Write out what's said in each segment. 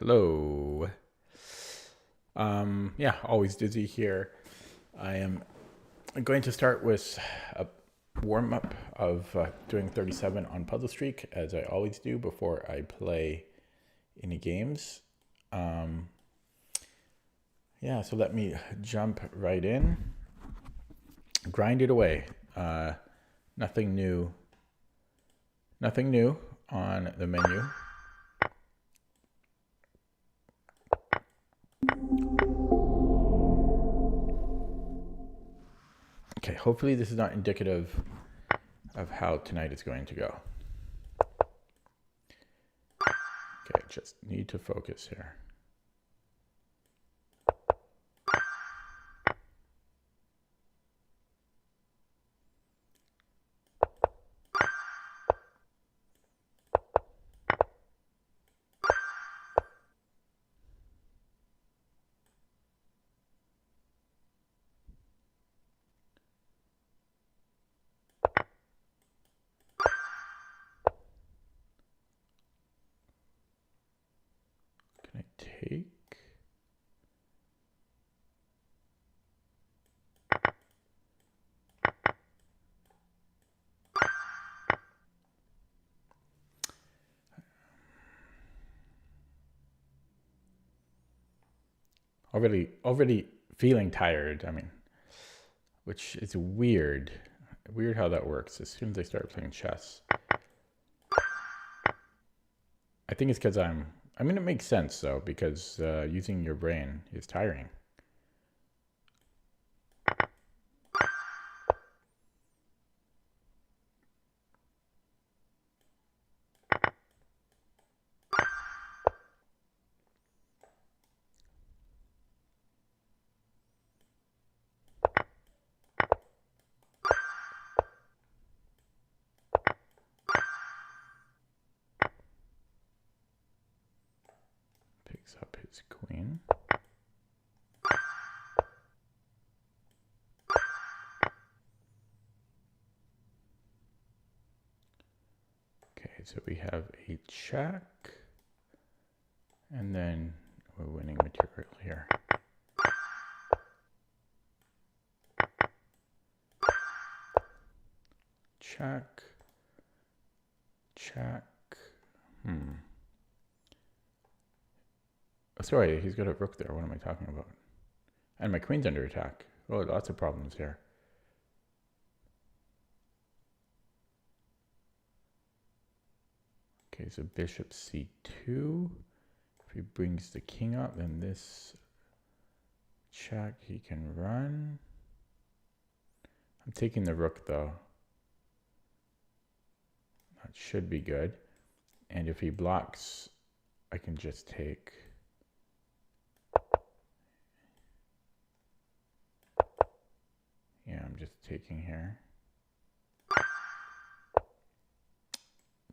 Hello. Yeah, always dizzy here. I am going to start with a warm up of doing 37 on Puzzle Streak, as I always do before I play any games. Um, yeah, so let me jump right in. Grind it away. Nothing new. Nothing new on the menu. Okay, hopefully this is not indicative of how tonight is going to go. Okay, just need to focus here. Can I take? Already feeling tired. I mean, which is weird. Weird how that works. As soon as I start playing chess, I think it's because I mean, it makes sense though, because using your brain is tiring. Picks up his queen. Okay, so we have a check, and then we're winning material here. Check. Check. Oh, sorry, he's got a rook there. What am I talking about? And my queen's under attack. Oh, lots of problems here. Okay, so bishop c2. If he brings the king up, then this check he can run. I'm taking the rook though. That should be good. And if he blocks, I can just take. Yeah, I'm just taking here.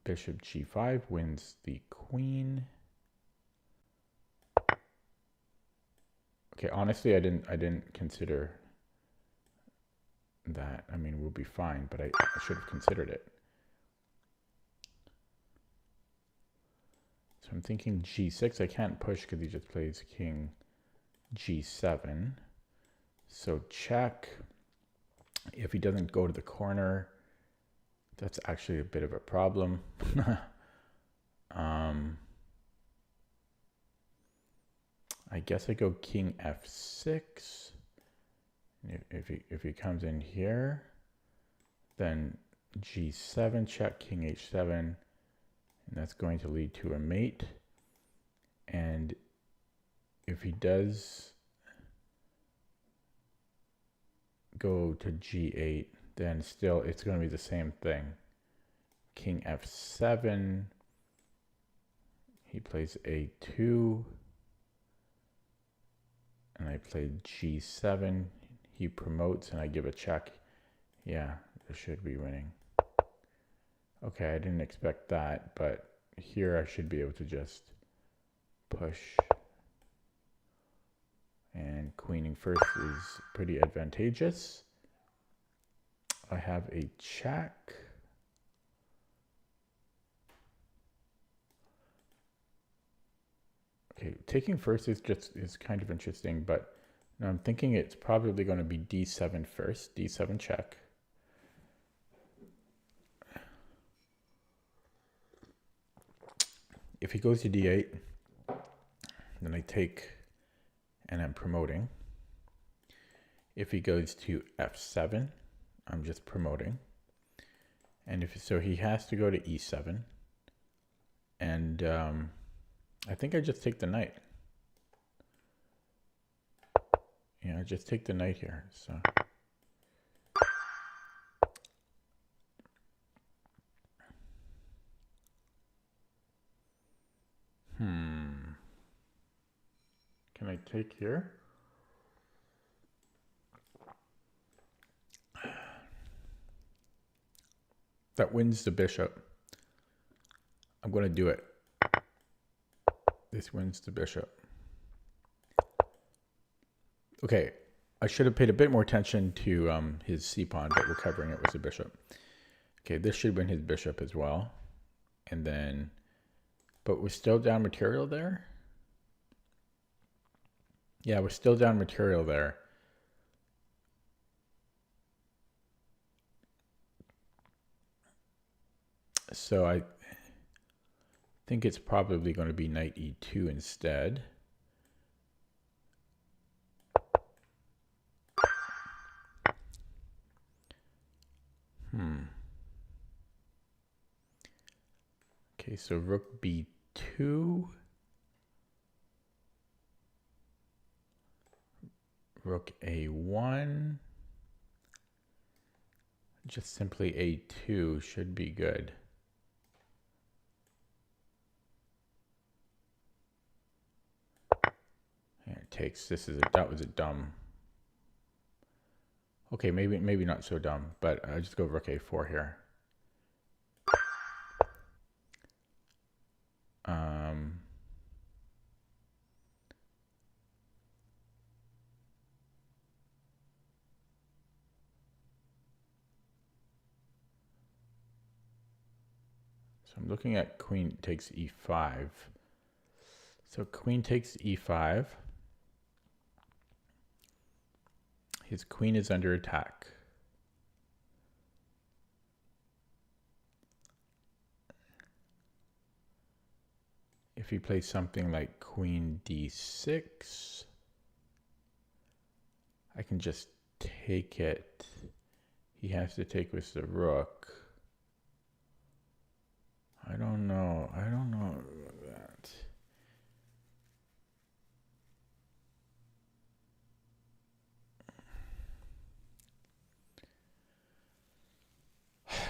Bishop g5 wins the queen. Okay, honestly, I didn't consider that. I mean, we'll be fine, but I should have considered it. So I'm thinking g6. I can't push because he just plays king g7. So check. If he doesn't go to the corner, that's actually a bit of a problem. I guess I go king f6. If he comes in here, then g7 check, king h7, and that's going to lead to a mate. And if he does go to g8, then still it's going to be the same thing. King f7, he plays a2, and I play g7. He promotes and I give a check. Yeah, I should be winning. Okay, I didn't expect that, but here I should be able to just push. And queening first is pretty advantageous. I have a check. Okay, taking first is kind of interesting, but now I'm thinking it's probably going to be d7 first. D7 check. If he goes to d8, then I take and I'm promoting. If he goes to f7, I'm just promoting. And if so, he has to go to e7. And I think I just take the knight. Yeah, I just take the knight here. So can I take here? That wins the bishop. I'm going to do it. This wins the bishop. Okay, I should have paid a bit more attention to his c-pawn, but we're covering it with the bishop. Okay, this should win his bishop as well. And then, but we're still down material there? Yeah, we're still down material there. So I think it's probably going to be knight e2 instead. Okay, so rook b2. Rook a1. Just simply a2 should be good. Yeah, it takes. That was a dumb. Okay, maybe not so dumb, but I just go rook a4 here. So I'm looking at queen takes e5. So queen takes e5. His queen is under attack. If he plays something like queen d6, I can just take it. He has to take with the rook. I don't know that.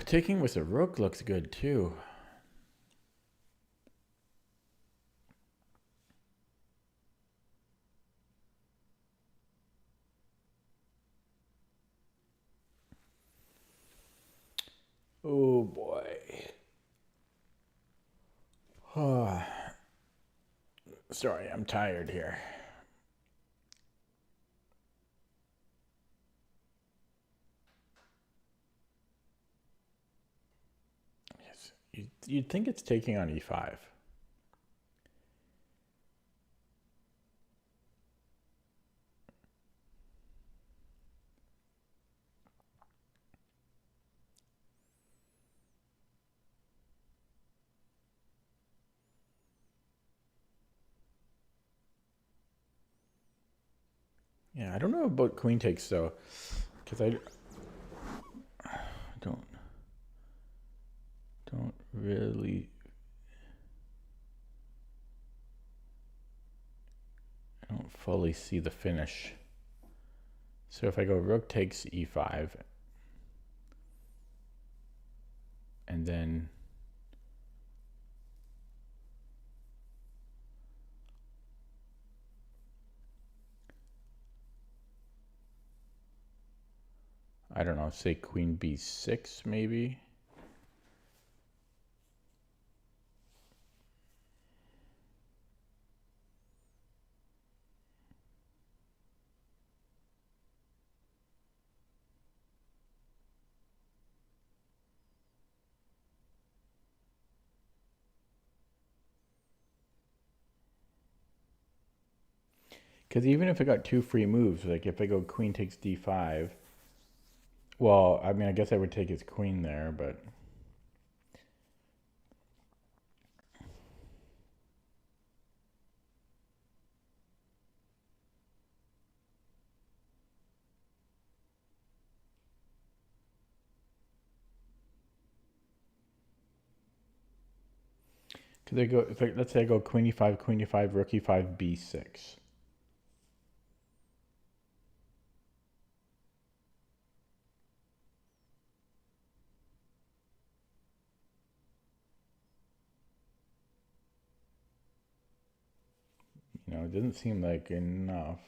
Taking with a rook looks good too. Oh boy. Oh. Sorry, I'm tired here. Yes. You'd think it's taking on e5. Yeah, I don't know about queen takes though, because I don't really. I don't fully see the finish. So if I go rook takes e5, and then I don't know, say queen b6 maybe. Because even if I got two free moves, like if I go queen takes d5, well, I mean, I guess I would take his queen there, but... Could I go, let's say I go queen e5, rook e5, b6. You know, it doesn't seem like enough.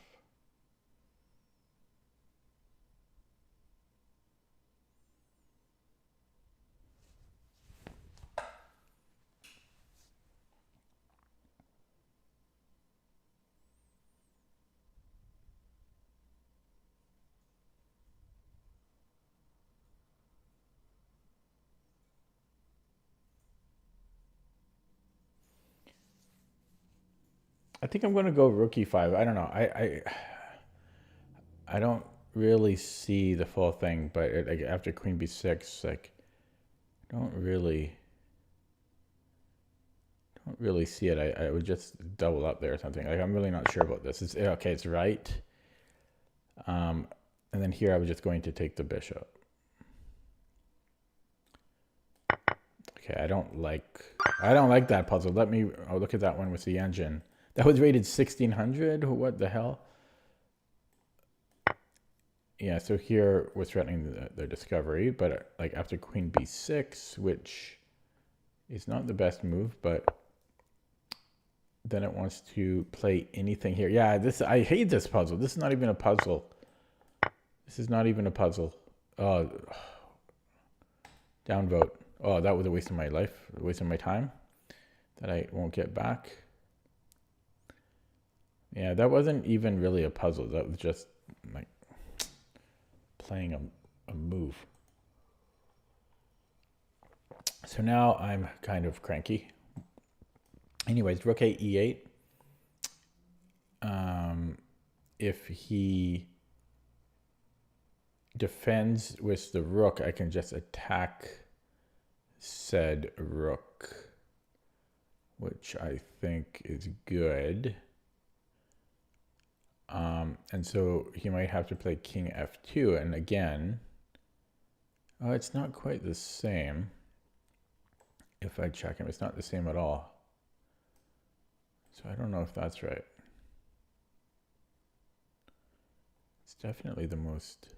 I think I'm going to go rook e5. I don't know. I don't really see the full thing, but like after queen b6, like I don't really see it. I would just double up there or something. Like I'm really not sure about this. It's okay. It's right. And then here I was just going to take the bishop. Okay, I don't like that puzzle. Let me look at that one with the engine. That was rated 1600. What the hell? Yeah, so here we're threatening their discovery, but like after queen b6, which is not the best move, but then it wants to play anything here. Yeah, I hate this puzzle. This is not even a puzzle. This is not even a puzzle. Downvote. Oh, that was a waste of my life, a waste of my time that I won't get back. Yeah, that wasn't even really a puzzle. That was just like playing a move. So now I'm kind of cranky. Anyways, rook e8. If he defends with the rook, I can just attack said rook, which I think is good. And so he might have to play king f2, and again, oh, it's not quite the same. If I check him, it's not the same at all. So I don't know if that's right. It's definitely the most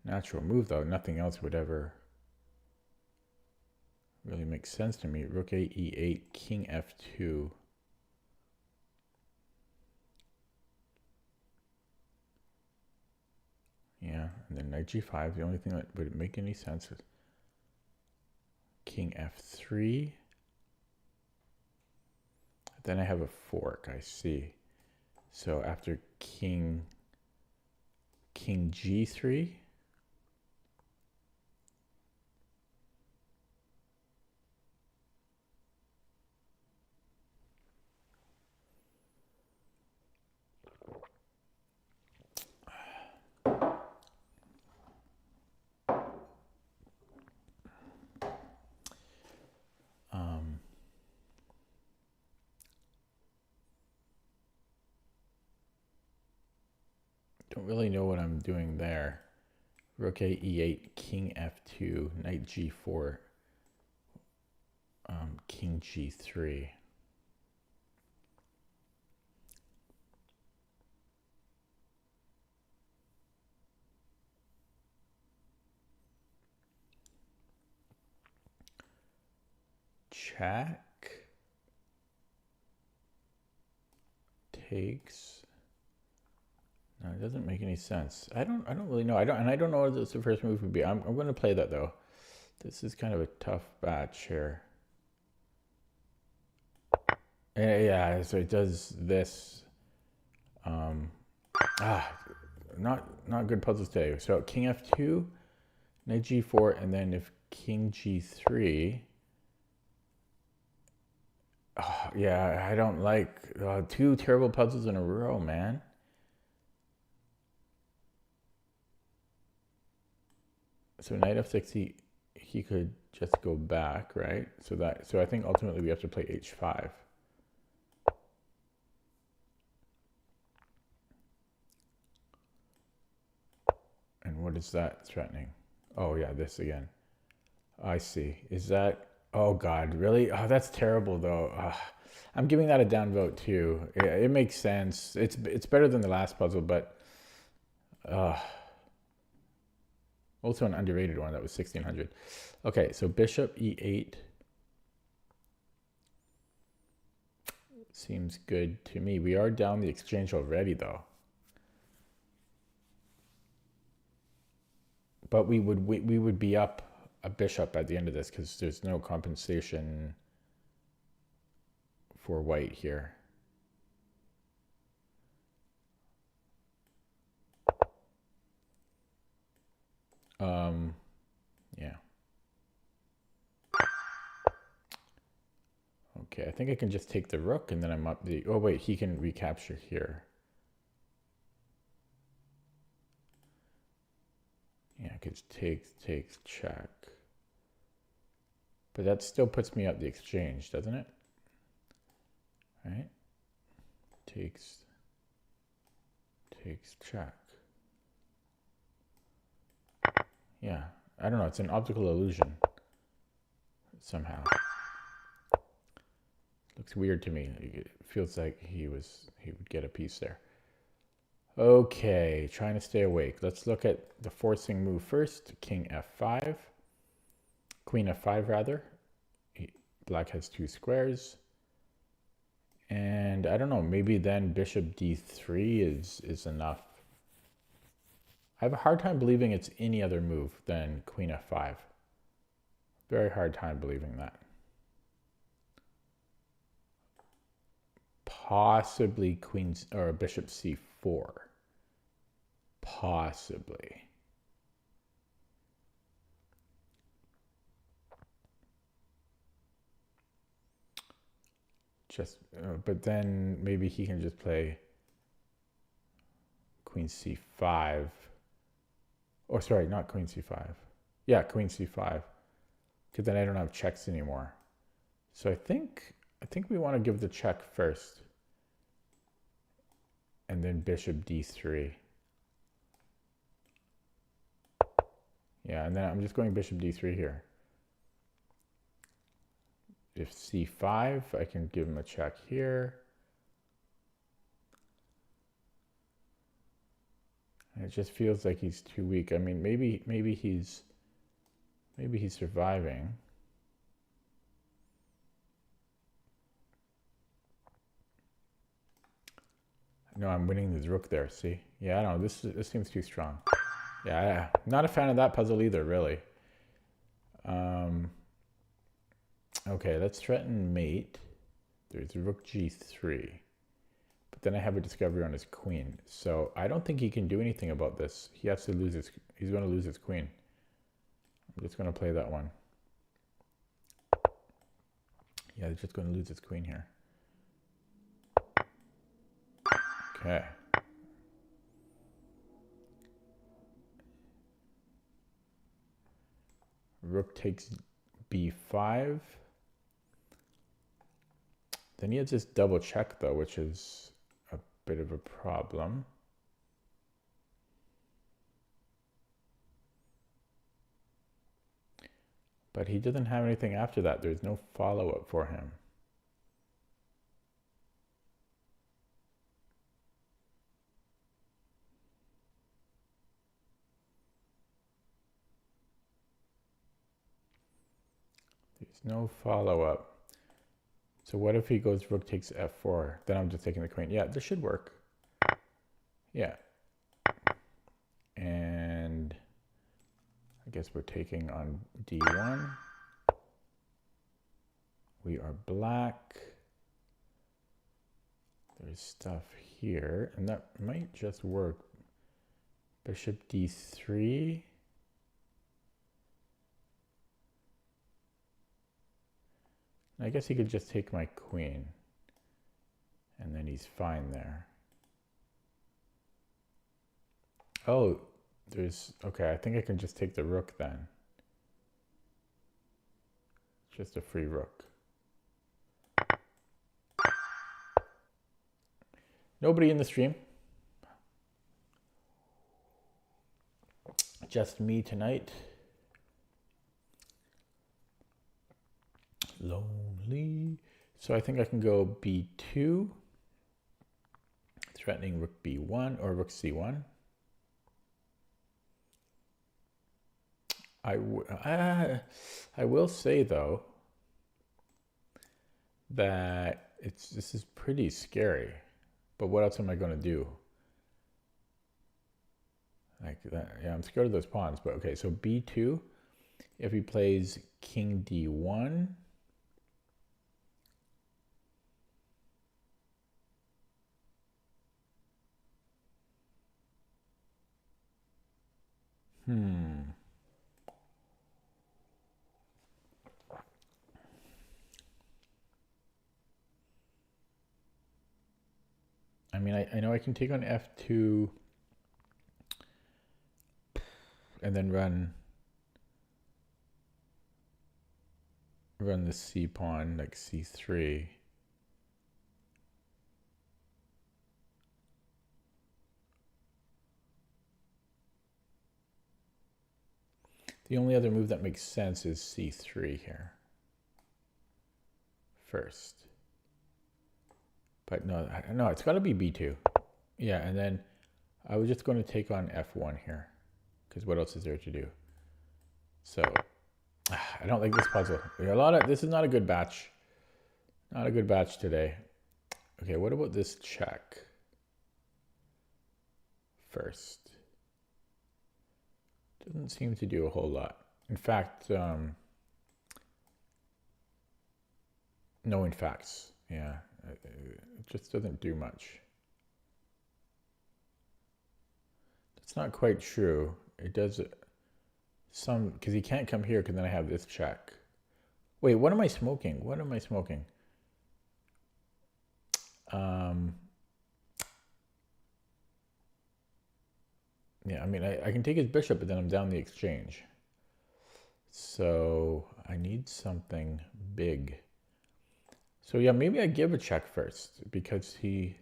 natural move, though. Nothing else would ever really make sense to me. Rook e8, king f2. Yeah, and then knight g5. The only thing that would make any sense is king f3. Then I have a fork, I see. So after king g3. Don't really know what I'm doing there. Rook e8, king f2, knight g4, king g3. Check. Takes. No, it doesn't make any sense. I don't really know. I don't know what the first move would be. I'm going to play that though. This is kind of a tough batch here. Yeah, so it does this. Not good puzzles today. So king f2, knight g4, and then if king g3, Oh, yeah, I don't like two terrible puzzles in a row, man. So knight f6, he could just go back, right? So I think ultimately we have to play h5. And what is that threatening? Oh yeah, this again. I see. Is that? Oh God, really? Oh, that's terrible though. I'm giving that a downvote too. It makes sense. It's better than the last puzzle, but also an underrated one that was 1600. Okay, so bishop e8 seems good to me. We are down the exchange already though. But we would be up a bishop at the end of this because there's no compensation for white here. Yeah. Okay, I think I can just take the rook and then I'm up the... Oh wait, he can recapture here. Yeah, because takes, check. But that still puts me up the exchange, doesn't it? Right? Takes, check. Yeah, I don't know, it's an optical illusion somehow. Looks weird to me. It feels like he would get a piece there. Okay, trying to stay awake. Let's look at the forcing move first. King f5. Queen f5 rather. Black has two squares. And I don't know, maybe then bishop d3 is enough. I have a hard time believing it's any other move than queen f5. Very hard time believing that. Possibly queen's or bishop c4. Possibly. Just, but then maybe he can just play queen c5. Oh, sorry, not queen c5. Yeah, queen c5. Because then I don't have checks anymore. So I think we want to give the check first. And then bishop d3. Yeah, and then I'm just going bishop d3 here. If c5, I can give him a check here. And it just feels like he's too weak. I mean, maybe he's surviving. No, I'm winning this rook there, see? Yeah, I don't know, this seems too strong. Yeah, not a fan of that puzzle either, really. Okay, let's threaten mate. There's rook g3. But then I have a discovery on his queen. So I don't think he can do anything about this. He has to lose his, he's going to lose his queen. I'm just going to play that one. Yeah, he's just going to lose his queen here. Okay. Rook takes b5. Then he has this double check though, which is a bit of a problem. But he doesn't have anything after that. There's no follow-up for him. There's no follow-up. So what if he goes rook takes f4? Then I'm just taking the queen. Yeah, this should work. Yeah. And I guess we're taking on d1. We are black. There's stuff here, and that might just work. Bishop d3. I guess he could just take my queen. And then he's fine there. Oh, okay, I think I can just take the rook then. Just a free rook. Nobody in the stream. Just me tonight. Lonely. So I think I can go b2, threatening rook b1 or rook c1. I will say though that this is pretty scary. But what else am I going to do? Like that, yeah, I'm scared of those pawns. But okay, so b2. If he plays king d1. I mean, I know I can take on f2 and then run the c pawn like c3. The only other move that makes sense is c3 here first. But no, it's got to be b2. Yeah, and then I was just going to take on f1 here because what else is there to do? So I don't like this puzzle. This is not a good batch. Not a good batch today. Okay, what about this check first? Doesn't seem to do a whole lot. In fact, no, in facts, yeah, it just doesn't do much. That's not quite true. It does some, because he can't come here because then I have this check. Wait, what am I smoking? What am I smoking? Yeah, I mean, I can take his bishop, but then I'm down the exchange. So I need something big. So yeah, maybe I give a check first because he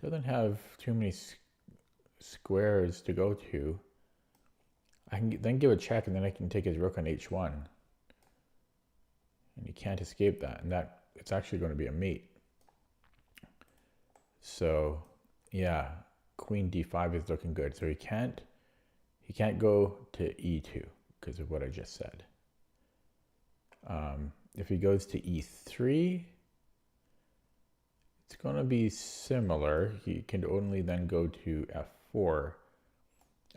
doesn't have too many squares to go to. I can then give a check and then I can take his rook on h1. And he can't escape that. And that it's actually going to be a mate. So yeah, queen d5 is looking good. So he can't go to e2 because of what I just said. If he goes to e3, it's going to be similar. He can only then go to f4,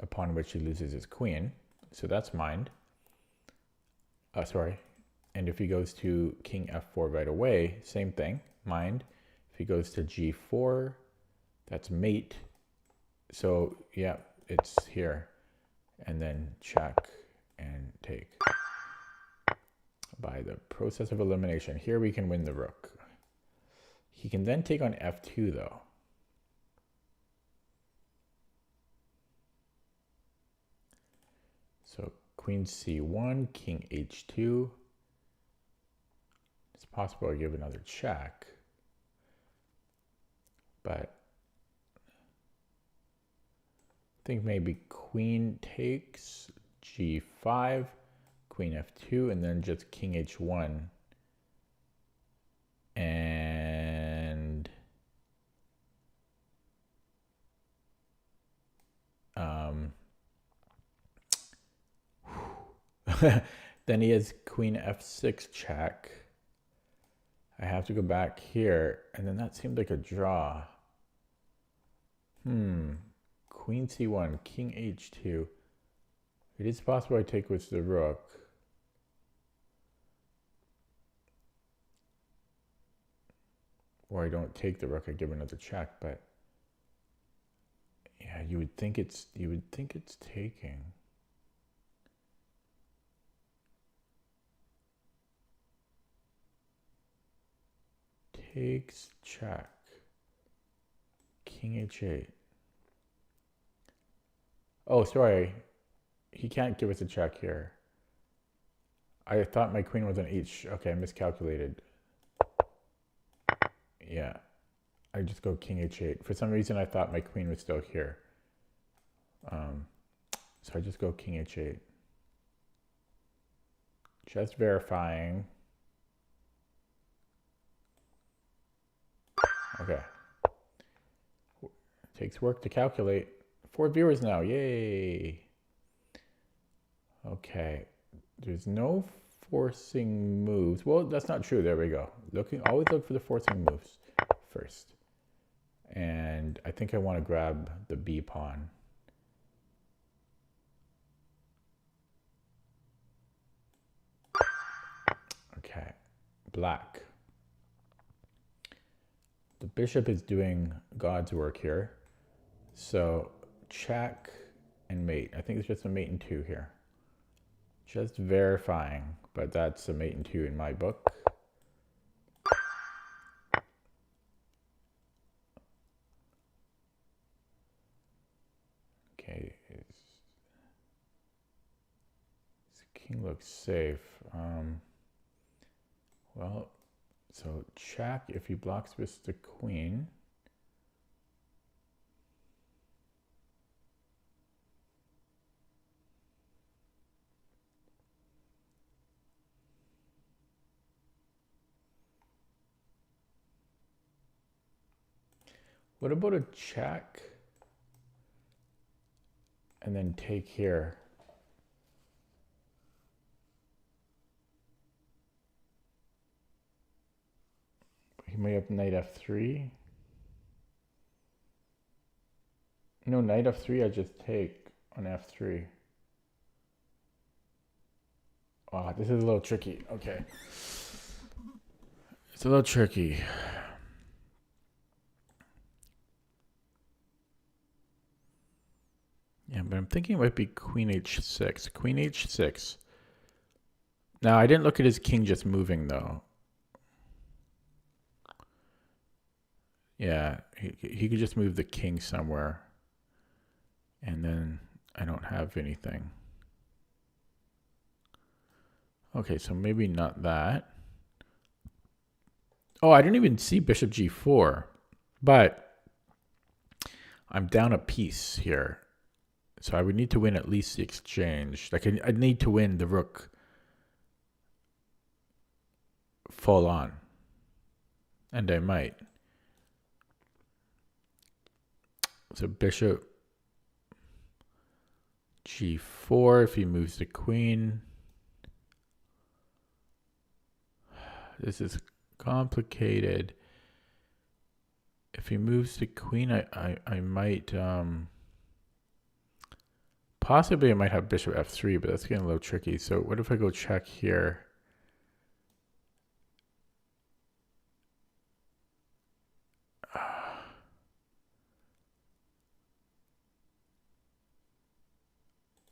upon which he loses his queen. So that's mined. Sorry. And if he goes to king f4 right away, same thing, mined. If he goes to g4, that's mate. So yeah, it's here. And then check and take. By the process of elimination. Here we can win the rook. He can then take on f2 though. So queen c1, king h2. It's possible I give another check. But I think maybe queen takes g5. Queen f2 and then just king h1 and then he has queen f6 check. I have to go back here and then that seemed like a draw. Queen c1, king h2. It is possible I take with the rook. Or I don't take the rook, I give another check, but yeah, you would think it's taking. takes check. King h8. Oh, sorry. He can't give us a check here. I thought my queen was an h. Okay, I miscalculated. Yeah. I just go king h8. For some reason, I thought my queen was still here. So I just go king h8. Just verifying. Okay. Takes work to calculate. 4 viewers now. Yay. Okay. There's no forcing moves. Well, that's not true. There we go. Always look for the forcing moves first. And I think I want to grab the B pawn. Okay. Black. The bishop is doing God's work here. So check and mate. I think it's just a mate and 2 here. Just verifying, but that's a mate and 2 in my book. Okay. This king looks safe. Well, so check if he blocks with the queen. What about a check and then take here? He may have knight f3. No, knight f3, I just take on f3. Oh, this is a little tricky. Okay. It's a little tricky. Yeah, but I'm thinking it might be queen h6. Queen h6. Now, I didn't look at his king just moving, though. Yeah, he could just move the king somewhere. And then I don't have anything. Okay, so maybe not that. Oh, I didn't even see bishop g4. But I'm down a piece here. So I would need to win at least the exchange. Like I'd need to win the rook full on. And I might. So bishop g4 if he moves the queen. This is complicated. If he moves the queen, I might possibly I might have bishop f3, but that's getting a little tricky. So what if I go check here?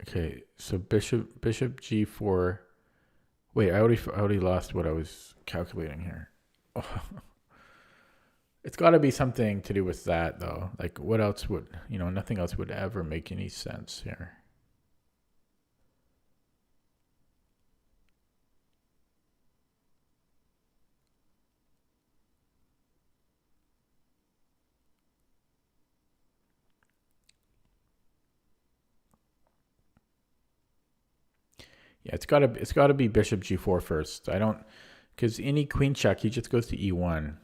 Okay, so bishop g4. Wait, I already lost what I was calculating here. Oh. It's got to be something to do with that, though. Like, what else would, nothing else would ever make any sense here. Yeah, it's gotta be bishop g4 first. I don't, because any queen check, he just goes to e1.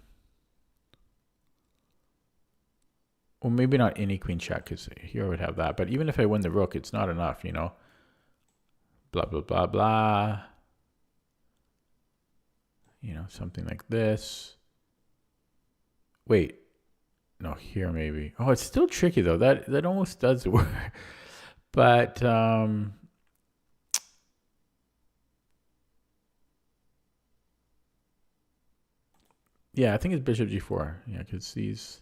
Well, maybe not any queen check, because here I would have that. But even if I win the rook, it's not enough, Blah, blah, blah, blah. Something like this. Wait. No, here maybe. Oh, it's still tricky, though. That almost does work. But, yeah, I think it's bishop g4. Yeah, because these...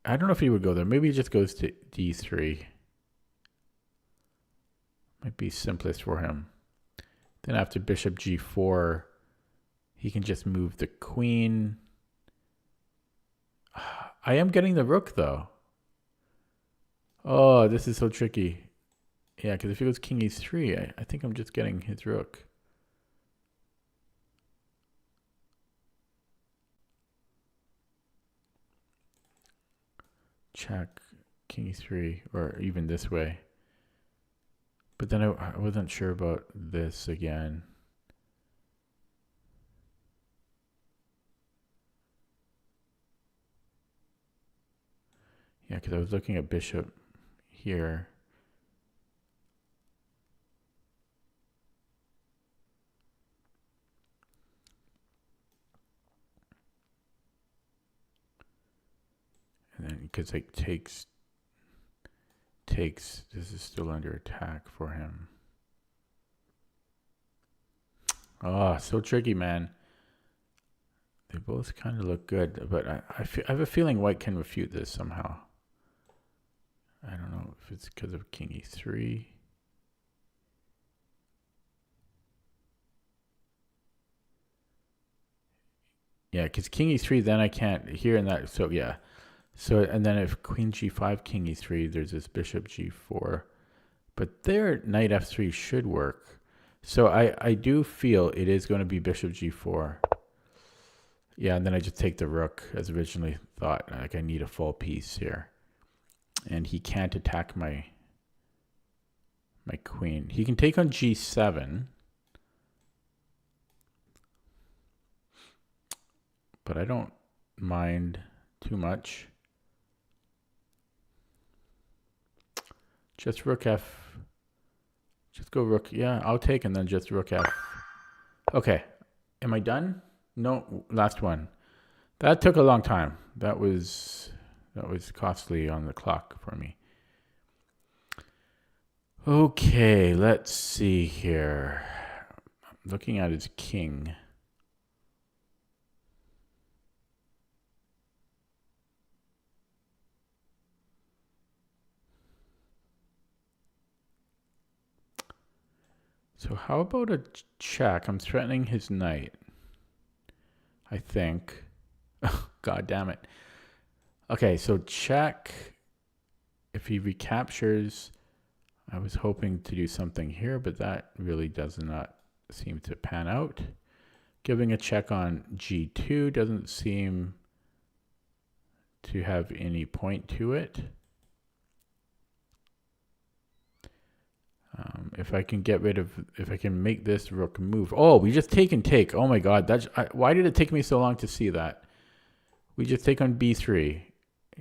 I don't know if he would go there. Maybe he just goes to d3. Might be simplest for him. Then after bishop g4, He can just move the queen. I am getting the rook, though. Oh, this is so tricky. Yeah, because if he goes king e3, I think I'm just getting his rook. Check, king e3, or even this way. But then I wasn't sure about this again. Yeah, because I was looking at bishop here. And then because like takes, this is still under attack for him. Oh, so tricky, man. They both kind of look good, but I have a feeling white can refute this somehow. I don't know if it's because of king e3. Yeah, because king e3, then I can't here and that. So yeah. So, and then if queen g5, king e3, there's this bishop g4. But there, knight f3 should work. So I do feel it is going to be bishop g4. Yeah, and then I just take the rook as originally thought. Like I need a full piece here. And he can't attack my queen. He can take on g7. But I don't mind too much. Just rook f. Just go rook. Yeah, I'll take and then just rook f. Okay. Am I done? No, last one. That took a long time. That was costly on the clock for me. Okay, let's see here. I'm looking at his king. So how about a check? I'm threatening his knight, I think. God damn it. Okay, so check. If he recaptures, I was hoping to do something here, but that really does not seem to pan out. Giving a check on g2 doesn't seem to have any point to it. If I can get rid of, if I can make this rook move. Oh, we just take and take. Oh my God, why did it take me so long to see that? We just take on b3.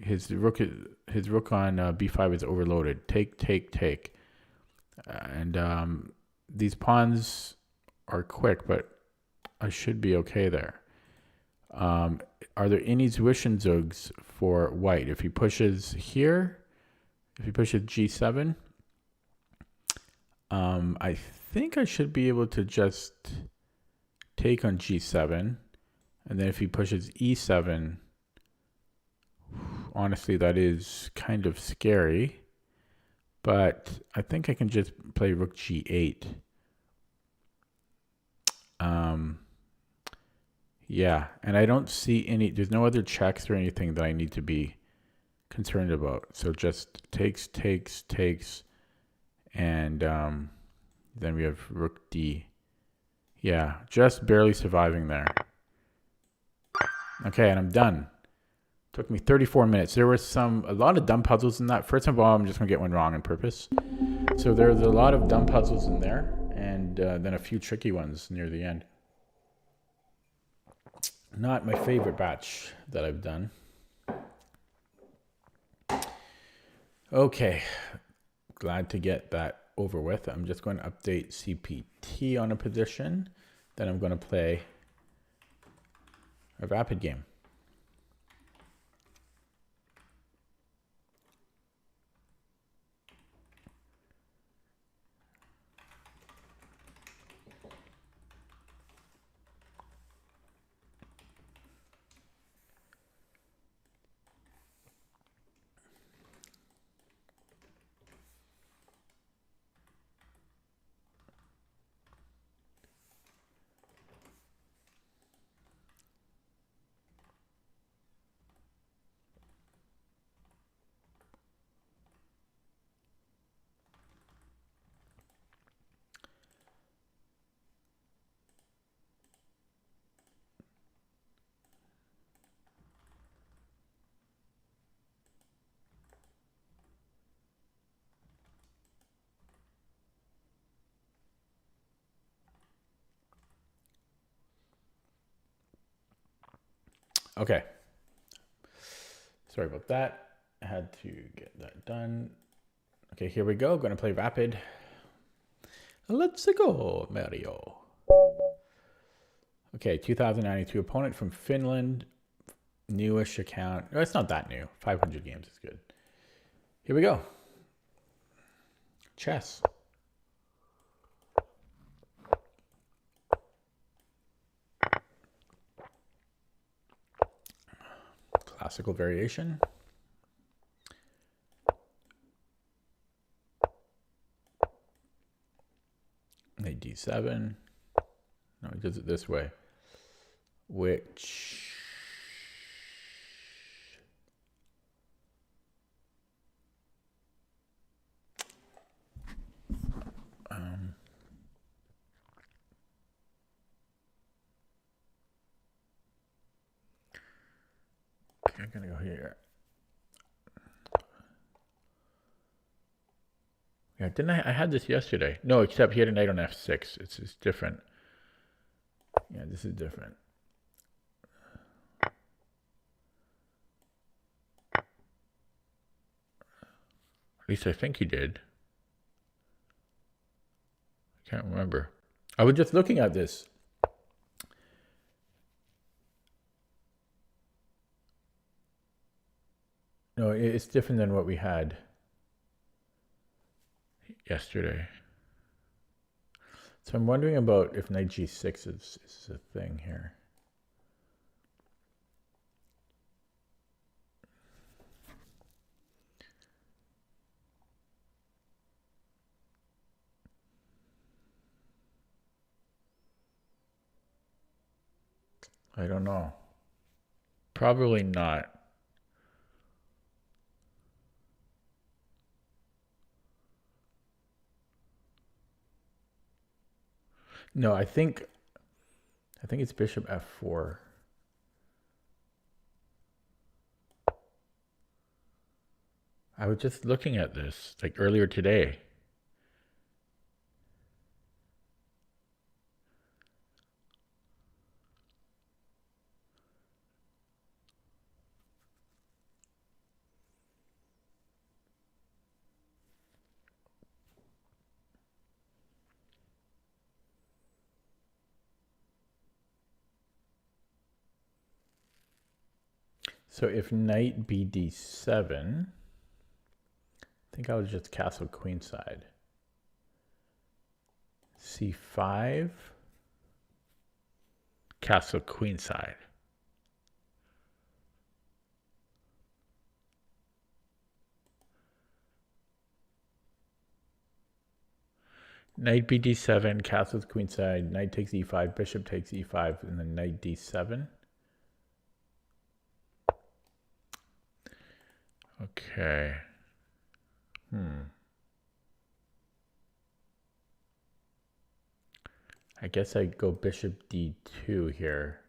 His rook on b5 is overloaded. Take, take, take. And these pawns are quick, but I should be okay there. Are there any Zwischenzugs for white? If he pushes here, if he pushes g7, I think I should be able to just take on g7. And then if he pushes e7, honestly, that is kind of scary. But I think I can just play rook g8. Yeah, and I don't see any, there's no other checks or anything that I need to be concerned about. So just takes, takes, takes, and then we have rook d. Yeah, just barely surviving there. Okay, and I'm done. Took me 34 minutes. There were a lot of dumb puzzles in that. First of all, I'm just going to get one wrong on purpose. So there's a lot of dumb puzzles in there, and then a few tricky ones near the end. Not my favorite batch that I've done. Okay, glad to get that over with. I'm just going to update CPT on a position. Then I'm going to play a rapid game. Okay. Sorry about that. I had to get that done. Okay, here we go. Going to play rapid. Let's go, Mario. Okay, 2092 opponent from Finland. Newish account. No, it's not that new. 500 games is good. Here we go. Chess. Classical variation. Knight d7. No, he does it this way. Which... okay, I'm going to go here. Yeah, didn't I had this yesterday. No, except he had a knight on f6. It's different. Yeah, this is different. At least I think he did. I can't remember. I was just looking at this. No, it's different than what we had yesterday. So I'm wondering about if knight g6 is a thing here. I don't know. Probably not. No, I think it's bishop f4. I was just looking at this like earlier today. So if knight bd7, I think I was just castle queenside. c5, castle queenside. Knight bd7, castle's queenside, knight takes e5, bishop takes e5, and then knight d7. Okay. I guess I go bishop d2 here.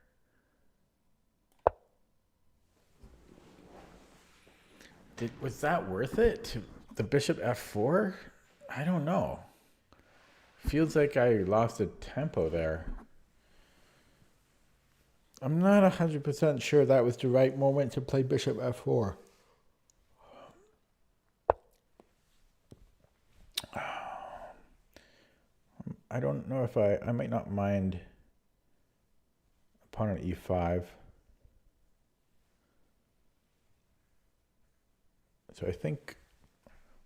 Was that worth it? The bishop f4? I don't know. Feels like I lost a tempo there. I'm not 100% sure that was the right moment to play bishop f4. I don't know if I might not mind pawn on e5. So I think,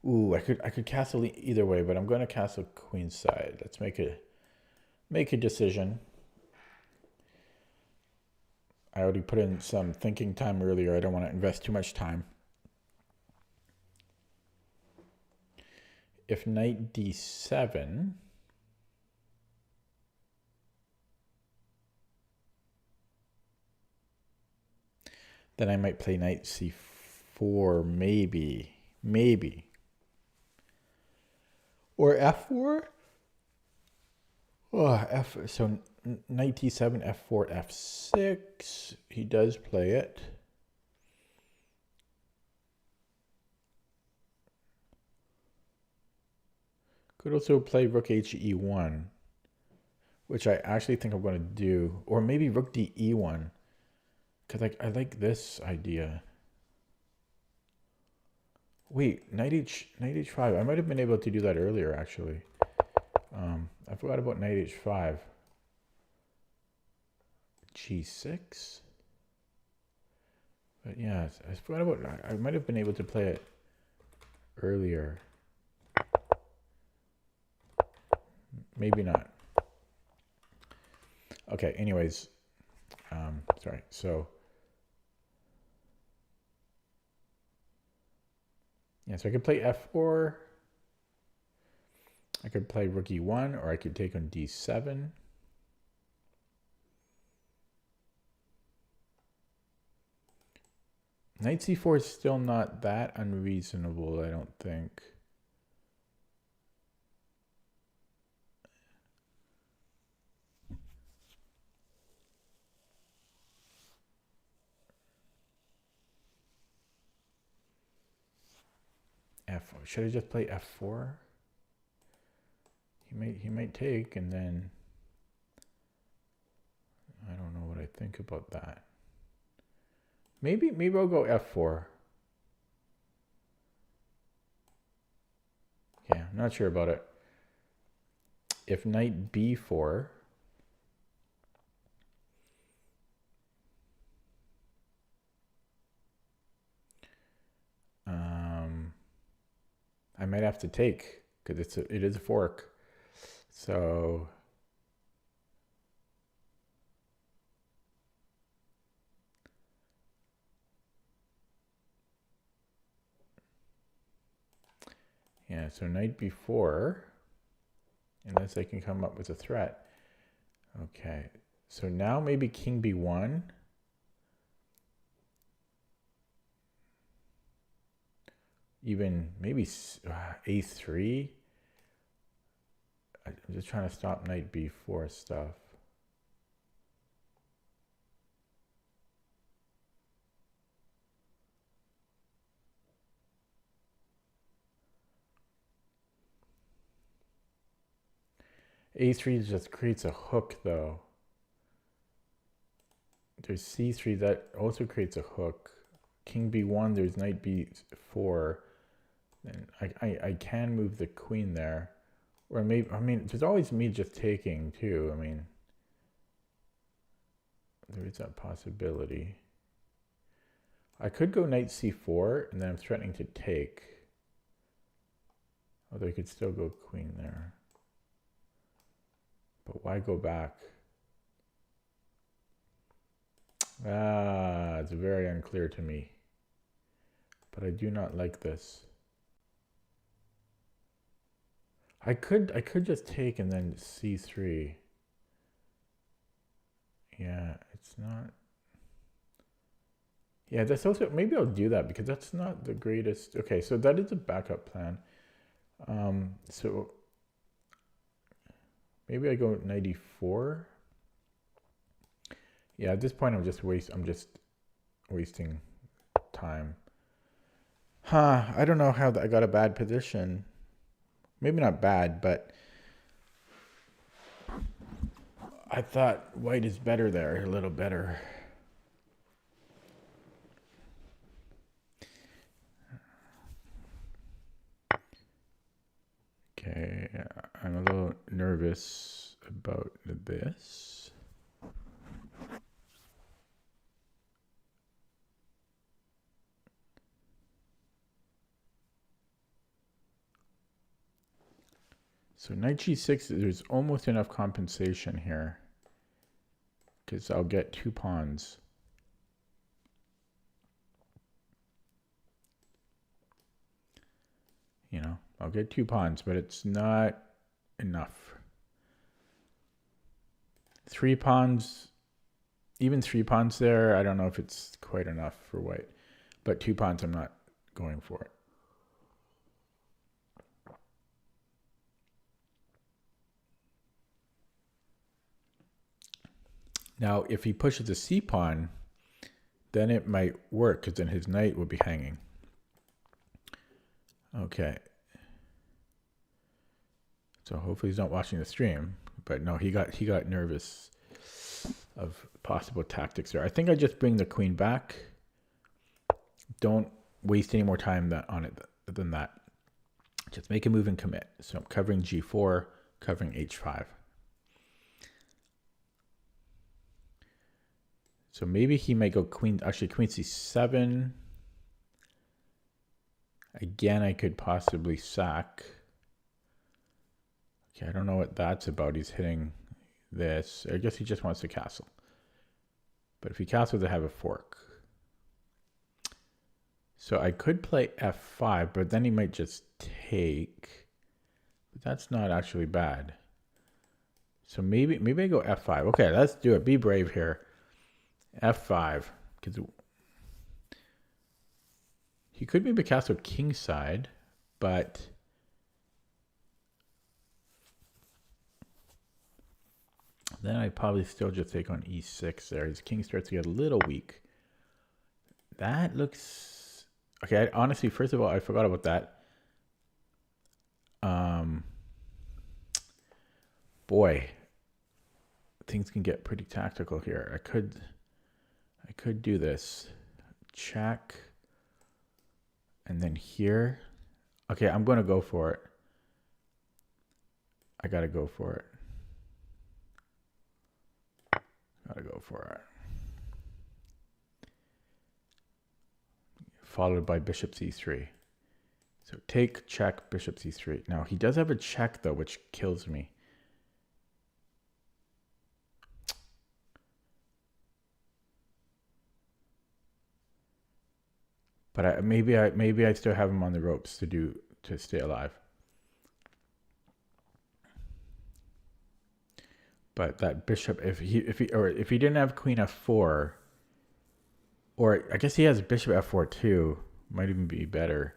I could castle either way, but I'm going to castle queenside. Let's make a decision. I already put in some thinking time earlier. I don't want to invest too much time. If knight d7, then I might play knight c4, maybe. Or f4? Oh, so knight d7, f4, f6. He does play it. Could also play rook h e1, which I actually think I'm going to do. Or maybe rook d e1. Because I like this idea. Wait, knight h5. I might have been able to do that earlier, actually. I forgot about knight h5. G6. But yeah, I forgot about. I might have been able to play it earlier. Maybe not. Okay. Anyways, sorry. So. Yeah, so I could play f4. I could play rook e1, or I could take on d7. Knight c4 is still not that unreasonable, I don't think. F4. Should I just play f4? He might take, and then I don't know what I think about that. Maybe I'll go f4. Yeah, I'm not sure about it. If knight b4, I might have to take because it is a fork. So yeah, so knight b4, unless I can come up with a threat. Okay, so now maybe king b1. Even maybe a3. I'm just trying to stop knight b4 stuff. A3 just creates a hook, though. There's c3 that also creates a hook. King b1, there's knight b4. And I can move the queen there. Or maybe, I mean, there's always me just taking, too. I mean, there is that possibility. I could go knight c4, and then I'm threatening to take. Although I could still go queen there. But why go back? It's very unclear to me. But I do not like this. I could just take and then c3. Yeah, it's not. Yeah, that's also, maybe I'll do that because that's not the greatest. Okay, so that is a backup plan. So maybe I go knight e4. Yeah, at this point I'm just wasting time. I don't know how I got a bad position. Maybe not bad, but I thought white is better there, a little better. Okay, I'm a little nervous about this. So knight g6, there's almost enough compensation here because I'll get 2 pawns. You know, I'll get 2 pawns, but it's not enough. 3 pawns, even 3 pawns there, I don't know if it's quite enough for white. But 2 pawns, I'm not going for it. Now, if he pushes the c pawn, then it might work because then his knight will be hanging. Okay. So hopefully he's not watching the stream, but no, he got nervous. of possible tactics there. I think I just bring the queen back. Don't waste any more time on it than that. Just make a move and commit. So I'm covering g4, covering h5. So maybe he may go queen c7. Again, I could possibly sack. Okay, I don't know what that's about. He's hitting this. I guess he just wants to castle. But if he castles, I have a fork. So I could play f5, but then he might just take. But that's not actually bad. So maybe I go f5. Okay, let's do it. Be brave here. f5. Because he could maybe castle kingside, but then I'd probably still just take on e6 there. His king starts to get a little weak. That looks... Okay, honestly, first of all, I forgot about that. Boy, things can get pretty tactical here. I could do this. Check. And then here. Okay, I'm going to go for it. I got to go for it. Gotta go for it. Followed by bishop c3. So take, check, bishop c3. Now he does have a check though, which kills me. But maybe I still have him on the ropes to stay alive. But that bishop, if he didn't have queen f4, or I guess he has bishop f4 too, might even be better.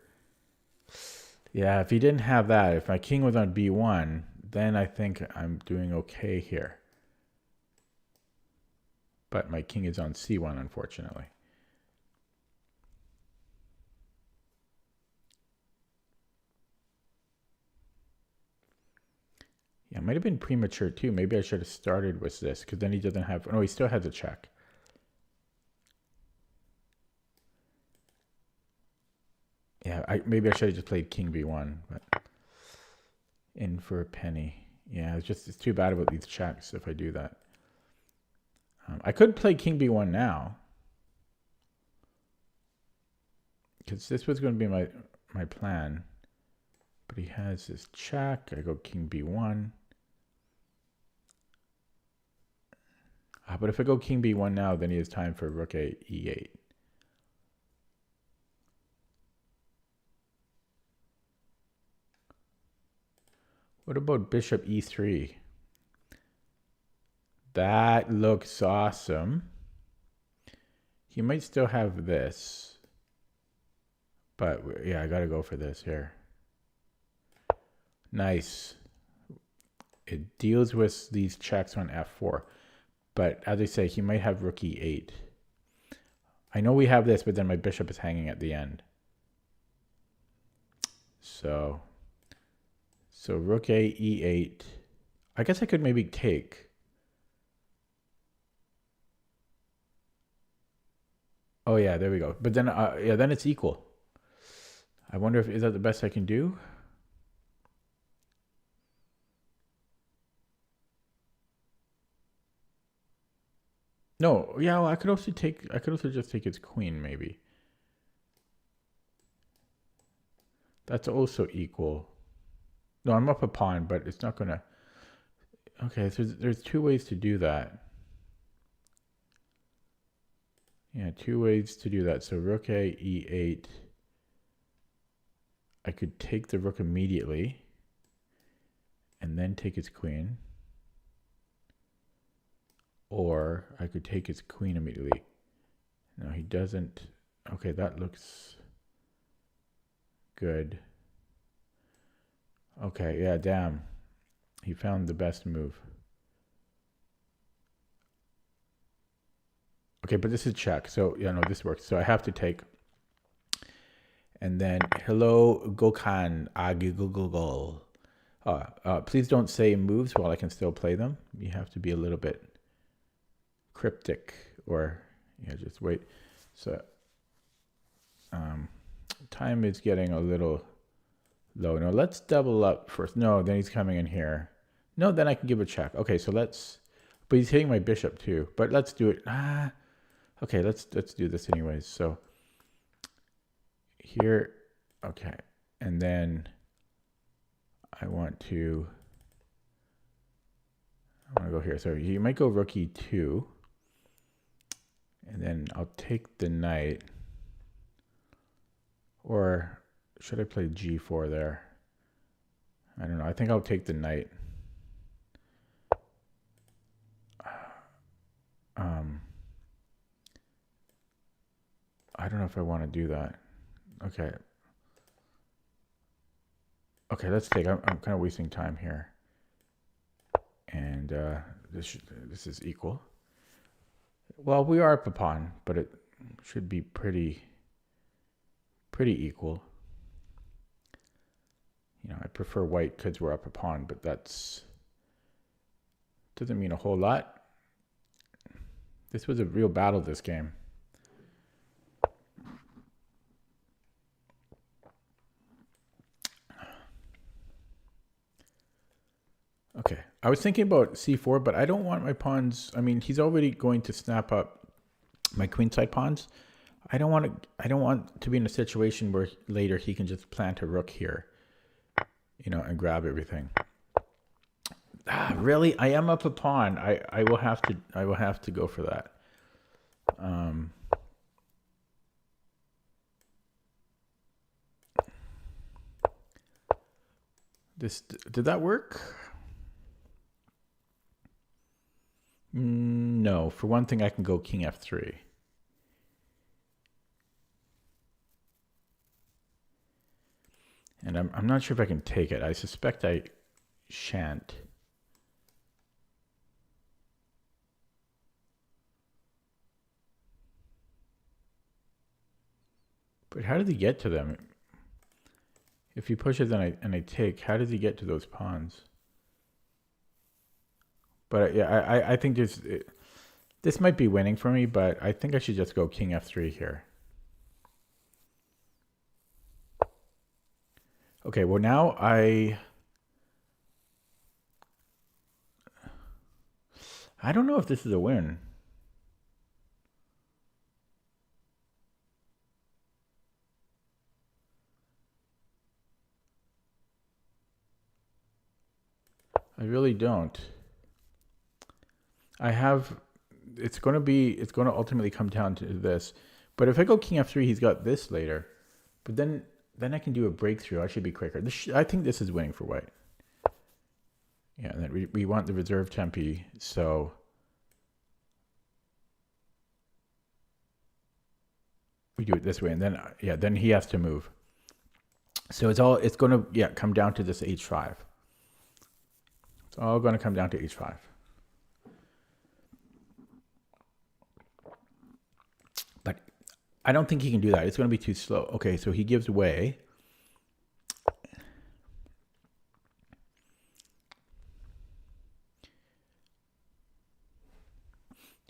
Yeah, if he didn't have that, if my king was on b1, then I think I'm doing okay here. But my king is on c1, unfortunately. Yeah, it might have been premature too. Maybe I should have started with this because then he doesn't have... No, he still has a check. Yeah, maybe I should have just played king b1, but in for a penny. Yeah, it's too bad about these checks if I do that. I could play king b1 now because this was going to be my plan. But he has this check. I go king b1. But if I go king b1 now, then he has time for rook e8. What about bishop e3? That looks awesome. He might still have this. But yeah, I got to go for this here. Nice. It deals with these checks on f4. But as I say, he might have rook e8. I know we have this, but then my bishop is hanging at the end. So rook e8. I guess I could maybe take. Oh yeah, there we go. But then yeah, then it's equal. I wonder if is that the best I can do? No, yeah, well, I could also just take his queen, maybe. That's also equal. No, I'm up a pawn, but it's not gonna... Okay, so there's two ways to do that. Yeah, two ways to do that. So rook e8. I could take the rook immediately and then take his queen. Or I could take his queen immediately. No, he doesn't. Okay, that looks good. Okay, yeah, damn. He found the best move. Okay, but this is check. So, yeah, no, this works. So I have to take. And then, hello, Gokhan, Agigugugul. Please don't say moves while I can still play them. You have to be a little bit cryptic, or yeah, just wait. So time is getting a little low. No, let's double up first. No, then he's coming in here. No, then I can give a check. Okay, so let's, but he's hitting my bishop too. But let's do it. Okay, let's do this anyways. So here, okay, and then I want to go here. So you might go rook e2, and then I'll take the knight. Or should I play g4 there? I don't know. I think I'll take the knight. I don't know if I want to do that. Okay. Okay, let's take. I'm kind of wasting time here. And this is equal. Well, we are up a pawn, but it should be pretty equal. You know, I prefer white because we're up a pawn, but that's doesn't mean a whole lot. This was a real battle, this game. Okay, I was thinking about c4, but I don't want my pawns. I mean, he's already going to snap up my queenside pawns. I don't want to be in a situation where later he can just plant a rook here, you know, and grab everything. Really, I am up a pawn. I will have to go for that. Did that work? No. For one thing, I can go king f3. And I'm not sure if I can take it. I suspect I shan't. But how did he get to them? If he pushes and I take, how does he get to those pawns? But yeah, I think this might be winning for me, but I think I should just go king f3 here. Okay, well now I don't know if this is a win. I really don't. It's going to ultimately come down to this. But if I go king f3, he's got this later. But then I can do a breakthrough. I should be quicker. I think this is winning for white. Yeah, and then we want the reserve tempi, so we do it this way, and then then he has to move. So it's going to come down to this h5. It's all going to come down to h5. But I don't think he can do that. It's going to be too slow. Okay, so he gives way.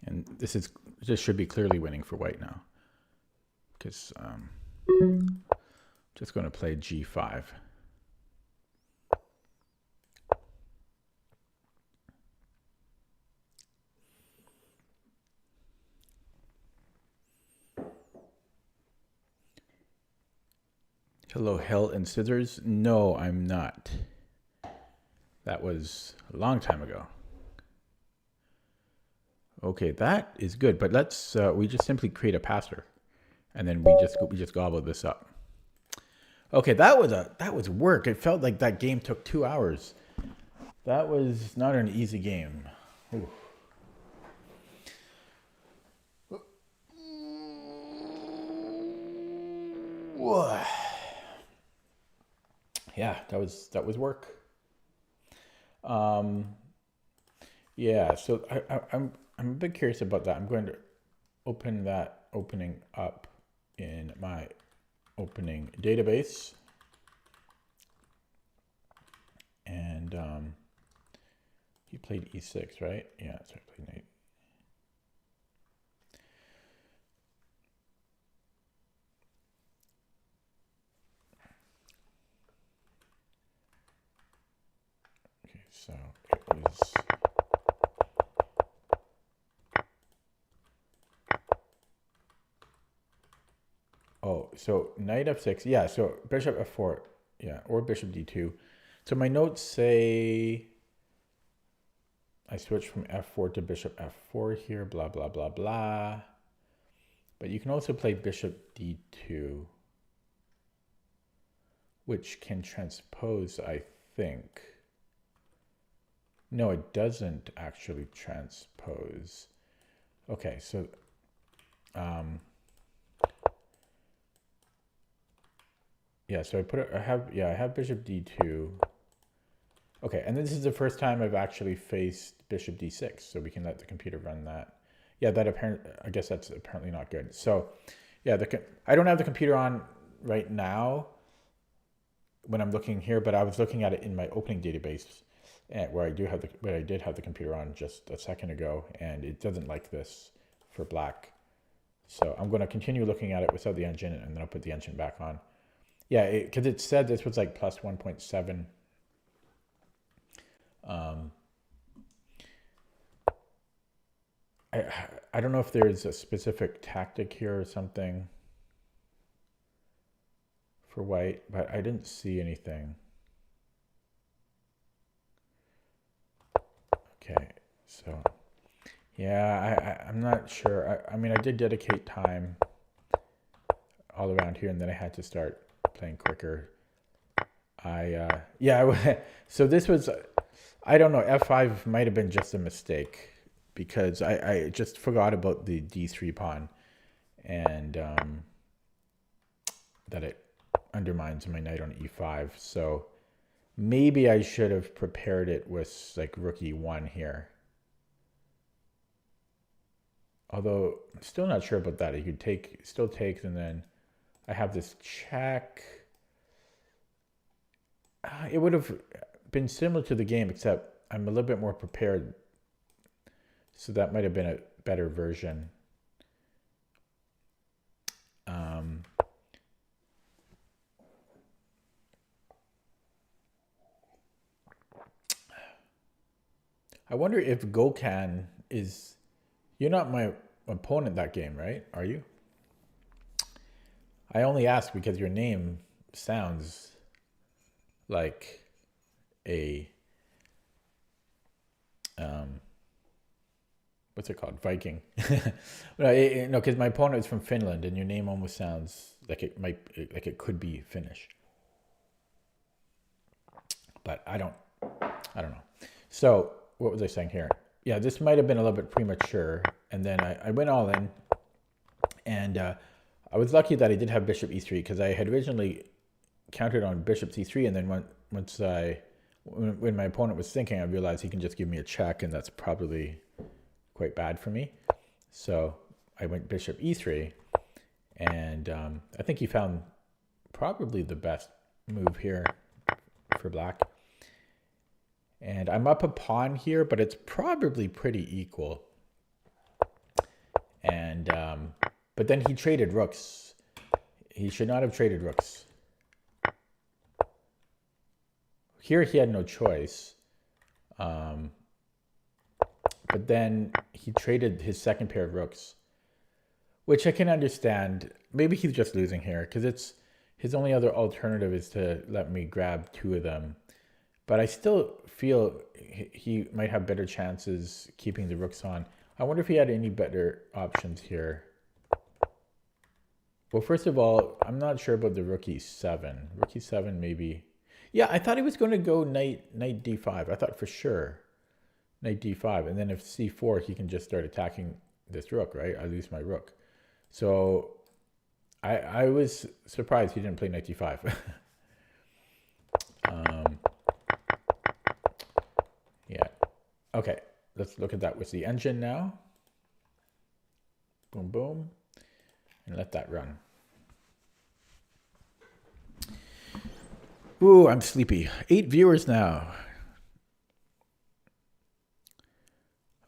And this should be clearly winning for white now. Because just going to play g5. Hello, Hell and Scissors. No, I'm not. That was a long time ago. Okay, that is good, but let's we just simply create a passer, and then we just gobble this up. Okay, that was work. It felt like that game took 2 hours. That was not an easy game. Ooh. Yeah, that was work. Yeah, so I'm a bit curious about that. I'm going to open that opening up in my opening database. And he played e6, right? Yeah, so I played knight. so knight f6. Yeah, so bishop f4. Yeah, or bishop d2. So my notes say I switch from f4 to bishop f4 here, blah, blah, blah, blah. But you can also play bishop d2, which can transpose, I think. No, it doesn't actually transpose. Okay, so yeah, so I have bishop d2. Okay, and this is the first time I've actually faced bishop d6, so we can let the computer run that. Yeah, I guess that's apparently not good. So, yeah, I don't have the computer on right now when I'm looking here, but I was looking at it in my opening database, where I did have the computer on just a second ago, and it doesn't like this for black. So I'm going to continue looking at it without the engine, and then I'll put the engine back on. Yeah, because it said this was like plus 1.7. I don't know if there's a specific tactic here or something for white, but I didn't see anything. Okay, so yeah, I'm not sure. I mean, I did dedicate time all around here, and then I had to start playing quicker. So this was, I don't know, f5 might have been just a mistake, because I just forgot about the d3 pawn, and that it undermines my knight on e5. So maybe I should have prepared it with like rook e1 here. Although I'm still not sure about that. He could still takes, and then I have this check. It would have been similar to the game, except I'm a little bit more prepared. So that might have been a better version. I wonder if Gokhan is... You're not my opponent that game, right? Are you? I only ask because your name sounds like a... what's it called? Viking. No, because my opponent is from Finland, and your name almost sounds like it could be Finnish. But I don't know. So what was I saying here? Yeah, this might have been a little bit premature, and then I went all in, and I was lucky that I did have bishop e3, because I had originally counted on bishop c3, and then when my opponent was thinking, I realized he can just give me a check, and that's probably quite bad for me. So I went bishop e3, and I think he found probably the best move here for black. And I'm up a pawn here, but it's probably pretty equal. And but then he traded rooks. He should not have traded rooks. Here he had no choice. But then he traded his second pair of rooks, which I can understand. Maybe he's just losing here, because his only other alternative is to let me grab two of them. But I still feel he might have better chances keeping the rooks on. I wonder if he had any better options here. Well, first of all, I'm not sure about the rook e7. Rook e7 maybe. Yeah, I thought he was going to go knight d5. I thought for sure knight d5. And then if c4, he can just start attacking this rook, right? I lose my rook. So I was surprised he didn't play knight d5. Yeah. Okay, let's look at that with the engine now. Boom, boom. And let that run. Ooh, I'm sleepy. 8 viewers now.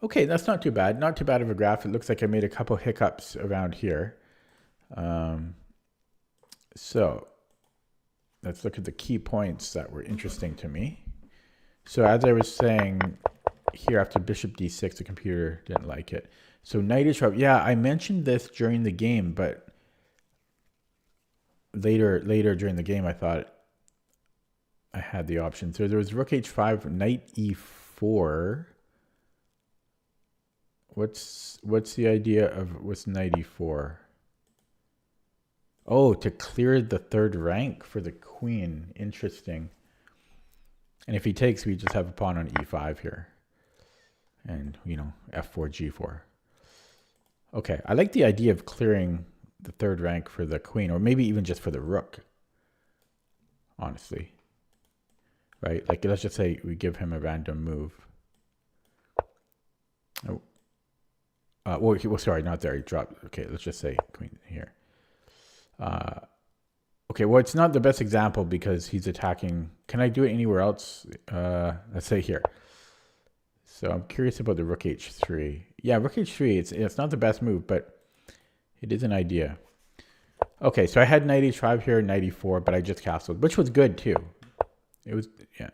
Okay, that's not too bad. Not too bad of a graph. It looks like I made a couple hiccups around here. So let's look at the key points that were interesting to me. So as I was saying here, after bishop d6, the computer didn't like it. So knight h5. Yeah, I mentioned this during the game, but later during the game, I thought I had the option. So there was rook h5, knight e4. What's the idea of what's knight e4? Oh, to clear the third rank for the queen. Interesting. And if he takes, we just have a pawn on e5 here. And, f4, g4. Okay, I like the idea of clearing the third rank for the queen, or maybe even just for the rook, honestly. Right? Like, let's just say we give him a random move. Oh. Well, sorry, not there. He dropped. Okay, let's just say queen here. Okay, well, it's not the best example because he's attacking. Can I do it anywhere else? Let's say here. So I'm curious about the rook h3. Yeah, rook h3, it's not the best move, but it is an idea. Okay, so I had knight h5 here, knight e4, but I just castled, which was good too. It was, yeah.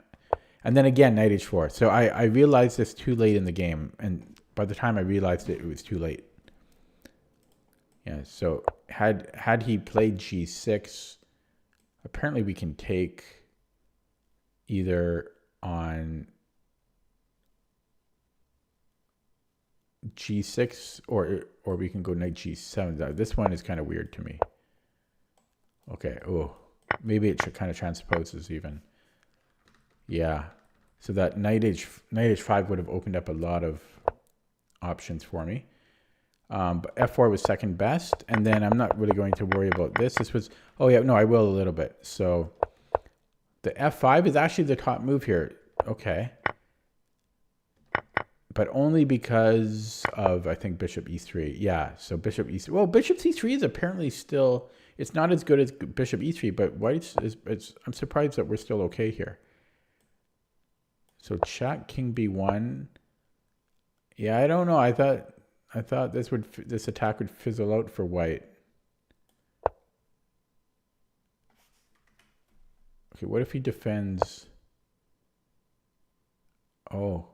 And then again, knight h4. So I realized this too late in the game, and by the time I realized it, it was too late. Yeah, so had he played g6, apparently we can take either on g6 or we can go knight g7. This one is kind of weird to me. Okay, oh, maybe it kind of transposes even. Yeah, so that knight h5 would have opened up a lot of options for me. But f4 was second best, and then I'm not really going to worry about this. This was, oh yeah, no, I will a little bit. So the f5 is actually the top move here. Okay. But only because of, I think, bishop e3. Yeah, so bishop e3. Well, bishop c3 is apparently still, it's not as good as bishop e3, but white's I'm surprised that we're still okay here. So check, king b1. Yeah, I don't know. I thought this attack would fizzle out for white. Okay, what if he defends? Oh,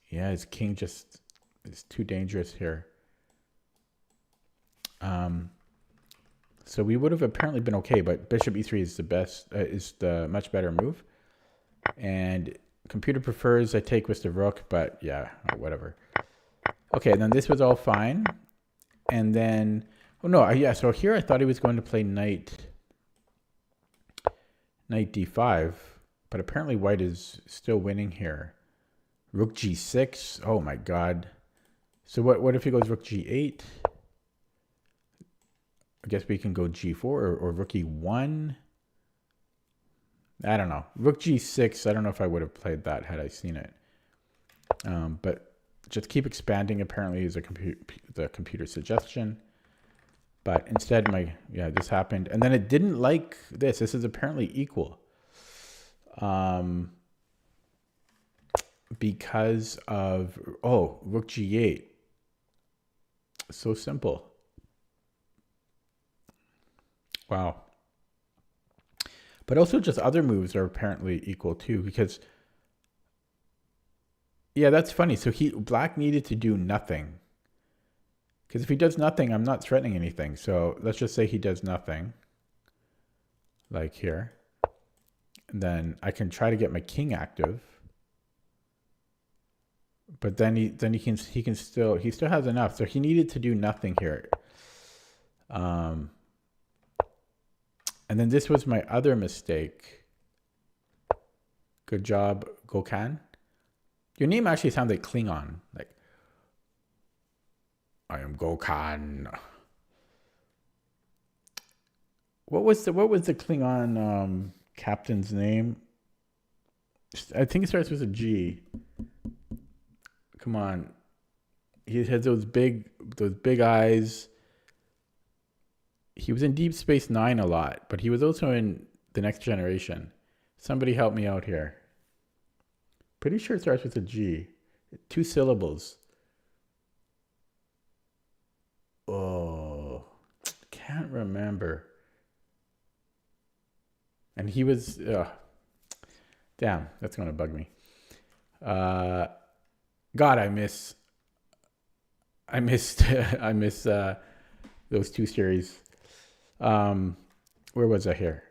yeah, his king just is too dangerous here. So we would have apparently been okay, but bishop e3 is the best, is the much better move. And computer prefers I take with the rook, but yeah, whatever. Okay, and then this was all fine. And then, oh no, yeah, so here I thought he was going to play knight d5, but apparently white is still winning here. Rook g6, oh my god. So what if he goes rook g8? I guess we can go g4 or rook e1. I don't know. Rook g6, I don't know if I would have played that had I seen it. But just keep expanding apparently is the computer suggestion. But instead this happened. And then it didn't like this. This is apparently equal. Because of, rook g8. So simple. Wow. But also just other moves are apparently equal too, because yeah, that's funny. So black needed to do nothing. Because if he does nothing, I'm not threatening anything. So let's just say he does nothing. Like here. And then I can try to get my king active. But then he still has enough. So he needed to do nothing here. And then this was my other mistake. Good job, Gokhan. Your name actually sounds like Klingon. Like, I am Gokhan. What was the Klingon captain's name? I think it starts with a G. Come on. He has those big eyes. He was in Deep Space Nine a lot, but he was also in The Next Generation. Somebody help me out here. Pretty sure it starts with a G. 2 syllables. Oh, can't remember. And he was, damn, that's going to bug me. God, I miss those two series. Where was I here?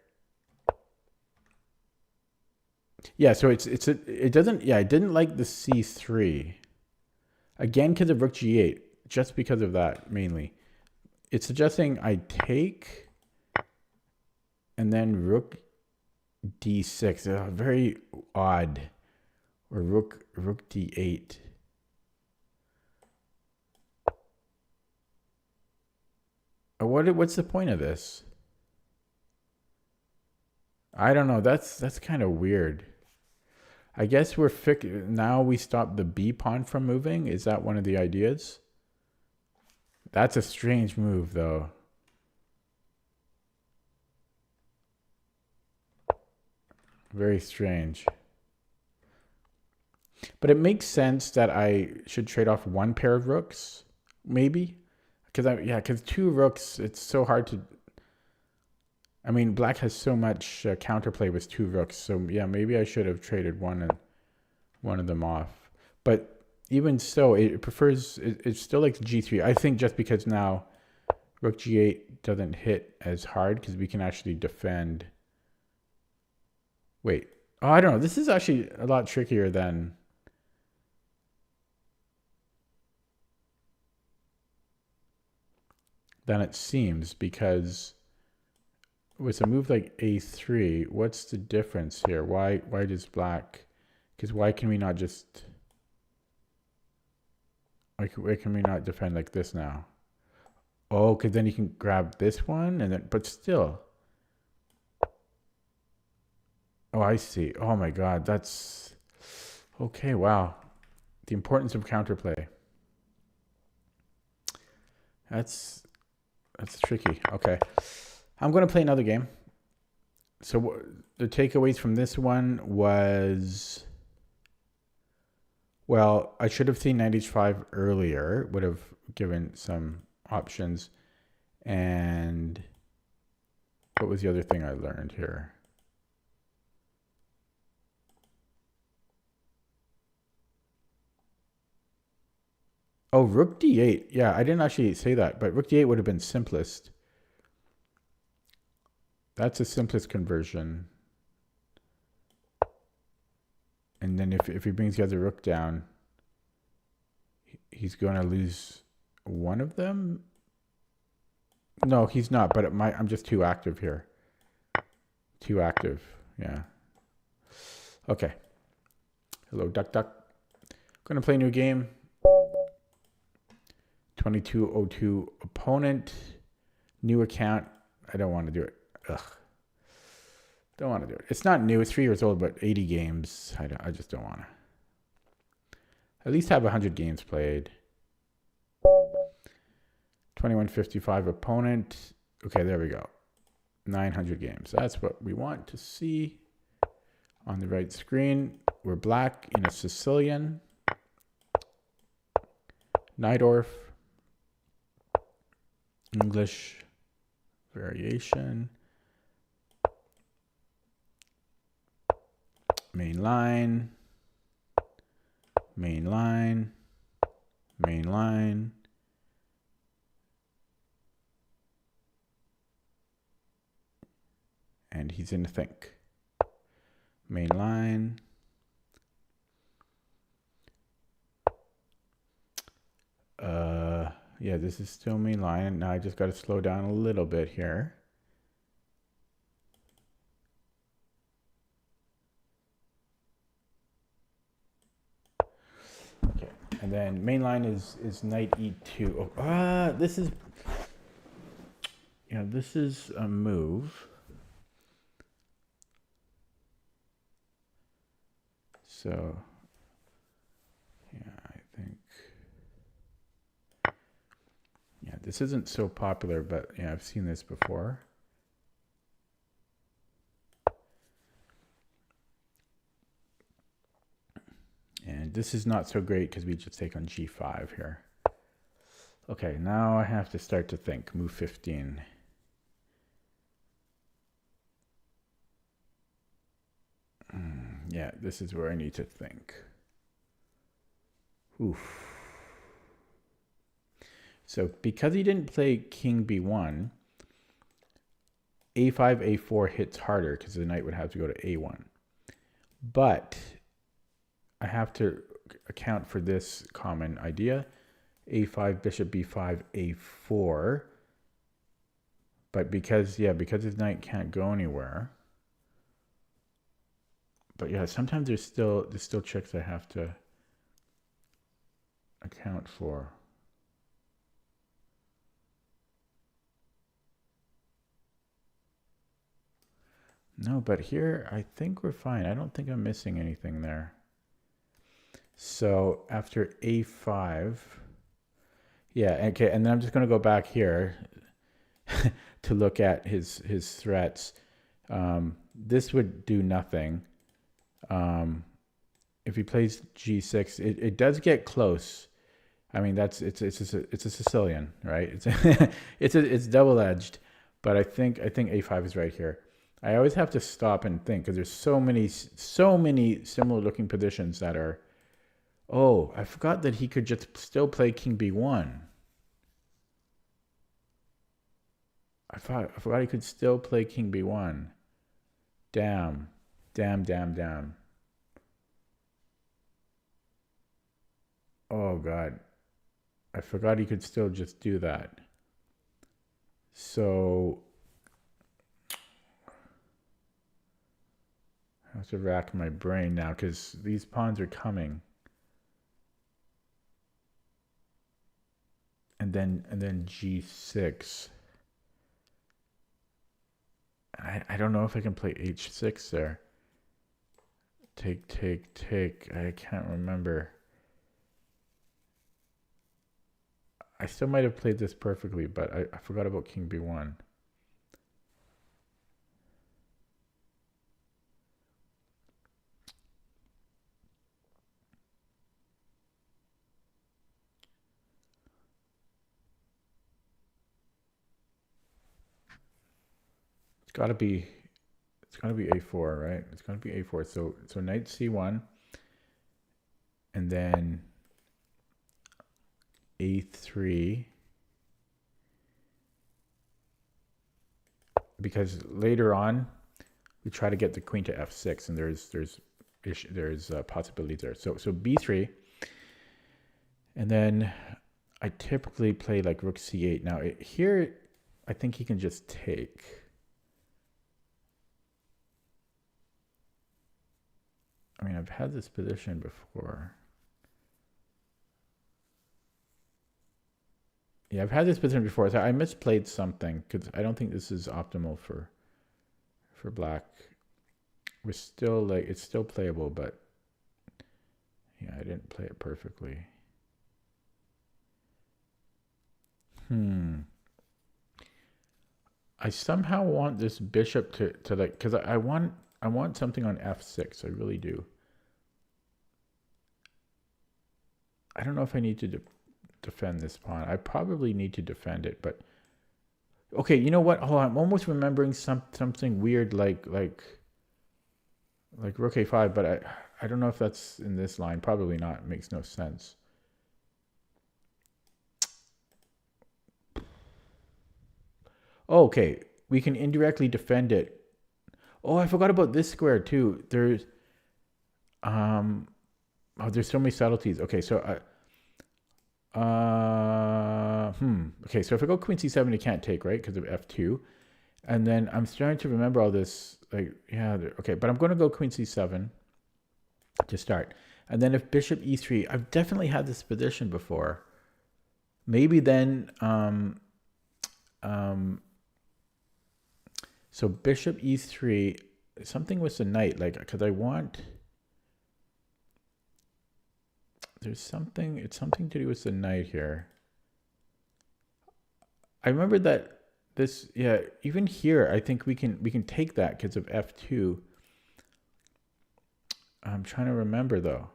Yeah, so it doesn't, yeah, I didn't like the c3. Again, because of rook g8, just because of that, mainly. It's suggesting I take and then rook d6. Very odd. Or rook d8. What's the point of this? I don't know. That's kind of weird. I guess now we stop the b pawn from moving. Is that one of the ideas? That's a strange move, though. Very strange. But it makes sense that I should trade off one pair of rooks, maybe. Because two rooks, it's so hard to. I mean, black has so much counterplay with two rooks, so yeah, maybe I should have traded one of them off. But even so, it prefers. It still likes g3. I think just because now rook g8 doesn't hit as hard because we can actually defend. Wait. Oh, I don't know. This is actually a lot trickier than it seems, because with a move like a3, what's the difference here? Why does black? Because why can we not just? Why can we not defend like this now? Oh, because then you can grab this one and then, but still. Oh, I see. Oh my God, that's okay. Wow, the importance of counterplay. That's tricky. Okay, I'm going to play another game. So the takeaways from this one was, well, I should have seen knight h5 earlier. Would have given some options. And what was the other thing I learned here? Oh, rook d8. Yeah, I didn't actually say that, but rook d8 would have been simplest. That's the simplest conversion. And then if he brings the other rook down, he's going to lose one of them? No, he's not, but I'm just too active here. Too active, yeah. Okay. Hello, duck, duck. Going to play a new game. 2202 opponent. New account. I don't want to do it. Ugh. Don't want to do it. It's not new. It's 3 years old, but 80 games. I just don't want to. At least have 100 games played. 2155 opponent. Okay, there we go. 900 games. That's what we want to see on the right screen. We're black in a Sicilian. Najdorf. English variation. Main line. Main line. Main line. And he's in think. Main line. Yeah, this is still main line. Now I just got to slow down a little bit here. Okay, and then main line is knight e2. Oh, this is, yeah, this is a move. So, yeah, I think, yeah, this isn't so popular, but yeah, I've seen this before. And this is not so great because we just take on g5 here. Okay, now I have to start to think. Move 15. Yeah, this is where I need to think. Oof. So because he didn't play king b1, a5, a4 hits harder because the knight would have to go to a1. But I have to account for this common idea. a5, bishop b5, a4. But because his knight can't go anywhere. But yeah, sometimes there's still tricks I have to account for. No, but here I think we're fine. I don't think I'm missing anything there. So after a5, yeah, okay, and then I'm just going to go back here to look at his threats. This would do nothing. If he plays g6, it does get close. I mean, it's a Sicilian, right? It's double-edged, but I think a5 is right here. I always have to stop and think because there's so many similar-looking positions that are. Oh, I forgot that he could just still play king b1. I forgot he could still play king b1. Damn. Oh God. I forgot he could still just do that. So I have to rack my brain now because these pawns are coming. And then g6. I don't know if I can play h6 there. Take. I can't remember. I still might have played this perfectly, but I forgot about king b1. It's gotta be a4, right? It's gotta be a4. So knight c1, and then a3, because later on we try to get the queen to f6, and there's possibilities there. So b3, and then I typically play like rook c8. Now here I think he can just take. I mean, I've had this position before. Yeah, I've had this position before. So I misplayed something because I don't think this is optimal for black. We're still like, it's still playable, but yeah, I didn't play it perfectly. I somehow want this bishop to like, because I want something on f6. I really do. I don't know if I need to defend this pawn. I probably need to defend it, but okay, you know what? Hold on. I'm almost remembering something weird like rook a5, but I don't know if that's in this line. Probably not. It makes no sense. Oh, okay, we can indirectly defend it. Oh, I forgot about this square too. There's there's so many subtleties. Okay, so okay, so if I go queen c7, it can't take, right? Because of f2. And then I'm starting to remember all this, like, yeah, okay, but I'm going to go queen c7 to start. And then if bishop e3, I've definitely had this position before. Maybe then, so bishop e3, something with the knight, like, because I want, it's something to do with the knight here. I remember that this, yeah, even here, I think we can take that because of f2. I'm trying to remember though.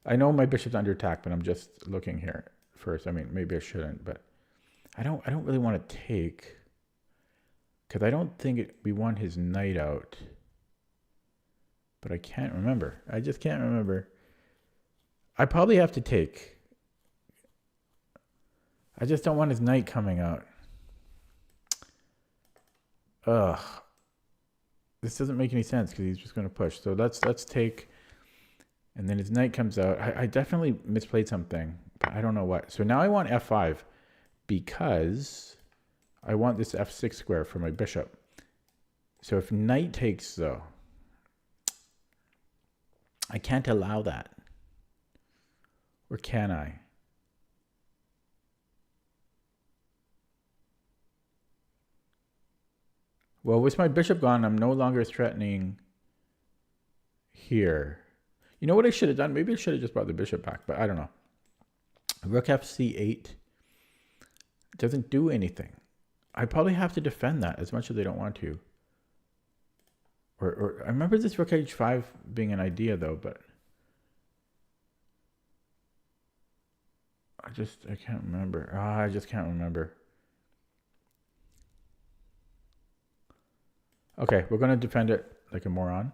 I know my bishop's under attack, but I'm just looking here first. I mean, maybe I shouldn't, but I don't really want to take, because I don't think we want his knight out. But I can't remember. I just can't remember. I probably have to take. I just don't want his knight coming out. Ugh. This doesn't make any sense because he's just going to push. So let's take, and then his knight comes out. I definitely misplayed something, but I don't know what. So now I want f5 because I want this f6 square for my bishop. So if knight takes though, I can't allow that. Or can I? Well, with my bishop gone, I'm no longer threatening here. You know what I should have done? Maybe I should have just brought the bishop back, but I don't know. Rook fc8 doesn't do anything. I probably have to defend that as much as I don't want to. Or I remember this rook h5 being an idea though, but I can't remember. I just can't remember. Okay, we're gonna defend it like a moron,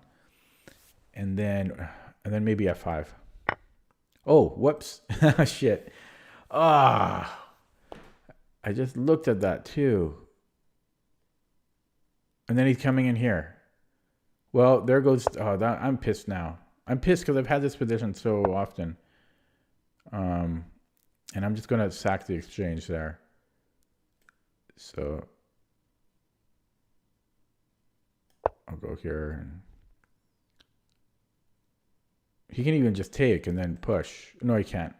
and then maybe f5. Oh, whoops! Shit. Ah, I just looked at that too. And then he's coming in here. Well, there goes. Oh, that I'm pissed now. I'm pissed because I've had this position so often. And I'm just gonna sack the exchange there. So I'll go here. And he can even just take and then push. No, he can't.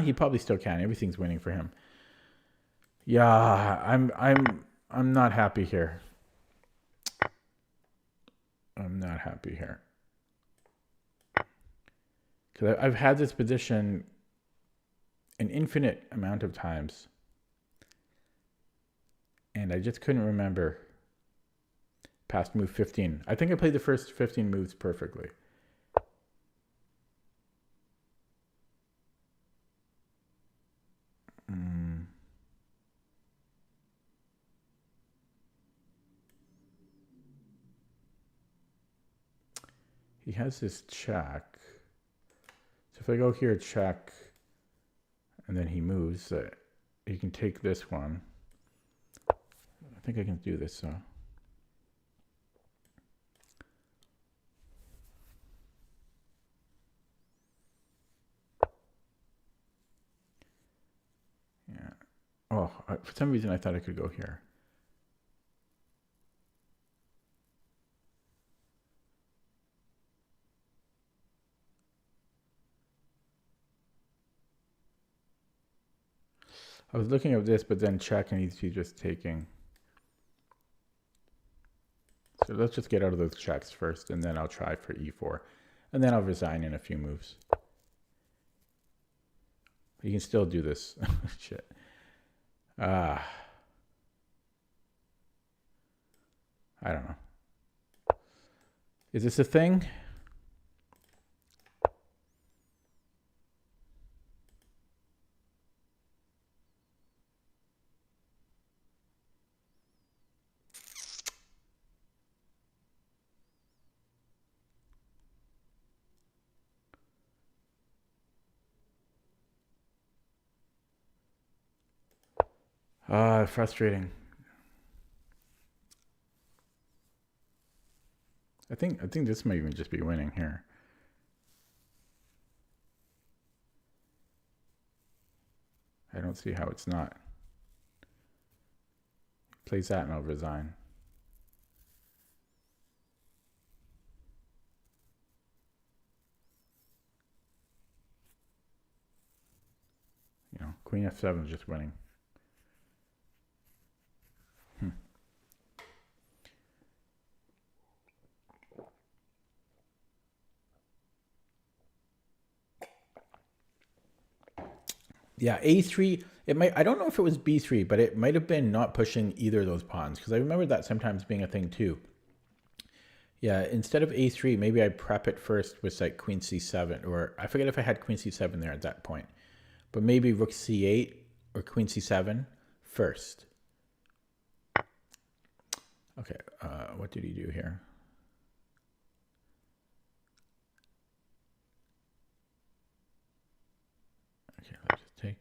He probably still can. Everything's winning for him. Yeah, I'm not happy here. I'm not happy here. Because I've had this position an infinite amount of times. And I just couldn't remember past move 15. I think I played the first 15 moves perfectly. He has this check. So if I go here, check, and then he moves, he can take this one. I think I can do this, so. Yeah. Oh, for some reason I thought I could go here. I was looking at this, but then check, and he's just taking. So let's just get out of those checks first, and then I'll try for e4. And then I'll resign in a few moves. You can still do this. Shit. I don't know. Is this a thing? Frustrating. I think this might even just be winning here. I don't see how it's not. Plays that and I'll resign. You know, Queen f7 is just winning. Yeah, a3. It might. I don't know if it was b3, but it might have been not pushing either of those pawns because I remember that sometimes being a thing too. Yeah, instead of a3, maybe I prep it first with like queen c7, or I forget if I had queen c7 there at that point, but maybe rook c8 or queen c7 first. Okay, what did he do here? Okay, let's just take.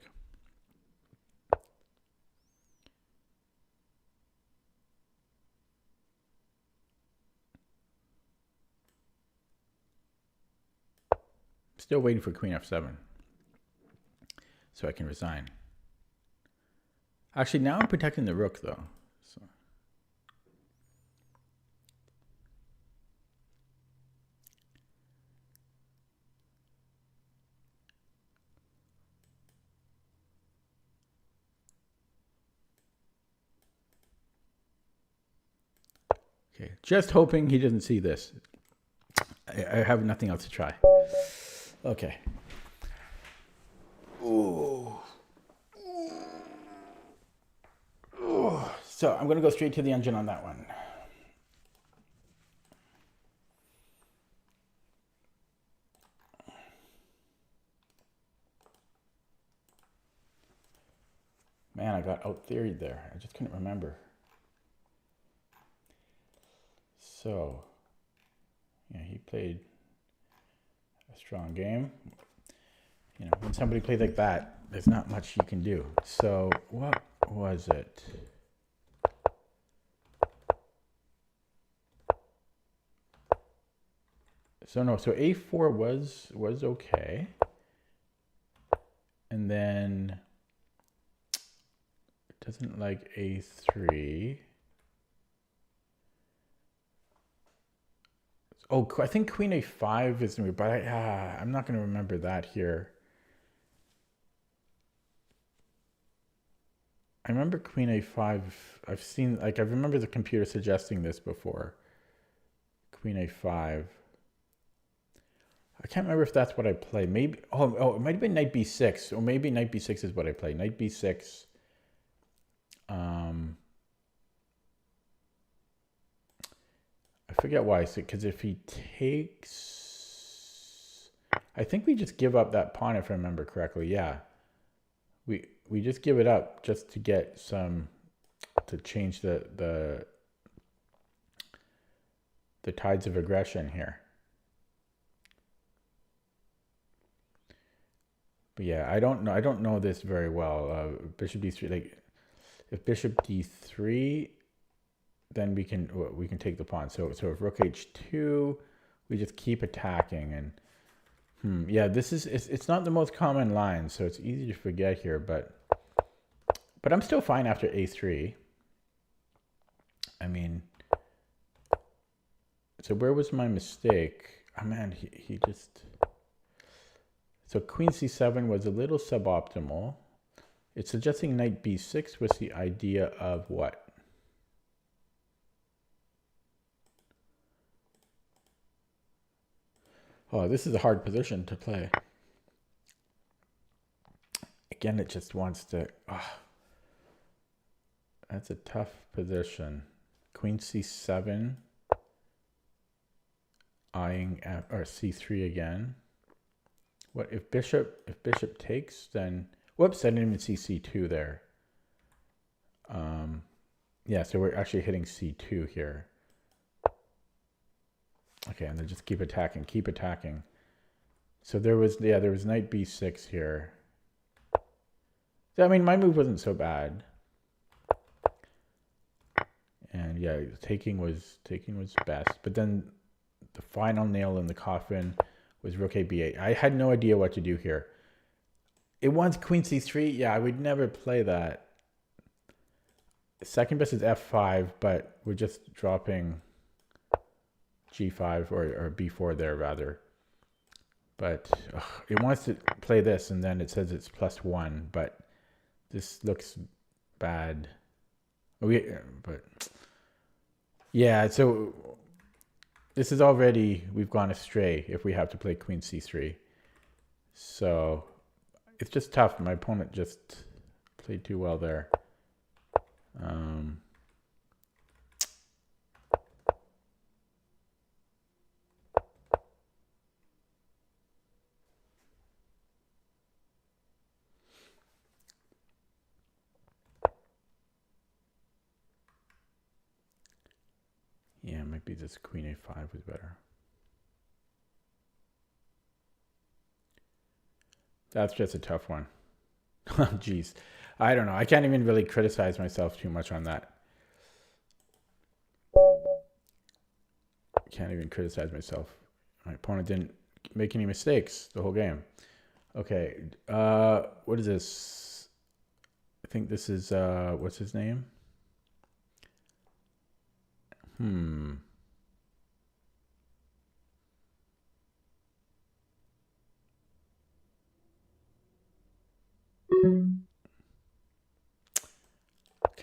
Still waiting for queen f7. So I can resign. Actually, now I'm protecting the rook, though. So. Okay, just hoping he doesn't see this. I have nothing else to try. Okay. Ooh. Ooh. So I'm going to go straight to the engine on that one. Man, I got out-theoried there. I just couldn't remember. So, yeah, he played a strong game. You know, when somebody plays like that, there's not much you can do. So, what was it? So no, so A4 was okay. And then it doesn't like A3. Oh, I think Queen A5 is new, but I'm not going to remember that here. I remember Queen A5. I've seen, like, I remember the computer suggesting this before. Queen A5. I can't remember if that's what I play. Maybe, it might have been Knight B6, or maybe Knight B6 is what I play. Knight B6. I forget why, because if he takes, I think we just give up that pawn if I remember correctly. Yeah, we just give it up just to get some, to change the tides of aggression here. But yeah, I don't know this very well. Bishop D3, like if Bishop D3. Then we can take the pawn. So if Rook H2, we just keep attacking. And yeah, it's not the most common line, so it's easy to forget here. But I'm still fine after A3. I mean, so where was my mistake? Oh man, he just. So Queen C7 was a little suboptimal. It's suggesting Knight B6 was the idea of what? Oh, this is a hard position to play. Again, it just wants to... that's a tough position. Queen C7. Eyeing F, or C3 again. What if bishop takes, then... Whoops, I didn't even see C2 there. Yeah, so we're actually hitting C2 here. Okay, and then just keep attacking, keep attacking. So there was Knight B6 here. So, I mean, my move wasn't so bad. And yeah, taking was best. But then the final nail in the coffin was Rook A B8. I had no idea what to do here. It wants Queen C3. Yeah, I would never play that. Second best is F5, but we're just dropping G5 or B4 there rather. But it wants to play this, and then it says it's +1, but this looks bad. But yeah, so this is already, we've gone astray if we have to play Queen C3. So it's just tough. My opponent just played too well there. Yeah, maybe this Queen A5 was better. That's just a tough one. Jeez. I don't know. I can't even really criticize myself too much on that. I can't even criticize myself. My opponent didn't make any mistakes the whole game. Okay, what is this? I think this is, what's his name? Can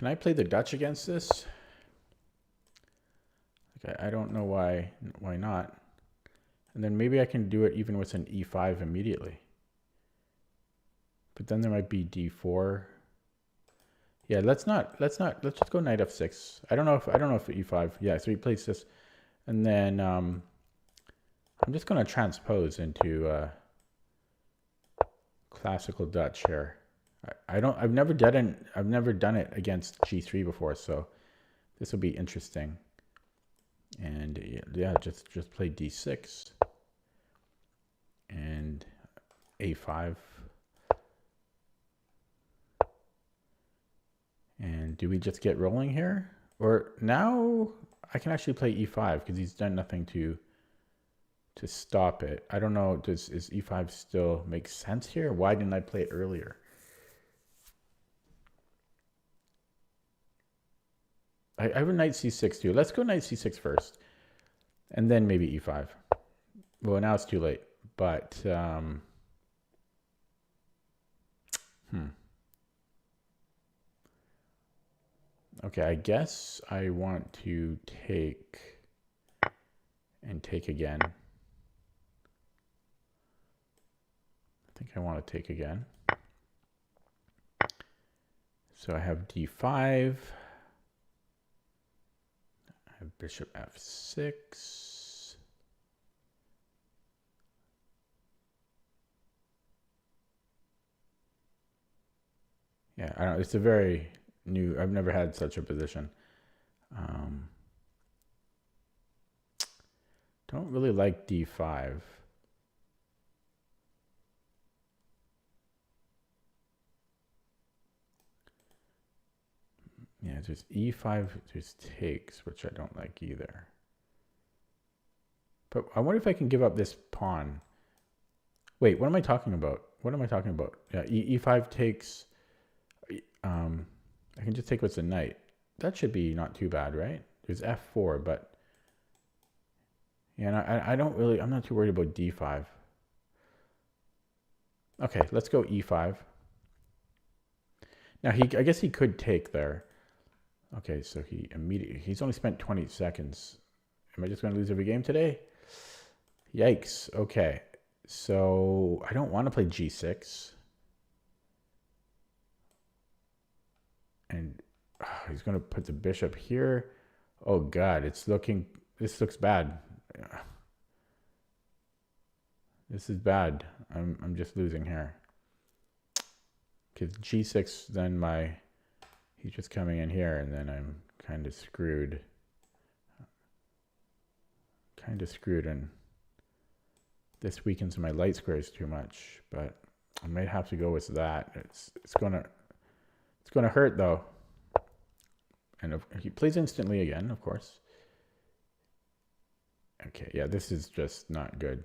I play the Dutch against this? Okay, I don't know why not. And then maybe I can do it even with an e5 immediately. But then there might be d4. Yeah, let's just go knight f6. I don't know if e5. Yeah, so he plays this. And then I'm just going to transpose into classical Dutch here. I've never done it against g3 before, so this will be interesting. And yeah, just play d6 and a5. And do we just get rolling here? Or now I can actually play e5 because he's done nothing to stop it. I don't know, is e5 still make sense here? Why didn't I play it earlier? I have a knight c6 too. Let's go knight c6 first. And then maybe e5. Well, now it's too late. But, okay, I guess I want to take and take again. I think I want to take again. So I have d5. I have bishop f6. Yeah, I don't know. It's a very new, I've never had such a position. Don't really like d5. Yeah, just e5 just takes, which I don't like either. But I wonder if I can give up this pawn. Wait, what am I talking about? What am I talking about? Yeah, e5 takes. I can just take what's a knight. That should be not too bad, right? There's f4, but yeah, I don't really. I'm not too worried about d5. Okay, let's go e5. Now I guess he could take there. Okay, so he's only spent 20 seconds. Am I just going to lose every game today? Yikes. Okay, so I don't want to play g6. And he's going to put the bishop here. Oh God, this looks bad. This is bad. I'm just losing here. Because g6, then he's just coming in here, and then I'm kind of screwed. And this weakens my light squares too much, but I might have to go with that. It's gonna hurt though. And he plays instantly again, of course. Okay, yeah, this is just not good.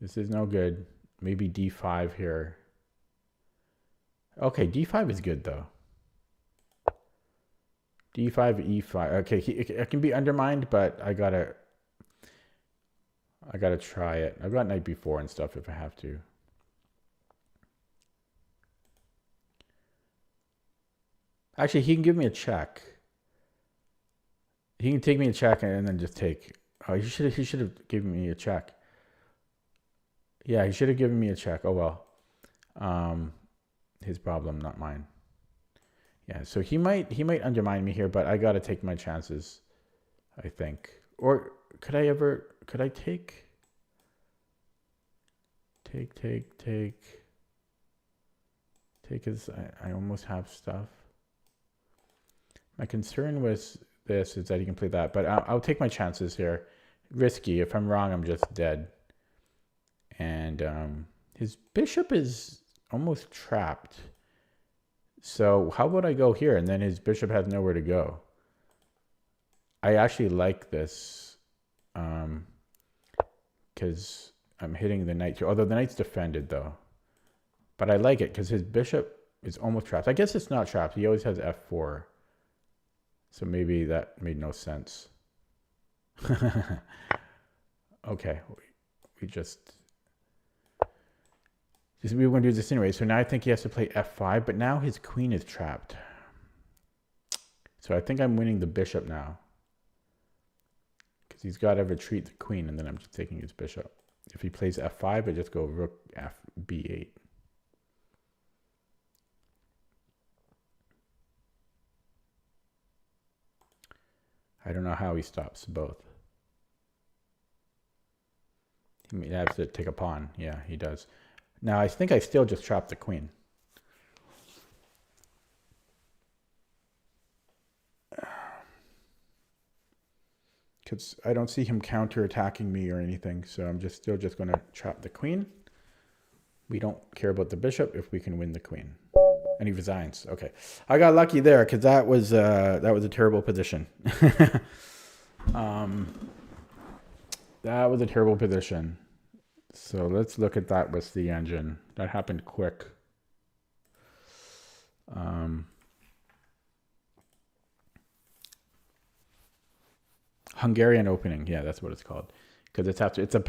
This is no good. Maybe d5 here. Okay, d5 is good though. d5, e5. Okay, it can be undermined, but I gotta try it. I've got knight b4 and stuff if I have to. Actually, he can give me a check. He can take me a check and then just take. Oh, he should have given me a check. Yeah, he should have given me a check. Oh well. His problem, not mine. Yeah, so he might undermine me here, but I gotta take my chances, I think. Or could I take? Take as I almost have stuff. My concern with this is that he can play that, but I'll take my chances here. Risky. If I'm wrong, I'm just dead. And his bishop is almost trapped. So how about I go here, and then his bishop has nowhere to go? I actually like this. because I'm hitting the knight too. Although the knight's defended though. But I like it because his bishop is almost trapped. I guess it's not trapped. He always has f4. So maybe that made no sense. Okay. We were going to do this anyway. So now I think he has to play f5, but now his queen is trapped. So I think I'm winning the bishop now. Because he's got to retreat the queen, and then I'm just taking his bishop. If he plays f5, I just go rook b8. I don't know how he stops both. He may have to take a pawn. Yeah, he does. Now, I think I still just trapped the queen. Because I don't see him counter-attacking me or anything, so I'm still just going to trap the queen. We don't care about the bishop if we can win the queen. And he resigns. Okay, I got lucky there because that was a terrible position. That was a terrible position. So let's look at that with the engine. That happened quick. Hungarian opening, yeah, that's what it's called. Because it's a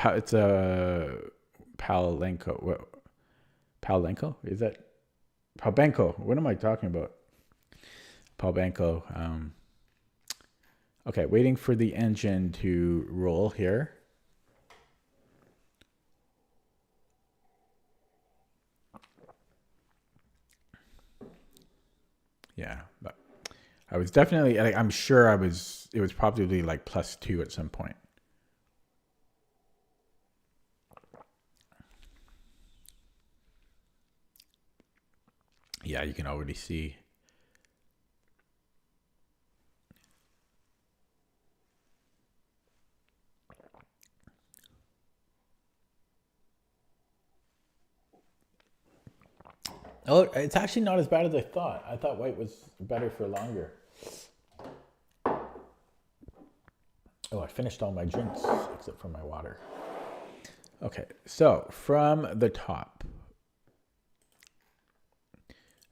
Palenko. Palenko? Is that? Palbenko. What am I talking about? Palbenko. Okay, waiting for the engine to roll here. Yeah, but I was definitely, I'm sure it was probably like +2 at some point. Yeah, you can already see. Oh, it's actually not as bad as I thought. I thought white was better for longer. Oh, I finished all my drinks except for my water. Okay, so from the top.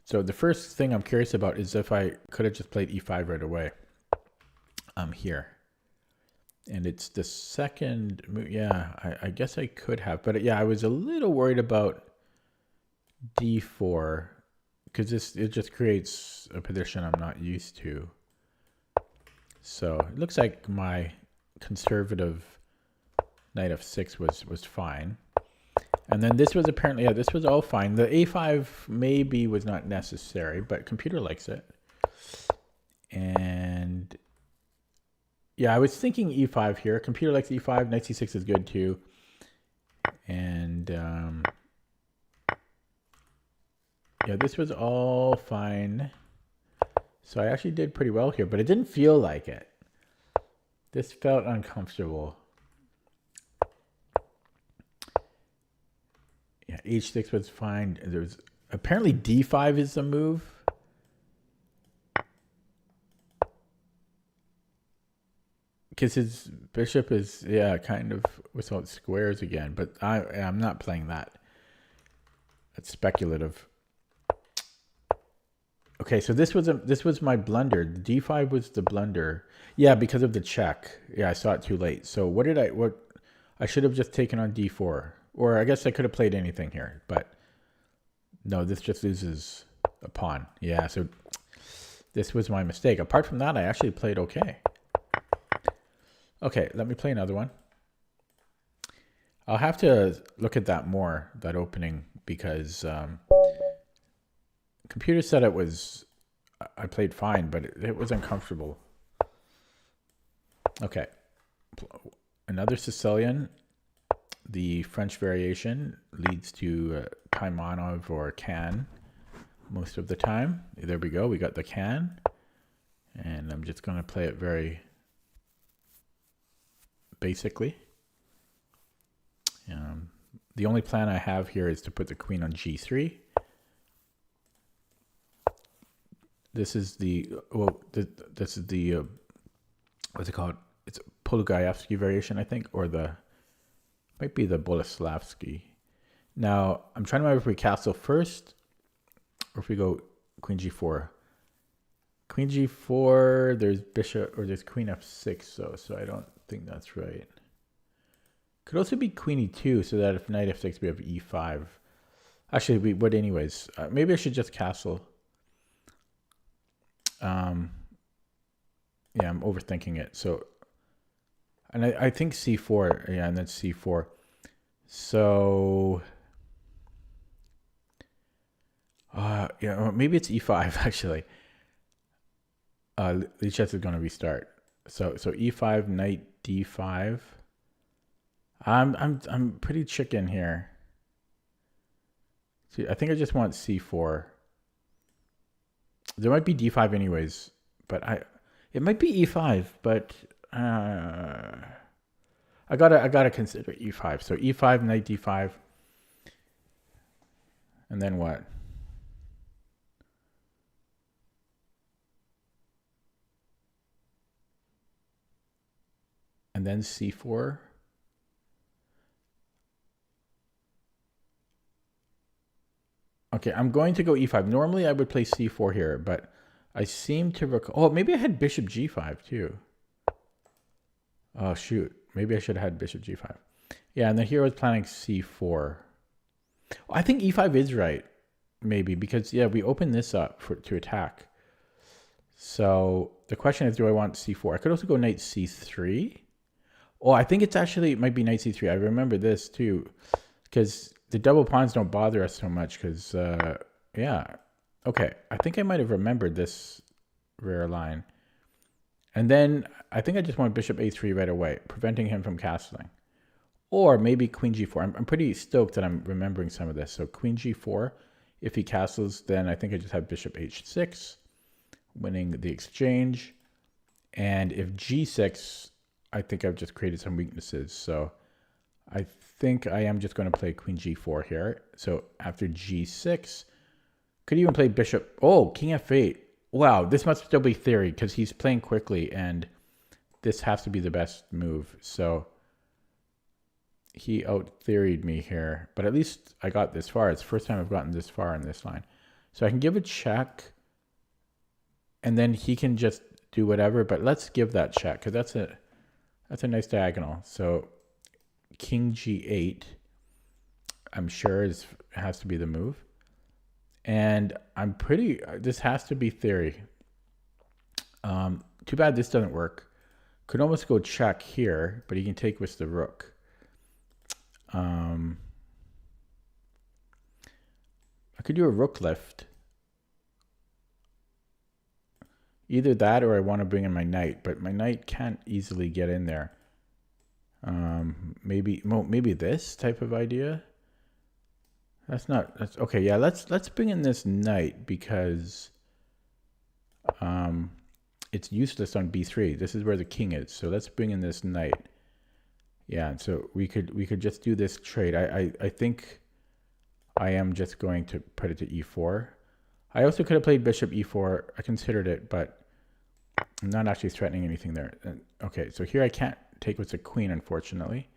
So the first thing I'm curious about is if I could have just played e5 right away. Here. And it's the second move. Yeah, I guess I could have. But yeah, I was a little worried about d4 because it just creates a position I'm not used to. So it looks like my conservative knight f6 was fine. And then this was apparently, yeah, this was all fine. The a5 maybe was not necessary, but computer likes it. And yeah, I was thinking e5 here. Computer likes e5. Knight c6 is good too. And yeah, this was all fine. So I actually did pretty well here, but it didn't feel like it. This felt uncomfortable. Yeah, h6 was fine. There's apparently d5 is the move. Because his bishop is, yeah, kind of without squares again. But I'm not playing that. That's speculative. Okay, so this was my blunder. The d5 was the blunder. Yeah, because of the check. Yeah, I saw it too late. So what I should have just taken on d4. Or I guess I could have played anything here. But no, this just loses a pawn. Yeah, so this was my mistake. Apart from that, I actually played okay. Okay, let me play another one. I'll have to look at that more, that opening, because computer said I played fine, but it was uncomfortable. Okay, another Sicilian. The French variation leads to Kaimanov or Can most of the time. There we go, we got the Can. And I'm just going to play it very basically. The only plan I have here is to put the queen on g3. This is the, well, this is the, what's it called? It's Polugaevsky variation, I think, or the Might be the Boleslavsky. Now, I'm trying to remember if we castle first or if we go queen g4. Queen g4, there's bishop, or there's queen f6, so I don't think that's right. Could also be queen e2, so that if knight f6, we have e5. Actually, we would anyways. Maybe I should just castle. Yeah, I'm overthinking it. So, and I think c4, yeah, and then c4. So, yeah, maybe it's e5 actually. Lichess is going to restart. So e5, knight d5. I'm pretty chicken here. See, I think I just want c4. There might be d5 anyways, but it might be e5, but I gotta consider e5. So e5, knight d5, and then what? And then c4. Okay, I'm going to go e5. Normally I would play c4 here, but I seem to recall... Oh, maybe I had bishop g5 too. Oh, shoot. Maybe I should have had bishop g5. Yeah, and then here I was planning c4. I think e5 is right, maybe, because, yeah, we open this up to attack. So the question is, do I want c4? I could also go knight c3. Oh, I think it might be knight c3. I remember this too, because the double pawns don't bother us so much because, yeah. Okay, I think I might have remembered this rare line. And then I think I just want bishop a3 right away, preventing him from castling. Or maybe queen g4. I'm pretty stoked that I'm remembering some of this. So queen g4, if he castles, then I think I just have bishop h6, winning the exchange. And if g6, I think I've just created some weaknesses. So I think I am just going to play queen g4 here. So after g6, could even play bishop. Oh, king f8. Wow, this must still be theory because he's playing quickly and this has to be the best move. So he out-theoried me here, but at least I got this far. It's the first time I've gotten this far in this line. So I can give a check and then he can just do whatever, but let's give that check because that's a nice diagonal. So king g8, I'm sure has to be the move. And I'm pretty, this has to be theory. Too bad this doesn't work. Could almost go check here, but he can take with the rook. I could do a rook lift. Either that or I want to bring in my knight, but my knight can't easily get in there. Maybe this type of idea. That's okay. Yeah, let's bring in this knight because it's useless on b3. This is where the king is. So let's bring in this knight. Yeah, so we could just do this trade. I think I am just going to put it to e4. I also could have played bishop e4. I considered it, but I'm not actually threatening anything there. Okay, so here I can't take with the queen, unfortunately.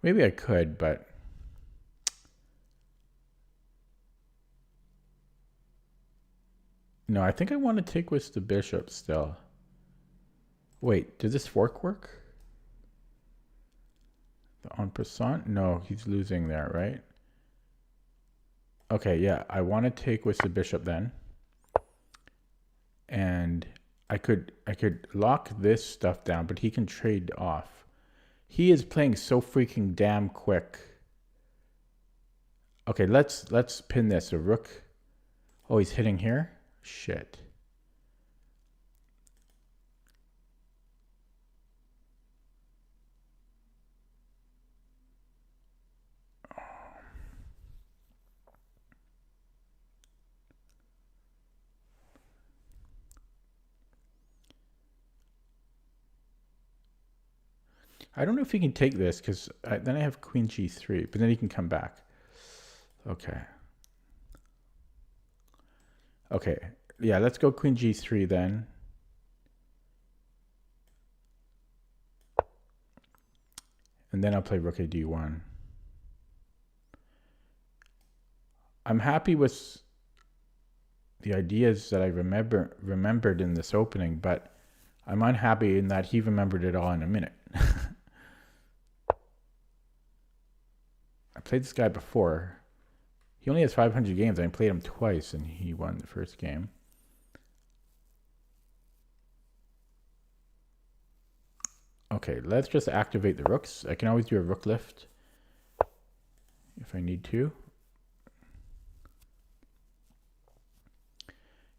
Maybe I could, but no, I think I want to take with the bishop still. Wait, does this fork work? The en passant? No, he's losing there, right? Okay, yeah, I want to take with the bishop then. And I could lock this stuff down, but he can trade off. He is playing so freaking damn quick. Okay, let's pin this. A rook. Oh, he's hitting here? Shit. I don't know if he can take this because then I have queen g3, but then he can come back. Okay. Okay. Yeah, let's go queen g3 then. And then I'll play rook at d1. I'm happy with the ideas that I remembered in this opening, but I'm unhappy in that he remembered it all in a minute. I played this guy before. He only has 500 games. I played him twice, and he won the first game. Okay, let's just activate the rooks. I can always do a rook lift if I need to.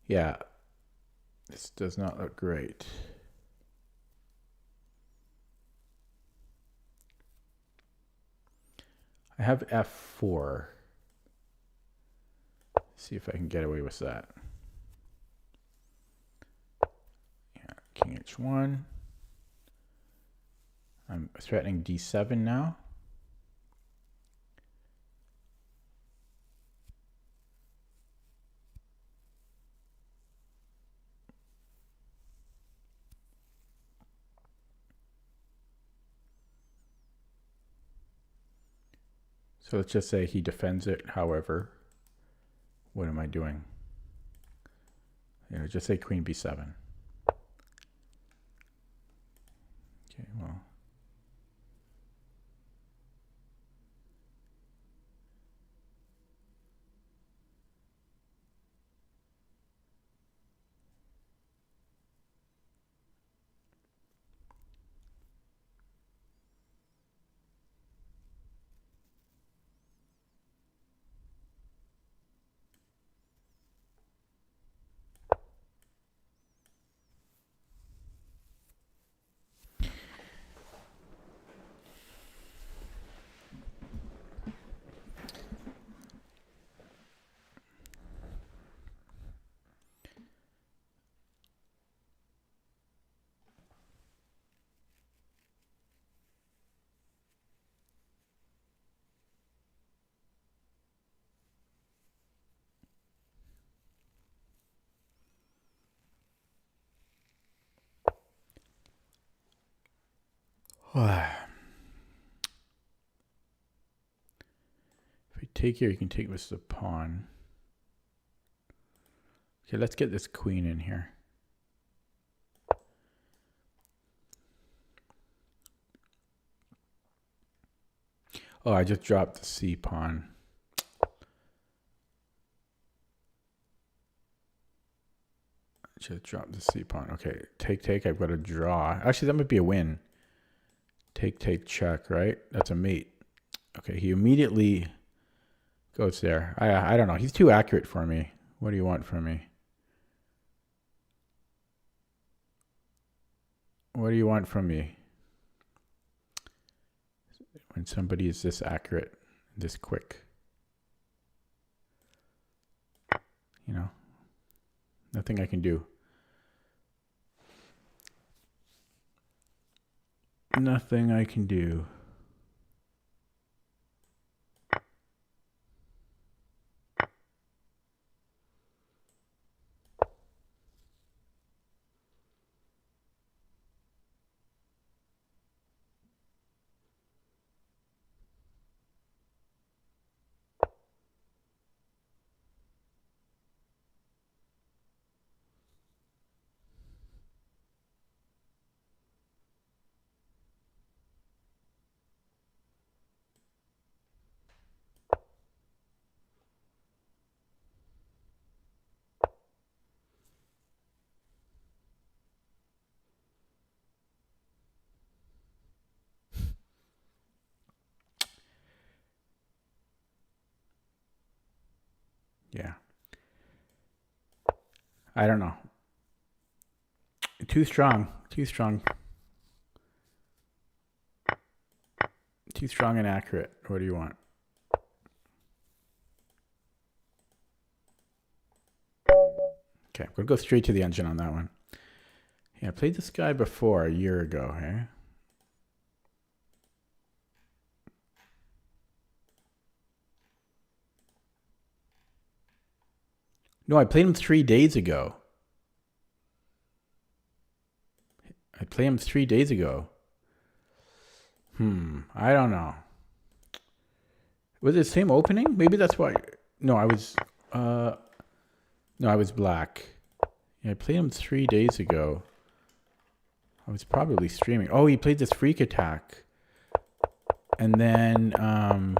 Yeah, this does not look great. I have f4. See if I can get away with that. Yeah, king h1. I'm threatening d7 now. So let's just say he defends it. However, what am I doing? Just say queen b7. Okay, well. If we take here, you can take with the pawn. Okay, let's get this queen in here. Oh, I just dropped the c pawn. Just drop the c pawn. Okay, take. I've got a draw. Actually, that might be a win. Take, check, right? That's a mate. Okay, he immediately goes there. I don't know. He's too accurate for me. What do you want from me? What do you want from me? When somebody is this accurate, this quick. You know, nothing I can do. Nothing I can do. Yeah. I don't know. Too strong. Too strong. Too strong and accurate. What do you want? Okay, we'll go straight to the engine on that one. Yeah, I played this guy before a year ago, eh? No, I played him 3 days ago. I played him 3 days ago. I don't know. Was it the same opening? Maybe that's why. No, I was. No, I was black. Yeah, I played him 3 days ago. I was probably streaming. Oh, he played this freak attack, and then I'm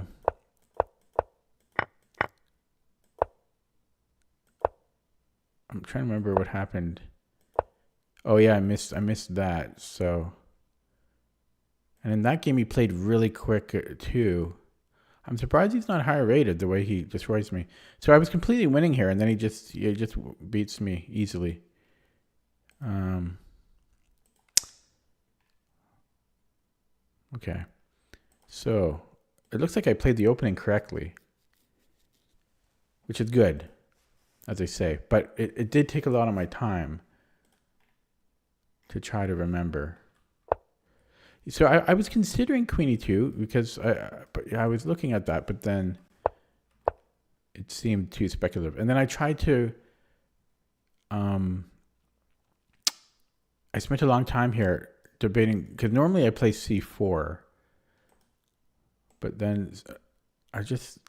trying to remember what happened. Oh yeah, I missed that. So, and in that game he played really quick too. I'm surprised he's not higher rated the way he destroys me. So I was completely winning here, and then he just beats me easily. Okay, so it looks like I played the opening correctly, which is good, as I say. But it did take a lot of my time to try to remember. So I was considering Queen E2 because I was looking at that, but then it seemed too speculative. And then I tried to, I spent a long time here debating, because normally I play C4, but then I just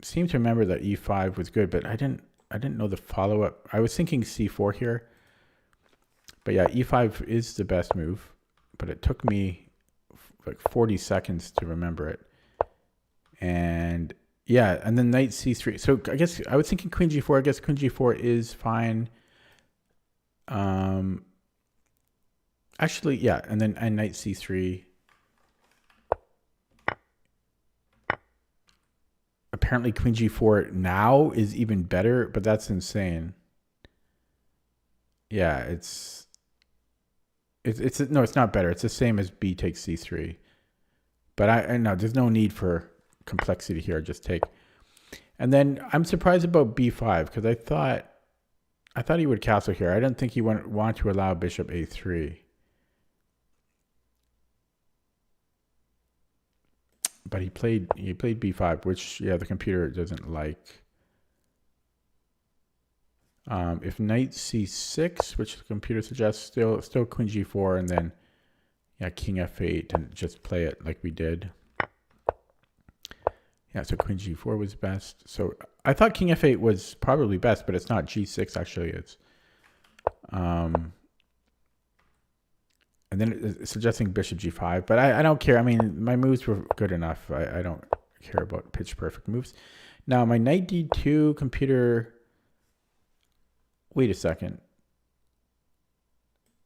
seemed to remember that E5 was good, but I didn't know the follow-up. I was thinking C4 here, but yeah, E5 is the best move. But it took me like 40 seconds to remember it. And yeah, and then knight c3. So I guess I was thinking queen g4. I guess queen g4 is fine. Actually, yeah, and knight c3. Apparently queen g4 now is even better, but that's insane. Yeah, it's no, it's not better. It's the same as b takes c3. But I know there's no need for complexity here. Just take. And then I'm surprised about b5 because I thought he would castle here. I don't think he want to allow bishop a3. But he played b5, which yeah, the computer doesn't like. If knight c6, which the computer suggests, still queen g4, and then yeah, king f8, and just play it like we did. Yeah, so queen g4 was best. So I thought king f8 was probably best, but it's not. G6 actually is. And then it's suggesting bishop g5, but I don't care. I mean, my moves were good enough. I don't care about pitch perfect moves. Now my knight d2 computer. Wait a second.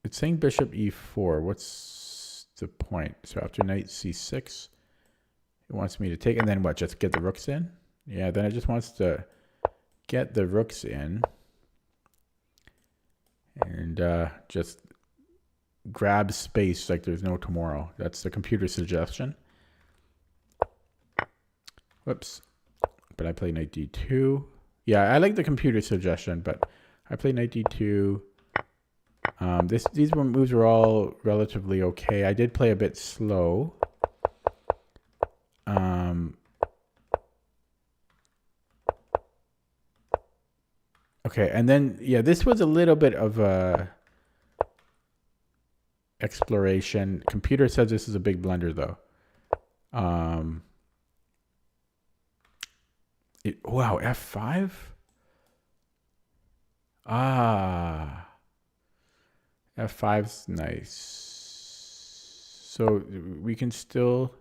It's saying bishop e4. What's the point? So after knight c6, it wants me to take, and then what? Just get the rooks in? Yeah, then it just wants to get the rooks in and just grab space like there's no tomorrow. That's the computer suggestion. Whoops. But I play knight d2. Yeah, I like the computer suggestion, but I play knight d2. These moves were all relatively okay. I did play a bit slow. Okay, and then yeah, this was a little bit of a exploration. Computer says this is a big blunder though. Wow, f5? F5's nice. So we can still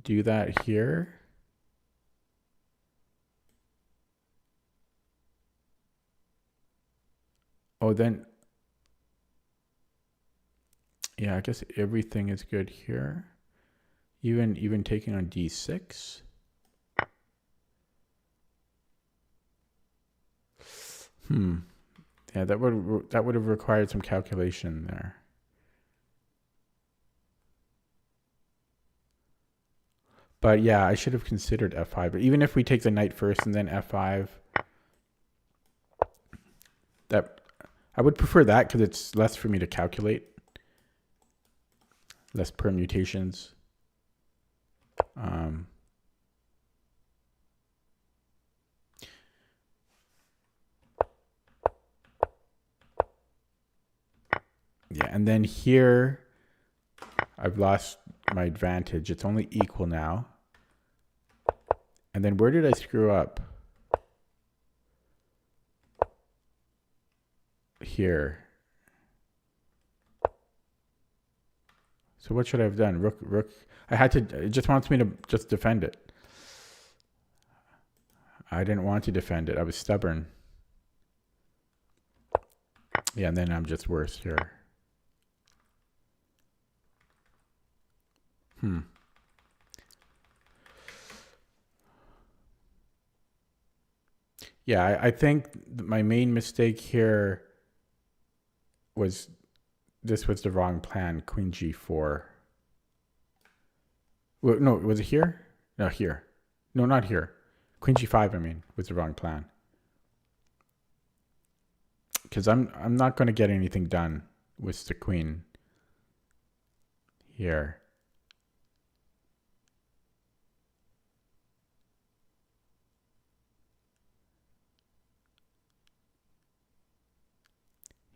do that here. Oh, then, yeah, I guess everything is good here. Even taking on d6. Yeah, that would have required some calculation there. But yeah, I should have considered f5. But even if we take the knight first and then f5, that I would prefer that because it's less for me to calculate, less permutations. Yeah, and then here I've lost my advantage. It's only equal now. And then where did I screw up? Here. So what should I have done? Rook. I had to, it just wants me to just defend it. I didn't want to defend it. I was stubborn. Yeah, and then I'm just worse here. Yeah, I think my main mistake here was this was the wrong plan. Queen g4. Well, no, was it here? No, here. No, not here. Queen g5, I mean, was the wrong plan. Because I'm not going to get anything done with the queen here.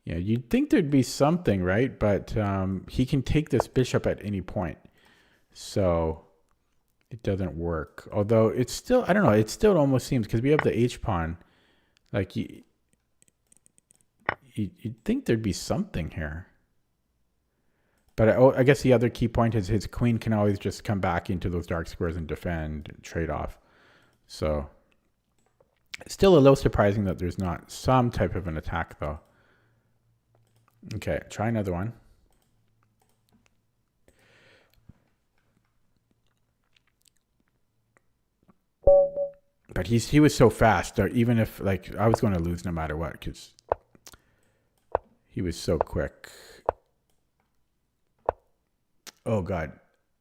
Yeah, you'd think there'd be something, right? But he can take this bishop at any point. So it doesn't work. Although it's still, I don't know, it still almost seems, because we have the h-pawn, like you'd think there'd be something here. But I guess the other key point is his queen can always just come back into those dark squares and defend, trade off. So it's still a little surprising that there's not some type of an attack, though. Okay, try another one. But he was so fast, even if, like, I was going to lose no matter what, because he was so quick. Oh God,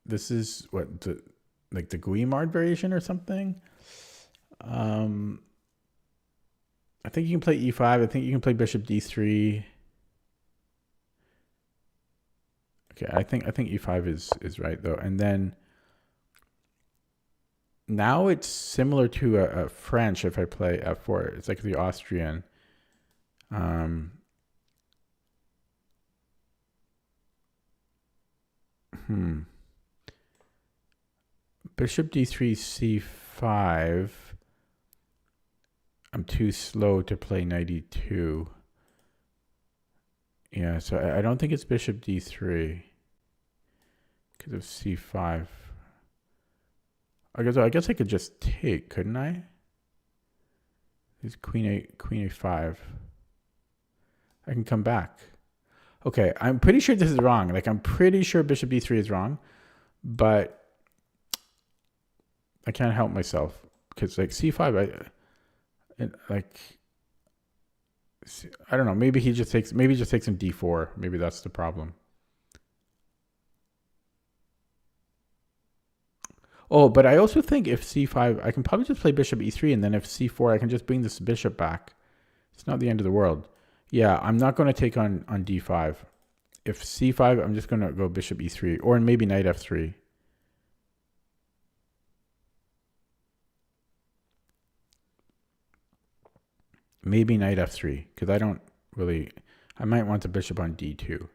this is what like the Guimard variation or something. I think you can play e5. I think you can play bishop d3. Okay, I think e5 is right though. And then now it's similar to a French if I play f4. It's like the Austrian. Bishop d3, c5. I'm too slow to play knight e2. Yeah, so I don't think it's bishop d3 because of c5. I guess I could just take, couldn't I? It's queen a5. I can come back. Okay, I'm pretty sure this is wrong. Like, I'm pretty sure bishop d3 is wrong, but I can't help myself because, like, c5, I don't know. Maybe he just takes. Maybe he just takes in d4. Maybe that's the problem. Oh, but I also think if c5, I can probably just play bishop e3, and then if c4, I can just bring this bishop back. It's not the end of the world. Yeah, I'm not going to take on d5. If c5, I'm just going to go bishop e3, or maybe knight f3. Maybe knight f3, because I don't really... I might want the bishop on d2.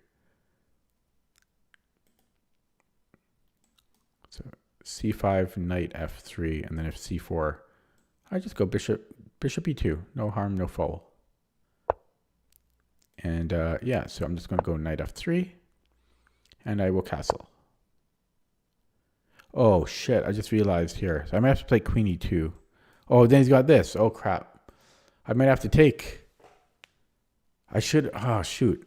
So c5, knight f3, and then if c4, I just go bishop e2. No harm, no foul. And yeah, so I'm just going to go knight f3, and I will castle. Oh, shit, I just realized here. So I might have to play queen e2. Oh, then he's got this. Oh, crap. I might have to take. I should. Oh, shoot.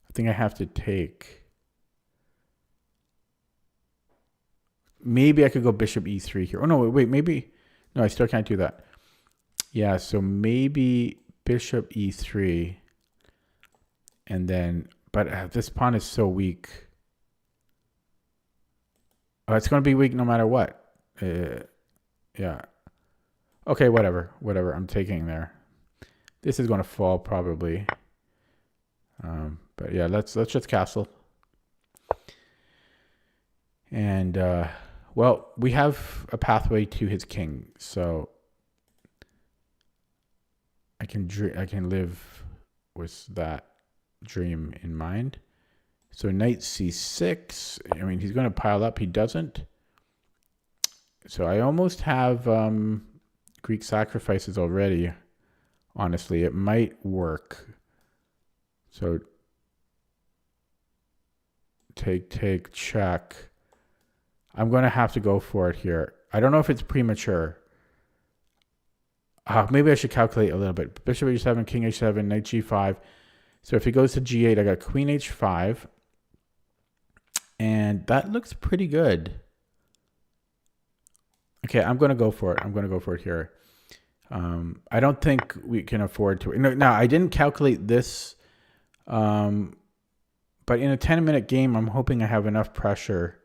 I think I have to take. Maybe I could go bishop e3 here. Oh, no, wait, maybe. No, I still can't do that. Yeah, so maybe bishop e3. And then, but this pawn is so weak. Oh, it's going to be weak no matter what. Yeah. Okay, whatever. I'm taking there. This is going to fall probably. But yeah, let's just castle. And well, we have a pathway to his king. So I can live with that dream in mind. So knight c6. I mean, he's going to pile up. He doesn't. So I almost have Greek sacrifices already. Honestly, it might work. So take, check. I'm going to have to go for it here. I don't know if it's premature. Maybe I should calculate a little bit. Bishop h7, king h7, knight g5. So if he goes to g8, I got queen h5. And that looks pretty good. Okay, I'm going to go for it. I'm going to go for it here. I don't think we can afford to. No, I didn't calculate this. But in a 10-minute game, I'm hoping I have enough pressure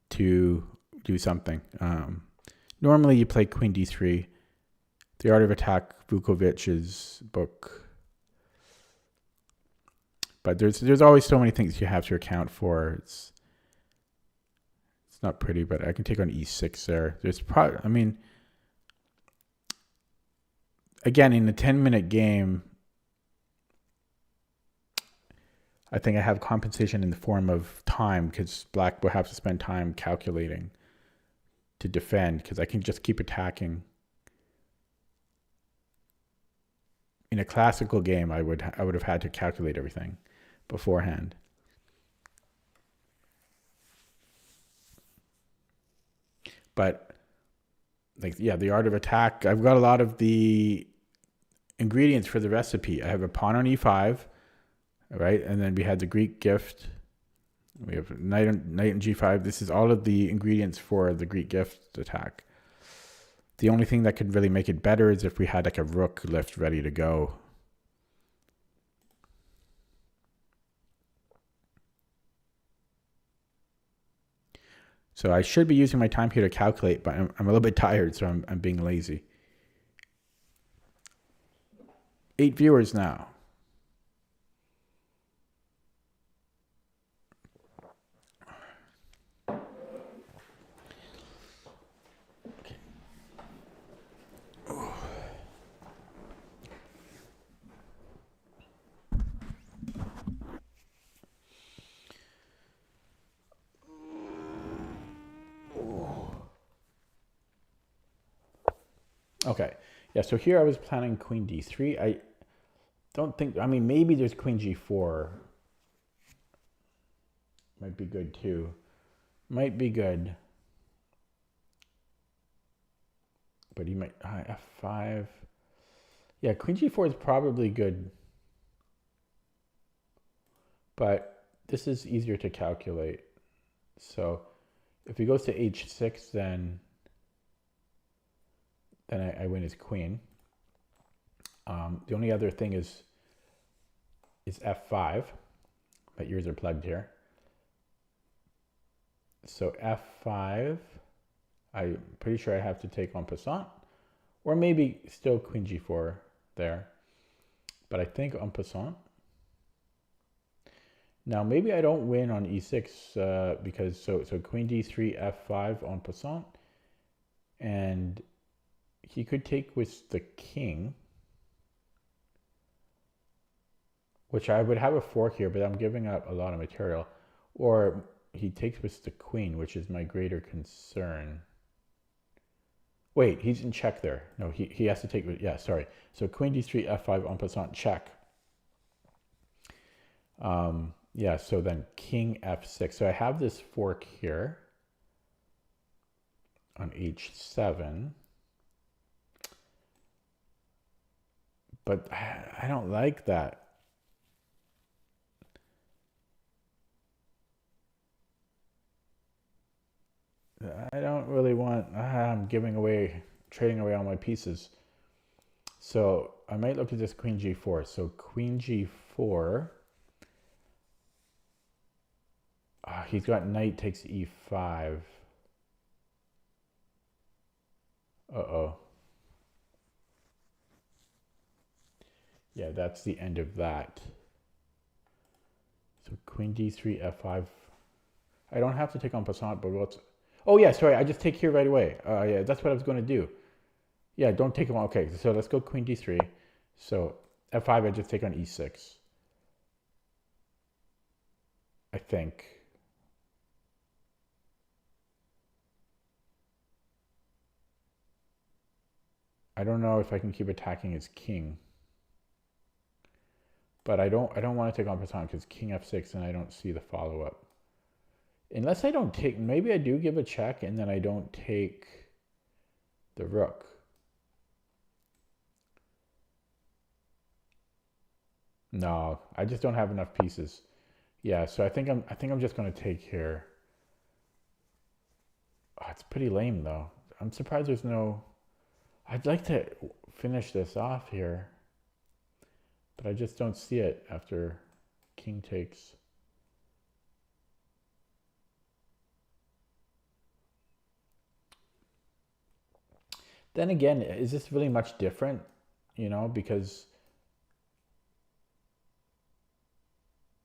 to do something. Normally, you play queen d3. The Art of Attack, Vukovic's book. But there's always so many things you have to account for. It's not pretty, but I can take on e6 there. Again, in a 10-minute game, I think I have compensation in the form of time because black will have to spend time calculating to defend because I can just keep attacking. In a classical game, I would have had to calculate everything beforehand. But the Art of Attack, I've got a lot of the ingredients for the recipe. I have a pawn on e5, right? And then we had the Greek gift. We have knight on g5. This is all of the ingredients for the Greek gift attack. The only thing that could really make it better is if we had like a rook lift ready to go. So I should be using my time here to calculate, but I'm a little bit tired, so I'm being lazy. 8 viewers now. Okay, yeah, so here I was planning queen d3. I don't think, maybe there's queen g4. Might be good too. Might be good. But he might, f5. Yeah, queen g4 is probably good. But this is easier to calculate. So if he goes to h6, then I win his queen. The only other thing is f5, but yours are plugged here. So f5, I'm pretty sure I have to take en passant, or maybe still queen g4 there, but I think en passant. Now maybe I don't win on e6 because so queen d3, f5 en passant, and he could take with the king, which I would have a fork here, but I'm giving up a lot of material. Or he takes with the queen, which is my greater concern. Wait, he's in check there. No, he has to take, yeah, sorry. So queen d3, f5, en passant, check. Yeah, so then king f6. So I have this fork here on h7. But I don't like that. I don't really want, I'm trading away all my pieces. So I might look at this queen g4. So queen g4. He's got knight takes e5. Uh-oh. Yeah, that's the end of that. So queen d3, f5. I don't have to take en passant, but what's... Oh yeah, sorry, I just take here right away. Yeah, that's what I was going to do. Yeah, don't take him on. Okay, so let's go queen d3. So f5, I just take on e6. I think. I don't know if I can keep attacking his king. But I don't want to take on Patton because king f6 and I don't see the follow-up. Unless I don't take, maybe I do give a check and then I don't take the rook. No, I just don't have enough pieces. Yeah, so I think I'm just going to take here. Oh, it's pretty lame though. I'm surprised there's no. I'd like to finish this off here, but I just don't see it after king takes. Then again, is this really much different? You know, because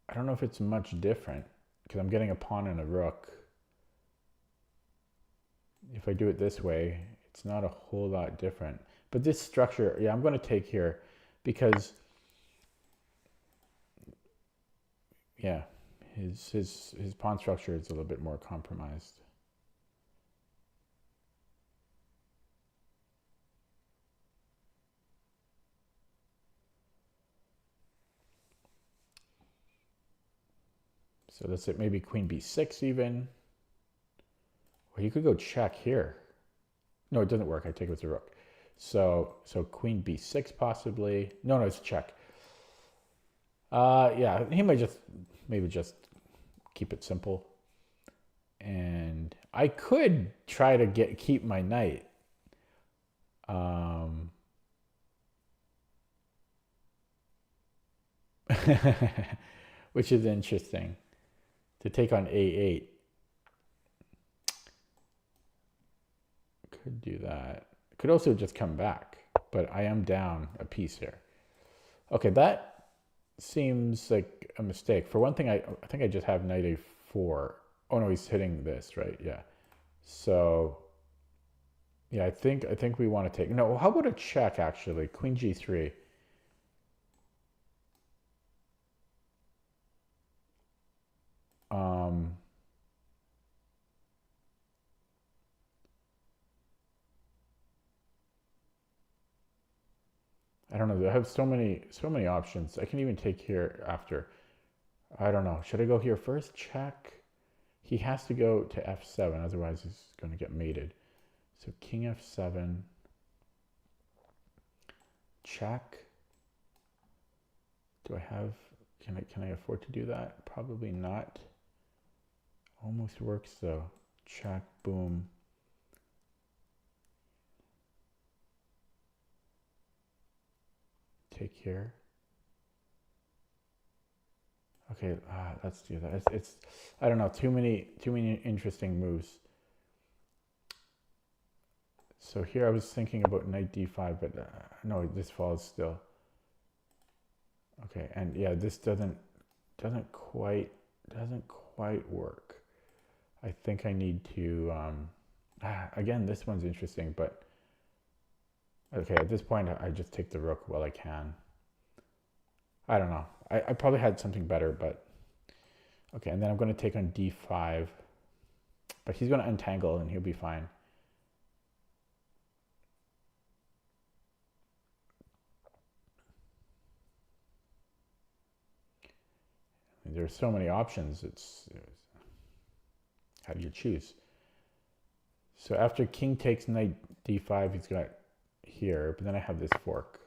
I don't know if it's much different because I'm getting a pawn and a rook. If I do it this way, it's not a whole lot different. But this structure, yeah, I'm going to take here because, yeah, his pawn structure is a little bit more compromised. So that's it, maybe queen b6 even. Or you could go check here. No, it doesn't work. I take it with the rook. So queen b6 possibly. No, it's check. Yeah, he might maybe just keep it simple. And I could try to keep my knight. Which is interesting. To take on a8. Could do that. Could also just come back, but I am down a piece here. Okay, that seems like a mistake. For one thing, I think I just have knight a4. Oh no, he's hitting this, right? Yeah. So yeah, I think we want to take. No, how about a check actually? Queen g3. I don't know. I have so many options. I can even take here after. I don't know. Should I go here first? Check. He has to go to f7, otherwise he's going to get mated. So king f7. Check. Do I have? Can I afford to do that? Probably not. Almost works though. Check. Boom. Take here. Okay, let's do that. It's I don't know, too many interesting moves. So here I was thinking about knight d5, but no, this falls still. Okay, and yeah, this doesn't quite work. I think I need to again, this one's interesting, but okay, at this point I just take the rook while I can. I don't know. I probably had something better, but okay, and then I'm going to take on d5, but he's going to untangle and he'll be fine. There's so many options. It's how do you choose? So after king takes knight d5, he's got here, but then I have this fork.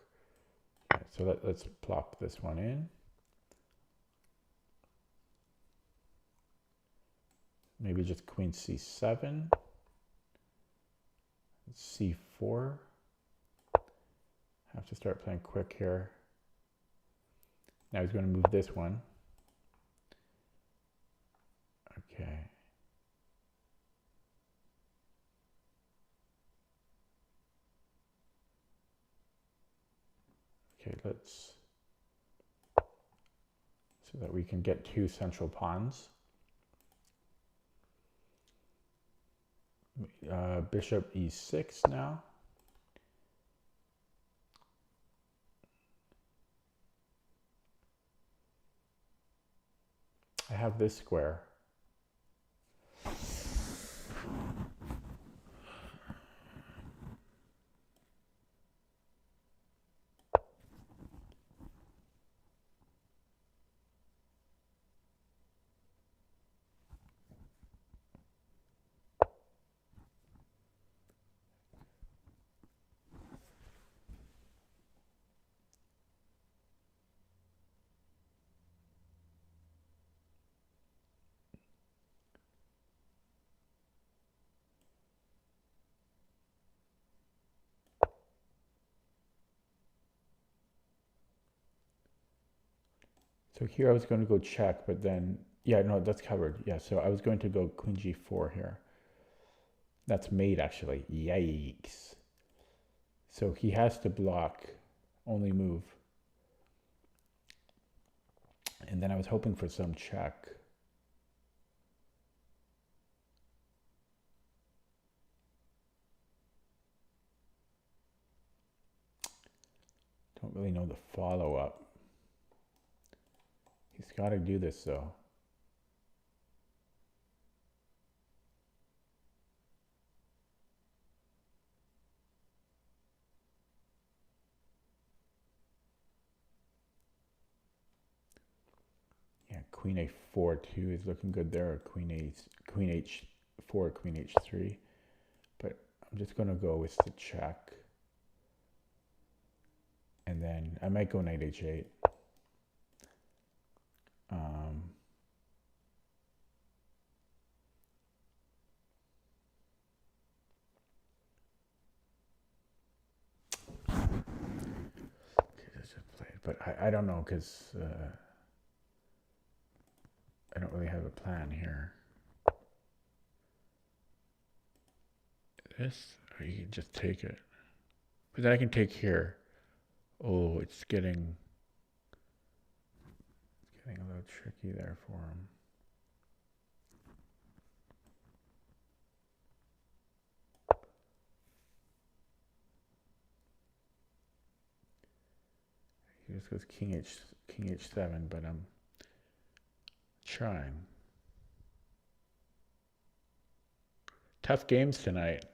Okay, so let's plop this one in. Maybe just queen c7, c4. Have to start playing quick here. Now he's going to move this one. Okay. Okay, let's, so that we can get two central pawns. Bishop e6 now. I have this square. So here I was going to go check, but then, yeah, no, that's covered. Yeah, so I was going to go queen g4 here. That's mate, actually. Yikes. So he has to block, only move. And then I was hoping for some check. Don't really know the follow-up. He's got to do this, though. Yeah, queen a4 too is looking good there. Or queen h4, queen h3. But I'm just going to go with the check. And then I might go knight h8. But I don't know, because I don't really have a plan here. This, or you can just take it. But then I can take here. Oh, it's getting a little tricky there for him. He just goes king h7, but I'm trying. Tough games tonight.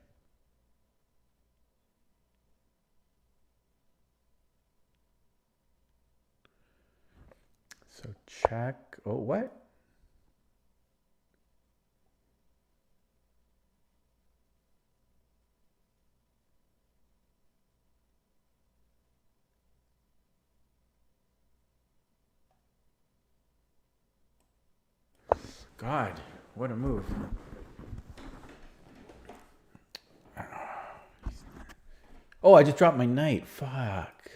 So check. Oh, what? God, what a move. Oh, I just dropped my knight. Fuck.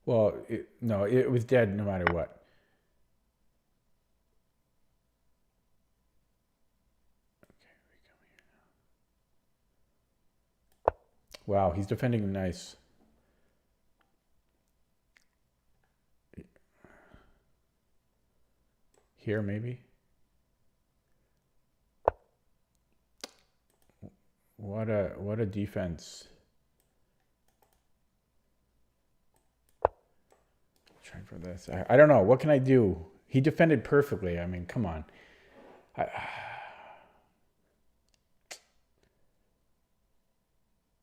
Well, no, it was dead no matter what. Okay, we come here now. Wow, he's defending nice. Here, maybe? What a defense. Trying for this. I don't know. What can I do? He defended perfectly. I mean, come on.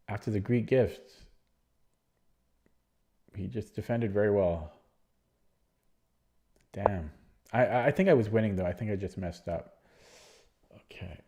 After the Greek gift, he just defended very well. Damn. I think I was winning, though. I think I just messed up. Okay.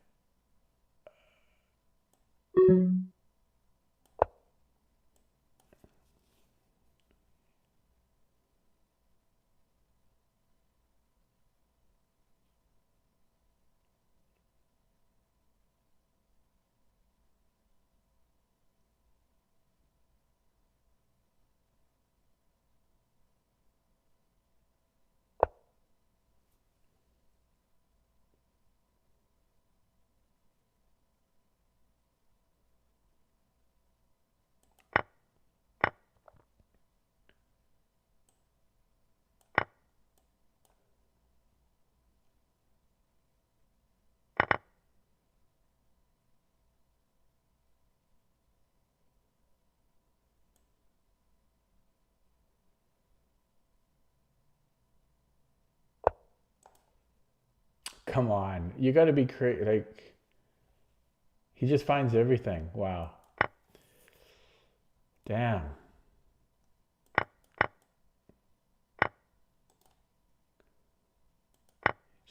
come on. You got to be creative. Like, he just finds everything. Wow. Damn.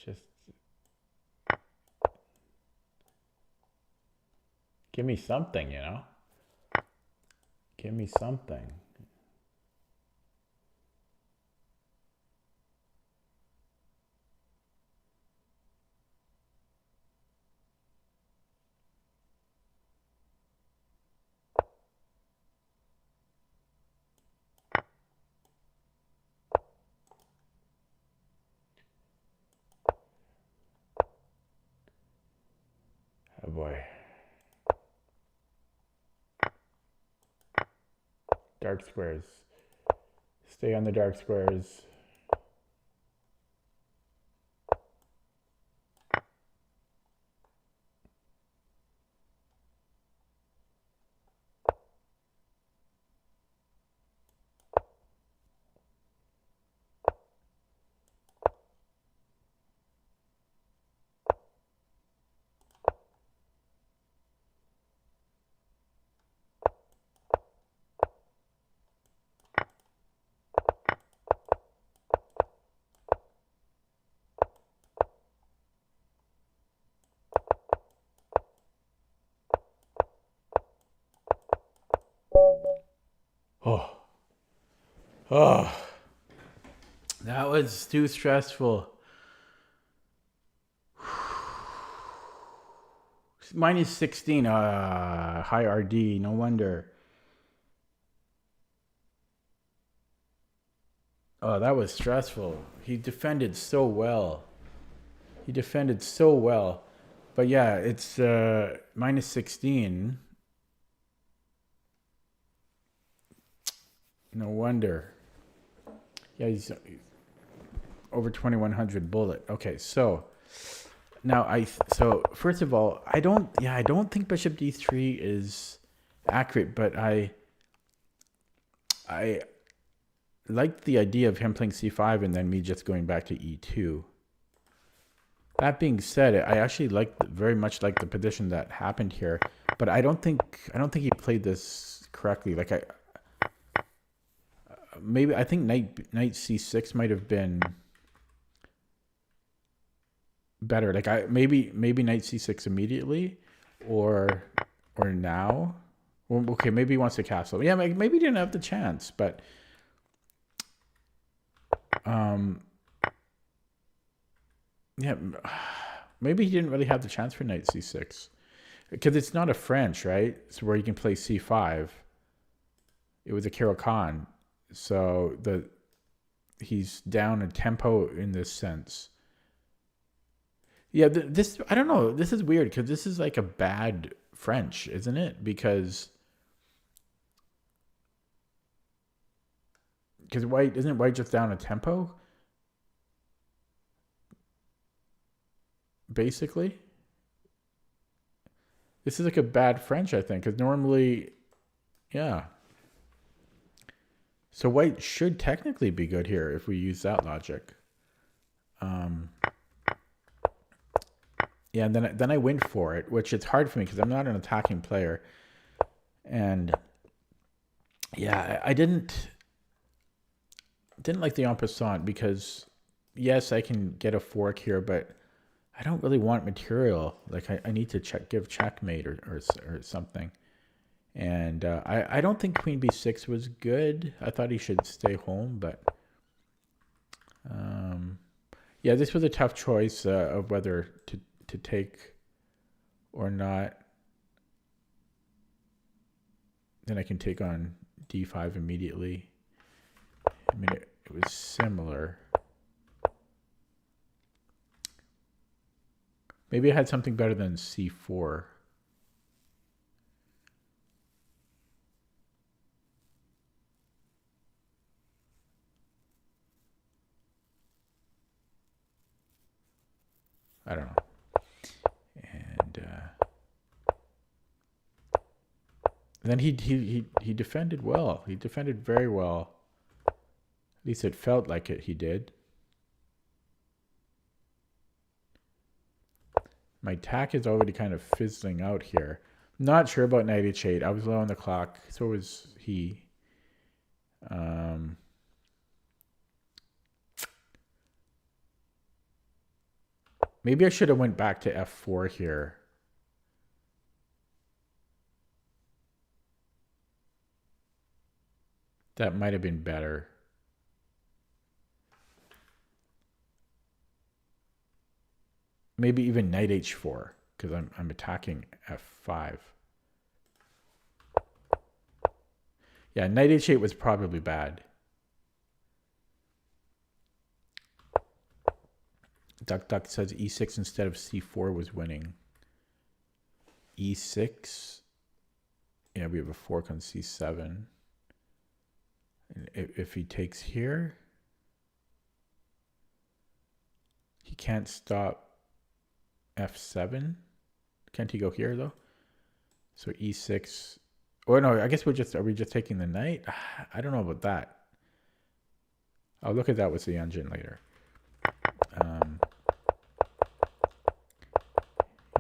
Just give me something, you know? Give me something. Oh boy. Dark squares. Stay on the dark squares. Oh. Oh. That was too stressful. Minus 16. High RD. No wonder. Oh, that was stressful. He defended so well. But yeah, it's minus 16. No wonder. Yeah, he's over 2100 bullet. Okay, so now so first of all, I don't think bishop d3 is accurate, but I like the idea of him playing c5 and then me just going back to e2. That being said, I actually very much like the position that happened here, but I don't think he played this correctly. Like I think knight c6 might have been better. Like maybe knight c6 immediately, or now. Well, okay, maybe he wants to castle. Yeah, maybe he didn't have the chance, but yeah, maybe he didn't really have the chance for knight c6 because it's not a French, right? It's where you can play c5. It was a Caro-Kann, so he's down a tempo in this sense. Yeah, this I don't know. This is weird because this is like a bad French, isn't it? Because white isn't white just down a tempo, basically. This is like a bad French, I think, because normally, yeah. So white should technically be good here if we use that logic. Yeah, and then I went for it, which it's hard for me because I'm not an attacking player. And yeah, I didn't like the en passant because yes, I can get a fork here, but I don't really want material. Like I need to give checkmate or something. And I don't think queen b6 was good. I thought he should stay home, but yeah, this was a tough choice of whether to take or not. Then I can take on d5 immediately. I mean, it was similar. Maybe I had something better than c4. I don't know. And then he defended well. He defended very well. At least it felt like it. He did. My attack is already kind of fizzling out here. Not sure about knight h8. I was low on the clock. So was he. Maybe I should have went back to f4 here. That might have been better. Maybe even knight h4 because I'm attacking f5. Yeah, knight h8 was probably bad. Duck Duck says e6 instead of c4 was winning. e6. Yeah, we have a fork on c7. And if he takes here, he can't stop f7. Can't he go here though? So e6. Oh no, I guess are we just taking the knight? I don't know about that. I'll look at that with the engine later.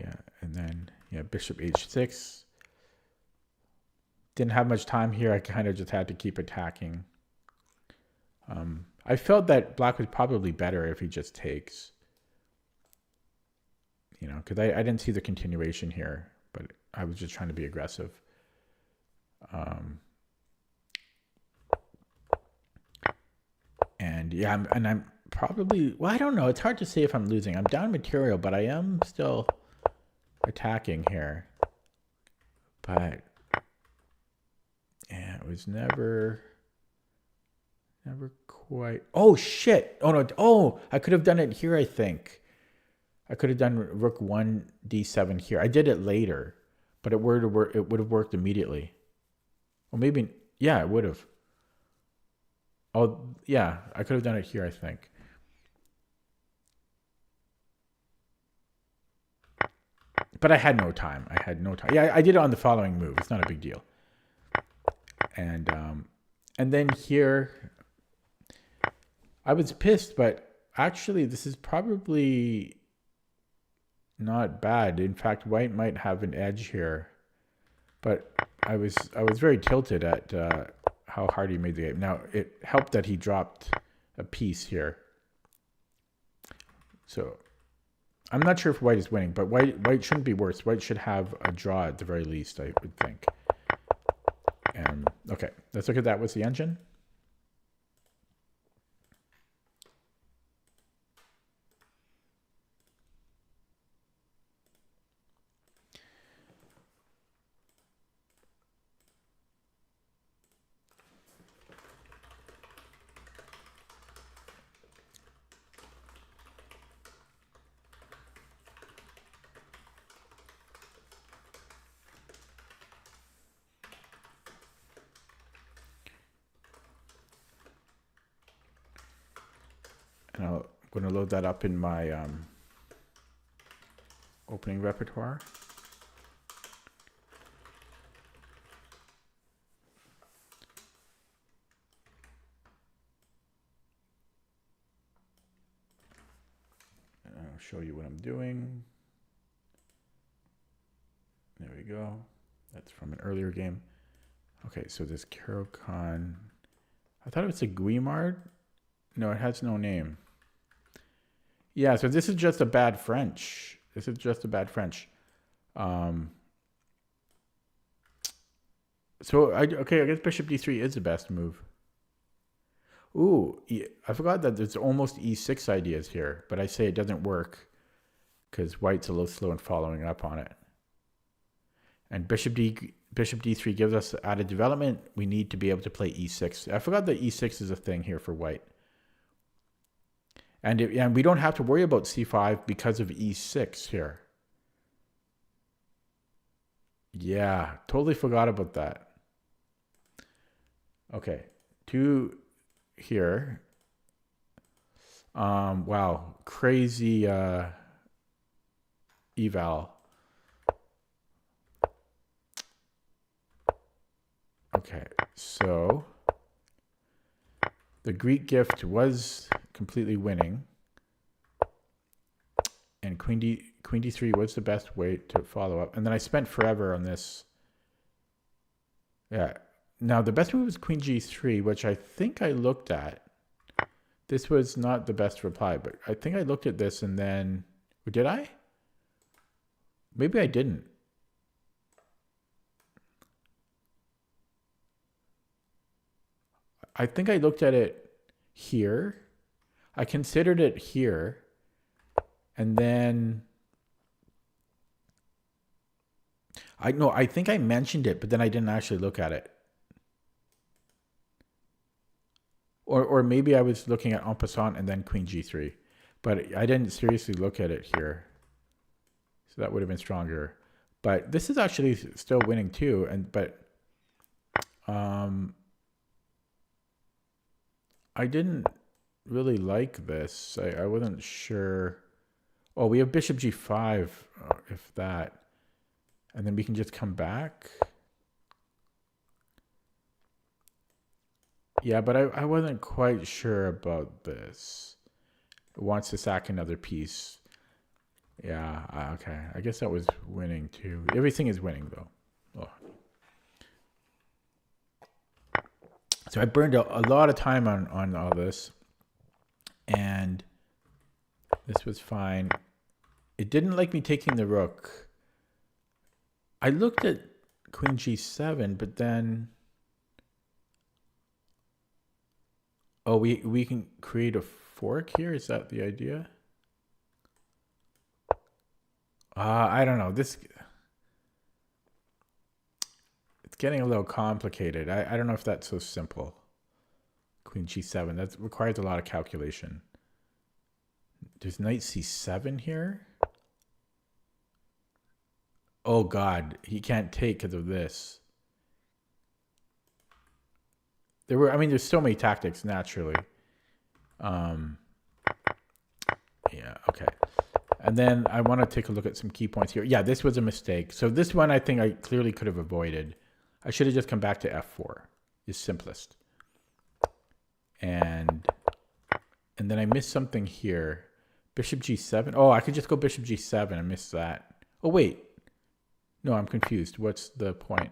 Yeah, and then bishop h6. Didn't have much time here. I kind of just had to keep attacking. I felt that black was probably better if he just takes. Because I didn't see the continuation here, but I was just trying to be aggressive. And yeah, I'm probably, well, I don't know. It's hard to say if I'm losing. I'm down material, but I am still attacking here. But yeah, it was never quite. Oh shit! Oh no! Oh, I could have done it here. I think I could have done rook 1 d7 here. I did it later, but it would have worked immediately. Well, maybe yeah, it would have. Oh yeah, I could have done it here. I think. But I had no time. Yeah, I did it on the following move. It's not a big deal. And then here, I was pissed, but actually this is probably not bad. In fact, white might have an edge here. But I was very tilted at how hard he made the game. Now, it helped that he dropped a piece here. So I'm not sure if white is winning, but white shouldn't be worse. White should have a draw at the very least, I would think. Okay, let's look at that with the engine. And I'm going to load that up in my opening repertoire. And I'll show you what I'm doing. There we go. That's from an earlier game. Okay, so this Caro-Kann. I thought it was a Guimard. No, it has no name. Yeah, so this is just a bad French. So I guess bishop d3 is the best move. Ooh, I forgot that there's almost e6 ideas here, but I say it doesn't work because white's a little slow in following up on it. And bishop d3 gives us added development. We need to be able to play e6. I forgot that e6 is a thing here for white. And we don't have to worry about c5 because of e6 here. Yeah, totally forgot about that. Okay, 2 here. Wow, crazy eval. Okay, so the Greek gift was completely winning, and queen queen d3, what's the best way to follow up? And then I spent forever on this. Yeah. Now, the best move was queen g3, which I think I looked at. This was not the best reply, but I think I looked at this and then... Did I? Maybe I didn't. I think I looked at it here. I considered it here. And then... I think I mentioned it, but then I didn't actually look at it. Or maybe I was looking at en passant and then queen g3. But I didn't seriously look at it here. So that would have been stronger. But this is actually still winning too. But I didn't really like this. I wasn't sure. Oh, we have bishop g5, if that. And then we can just come back. Yeah, but I wasn't quite sure about this. It wants to sack another piece. Yeah, okay. I guess that was winning too. Everything is winning though. Oh. So I burned a lot of time on all this. And this was fine. It didn't like me taking the rook. I looked at queen g7, but then... Oh, we can create a fork here? Is that the idea? I don't know. It's getting a little complicated. I don't know if that's so simple. Queen g7. That requires a lot of calculation. There's knight c7 here. Oh, God. He can't take because of this. There's so many tactics, naturally. Yeah, okay. And then I want to take a look at some key points here. Yeah, this was a mistake. So this one I think I clearly could have avoided. I should have just come back to f4. Is simplest. And then I missed something here. Bishop g7. Oh, I could just go bishop g7. I missed that. Oh, wait. No, I'm confused. What's the point?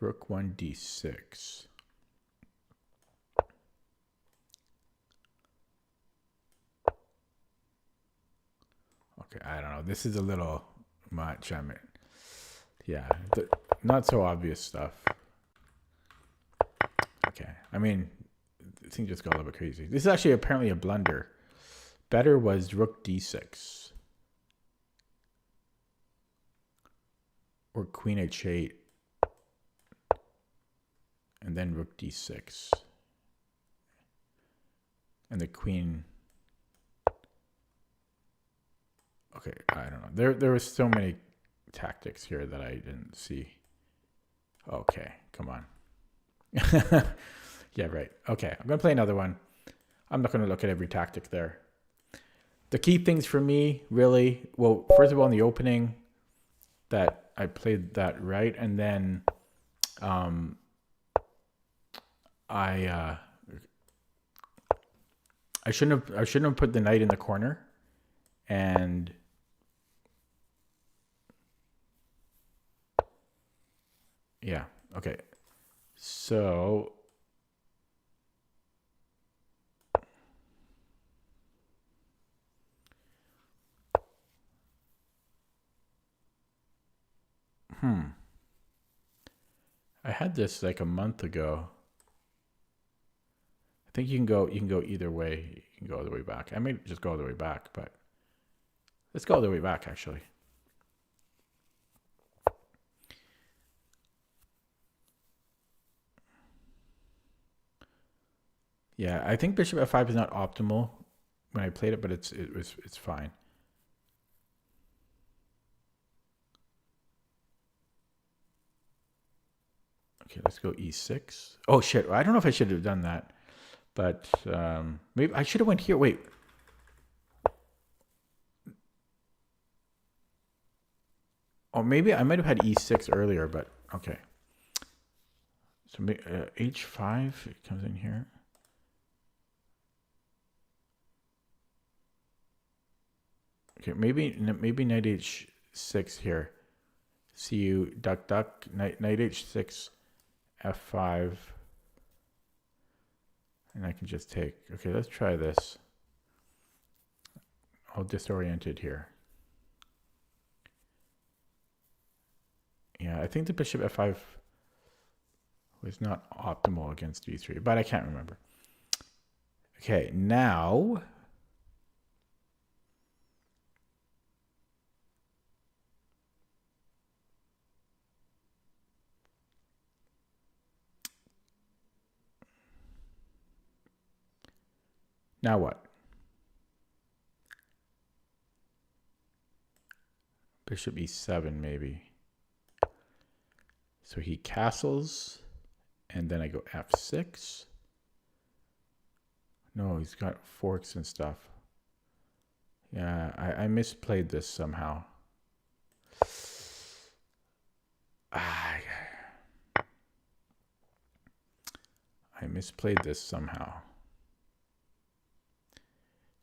Rook 1 d6. Okay, I don't know. This is a little much. Yeah, not so obvious stuff. Okay, this thing just got a little bit crazy. This is actually apparently a blunder. Better was rook d6. Or queen h8. And then rook d6. And the queen... Okay, I don't know. There was so many tactics here that I didn't see. Okay, come on. Yeah, right. Okay, I'm going to play another one. I'm not going to look at every tactic there. The key things for me, really, well, first of all, in the opening, that I played that right, and then I shouldn't have put the knight in the corner, and yeah, okay. So I had this like a month ago. I think you can go either way. You can go all the way back. I may just go all the way back, but let's go all the way back actually. Yeah, I think bishop f5 is not optimal when I played it, but it's fine. Okay, let's go e6. Oh shit! I don't know if I should have done that, but maybe I should have went here. Wait. Oh, maybe I might have had e6 earlier, but okay. So h5, it comes in here. Okay, maybe knight h6 here. Cu duck, knight h6, f5. And I can just take, okay, let's try this. All disoriented here. Yeah, I think the bishop f5 was not optimal against d3, but I can't remember. Okay, now what? Bishop e7 maybe. So he castles, and then I go f6. No, he's got forks and stuff. Yeah, I misplayed this somehow. I misplayed this somehow.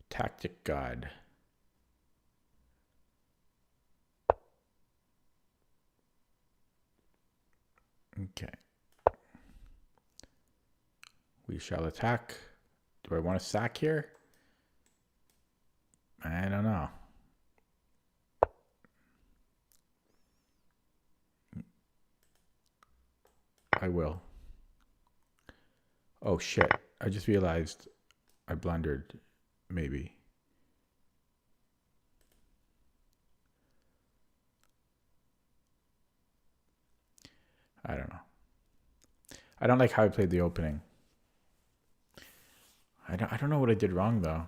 Tactic God. Okay. We shall attack. Do I want to sack here? I don't know. I will. Oh shit. I just realized I blundered, maybe. I don't know. I don't like how I played the opening. I don't know what I did wrong though.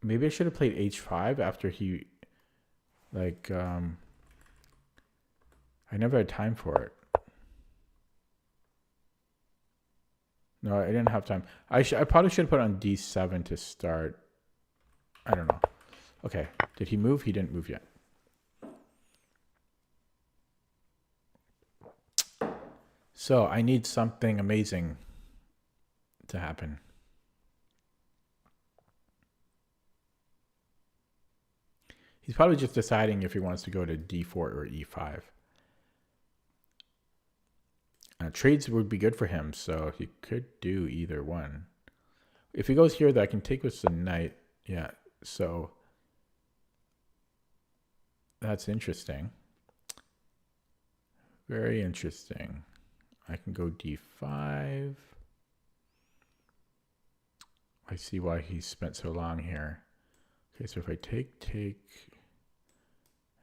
Maybe I should have played h5 after he, like, I never had time for it. No, I didn't have time. I probably should have put on d7 to start. I don't know. Okay, did he move? He didn't move yet. So I need something amazing to happen. He's probably just deciding if he wants to go to d4 or e5. Trades would be good for him, so he could do either one. If he goes here, though, I can take with the knight. Yeah, so that's interesting. Very interesting. I can go d5. I see why he spent so long here. Okay, so if I take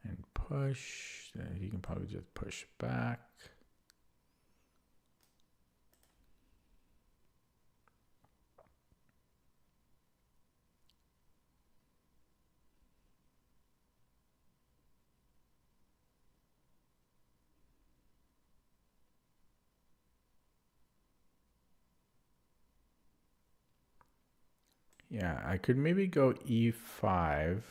and push, then he can probably just push back. Yeah, I could maybe go e5.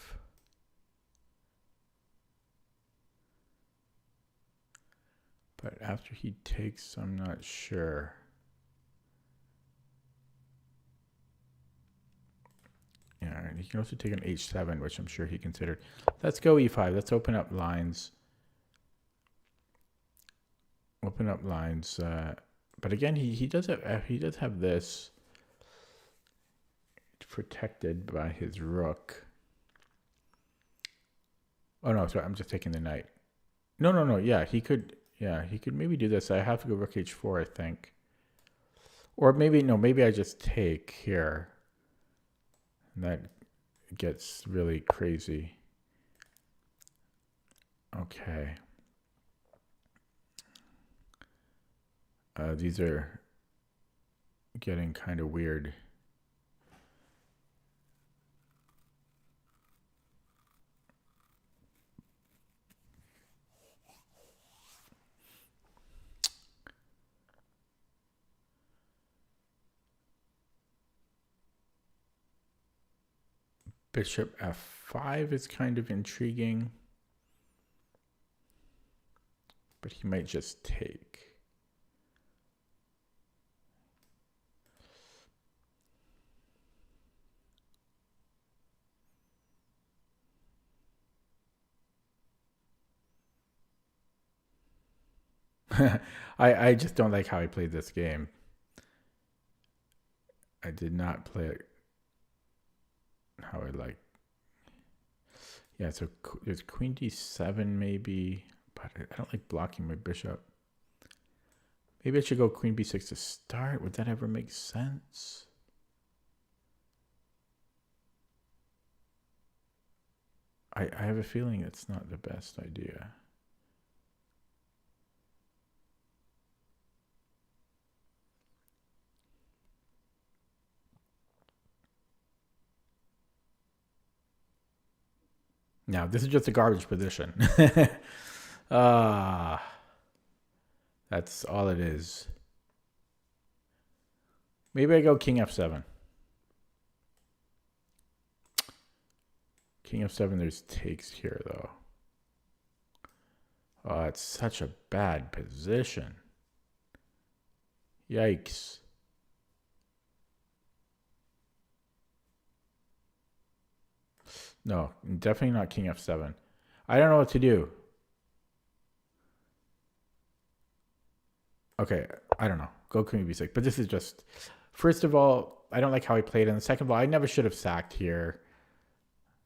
But after he takes, I'm not sure. Yeah, and he can also take an h7, which I'm sure he considered. Let's go e5. Let's open up lines. Open up lines. But again, he does have this protected by his rook. Oh no, sorry, I'm just taking the knight. No. Yeah, he could maybe do this. I have to go rook h4, I think. Or maybe I just take here. And that gets really crazy. Okay. These are getting kind of weird. Bishop f5 is kind of intriguing. but he might just take. I just don't like how I played this game. I did not play it how I like. Yeah, so there's queen d7 maybe, but I don't like blocking my bishop. Maybe I should go queen b6 to start. Would that ever make sense? I have a feeling it's not the best idea. Now, this is just a garbage position. That's all it is. Maybe I go king f7. King f7, there's takes here, though. Oh, it's such a bad position. Yikes. No, definitely not king f7. I don't know what to do. Okay, I don't know. Go queen b6. But this is just... First of all, I don't like how he played. And second of all, I never should have sacked here.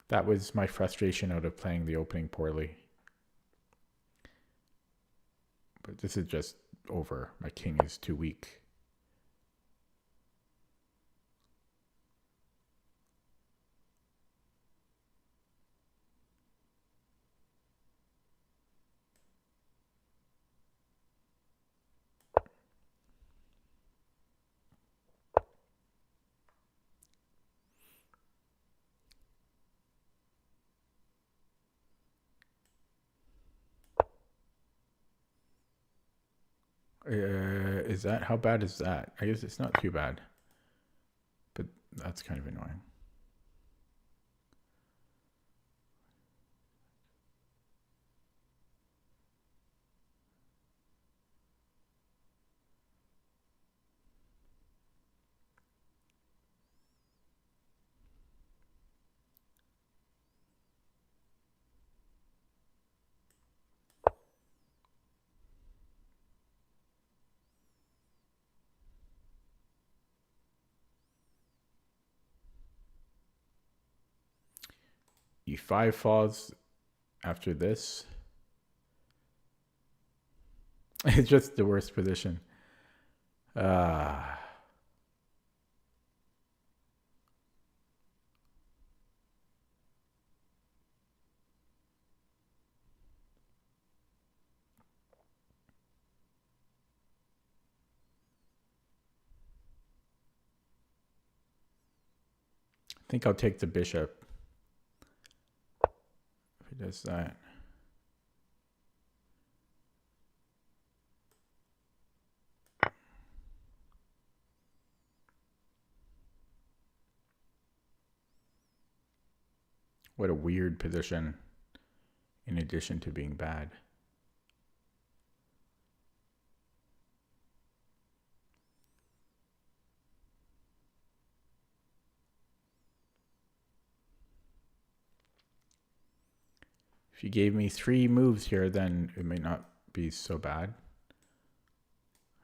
That was my frustration out of playing the opening poorly. But this is just over. My king is too weak. Is that, how bad is that? I guess it's not too bad, but that's kind of annoying. E5 falls after this. It's just the worst position. I think I'll take the bishop. If he does that. What a weird position, in addition to being bad. If you gave me 3 moves here, then it may not be so bad.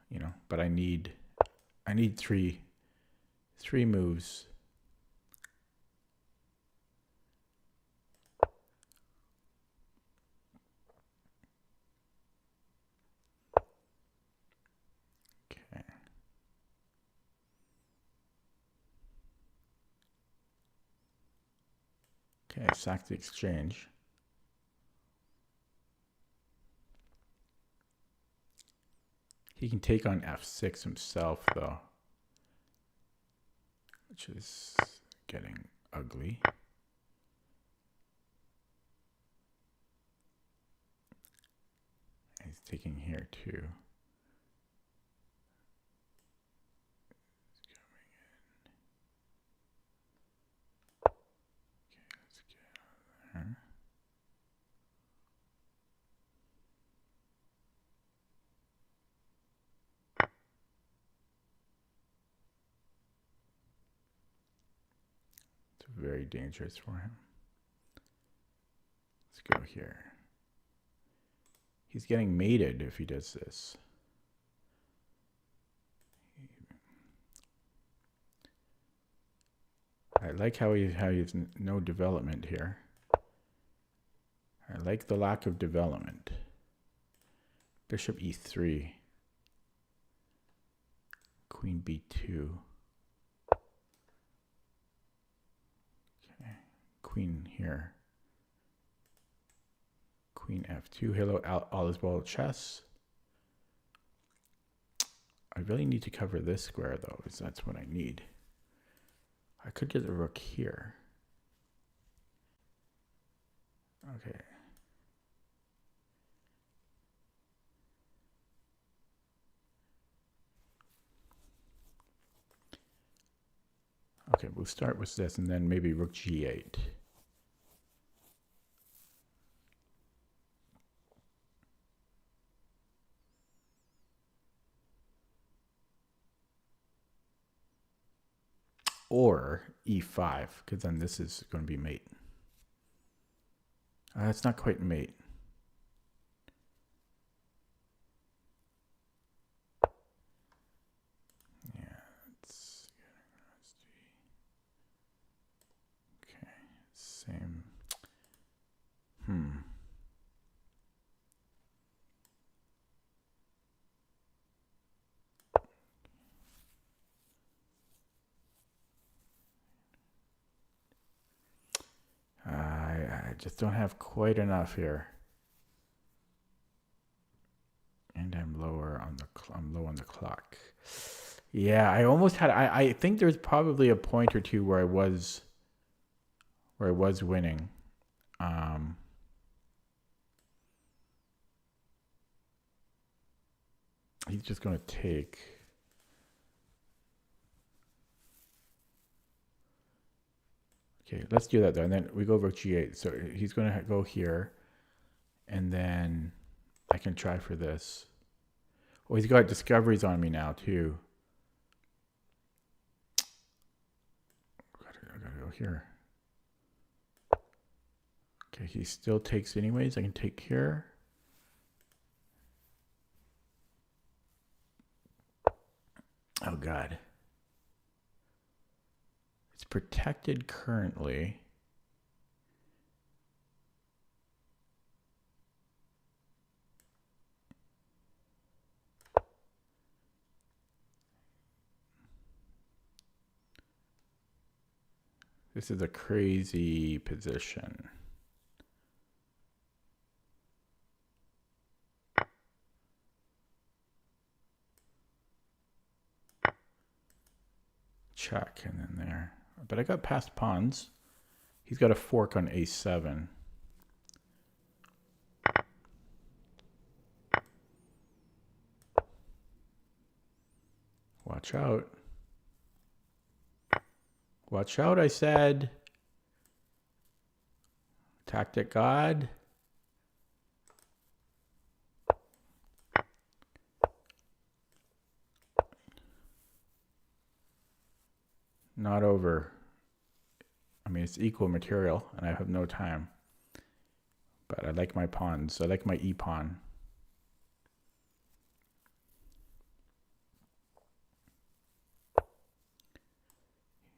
You know, but I need 3 moves. Okay. Okay, sack the exchange. He can take on f6 himself, though, which is getting ugly. He's taking here, too. It's very dangerous for him. Let's go here. He's getting mated if he does this. I like how he has no development here. I like the lack of development. Bishop e3. Queen b2. Okay. Queen here. Queen f2. Hello, all is well chess. I really need to cover this square though, because that's what I need. I could get the rook here. Okay. Okay, we'll start with this and then maybe rook g8. Or e5, because then this is going to be mate. It's not quite mate. Yeah, it's okay. Same. I just don't have quite enough here. And I'm lower on the I'm low on the clock. Yeah, I almost had I think there's probably a point or two where I was winning. He's just going to take. Okay, let's do that though. And then we go rook g8. So he's going to go here. And then I can try for this. Oh, he's got discoveries on me now too. I gotta go here. Okay, he still takes anyways. I can take here. Oh God. It's protected currently. This is a crazy position. Check, and then there. But I got past pawns. He's got a fork on a7. Watch out. Watch out, I said. Tactic God. Not over. I mean, it's equal material, and I have no time. But I like my pawns. I like my e-pawn.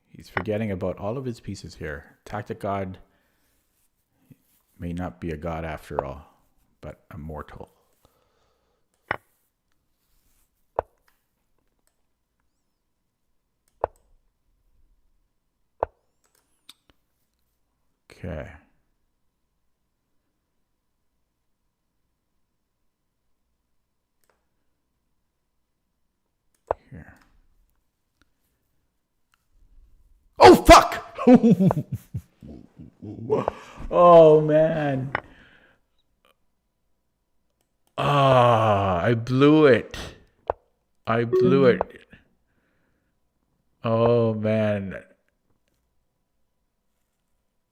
He's forgetting about all of his pieces here. Tactic God may not be a god after all, but a mortal. Okay. Here. Oh, fuck! Oh, man. Ah, I blew it. I blew it. Oh, man.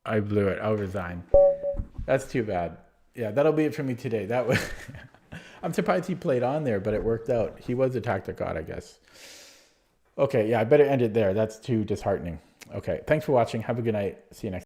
I blew it. I'll resign. That's too bad. Yeah, that'll be it for me today. That was I'm surprised he played on there, but it worked out. He was a tactic god, I guess. Okay, yeah, I better end it there. That's too disheartening. Okay, thanks for watching. Have a good night. See you next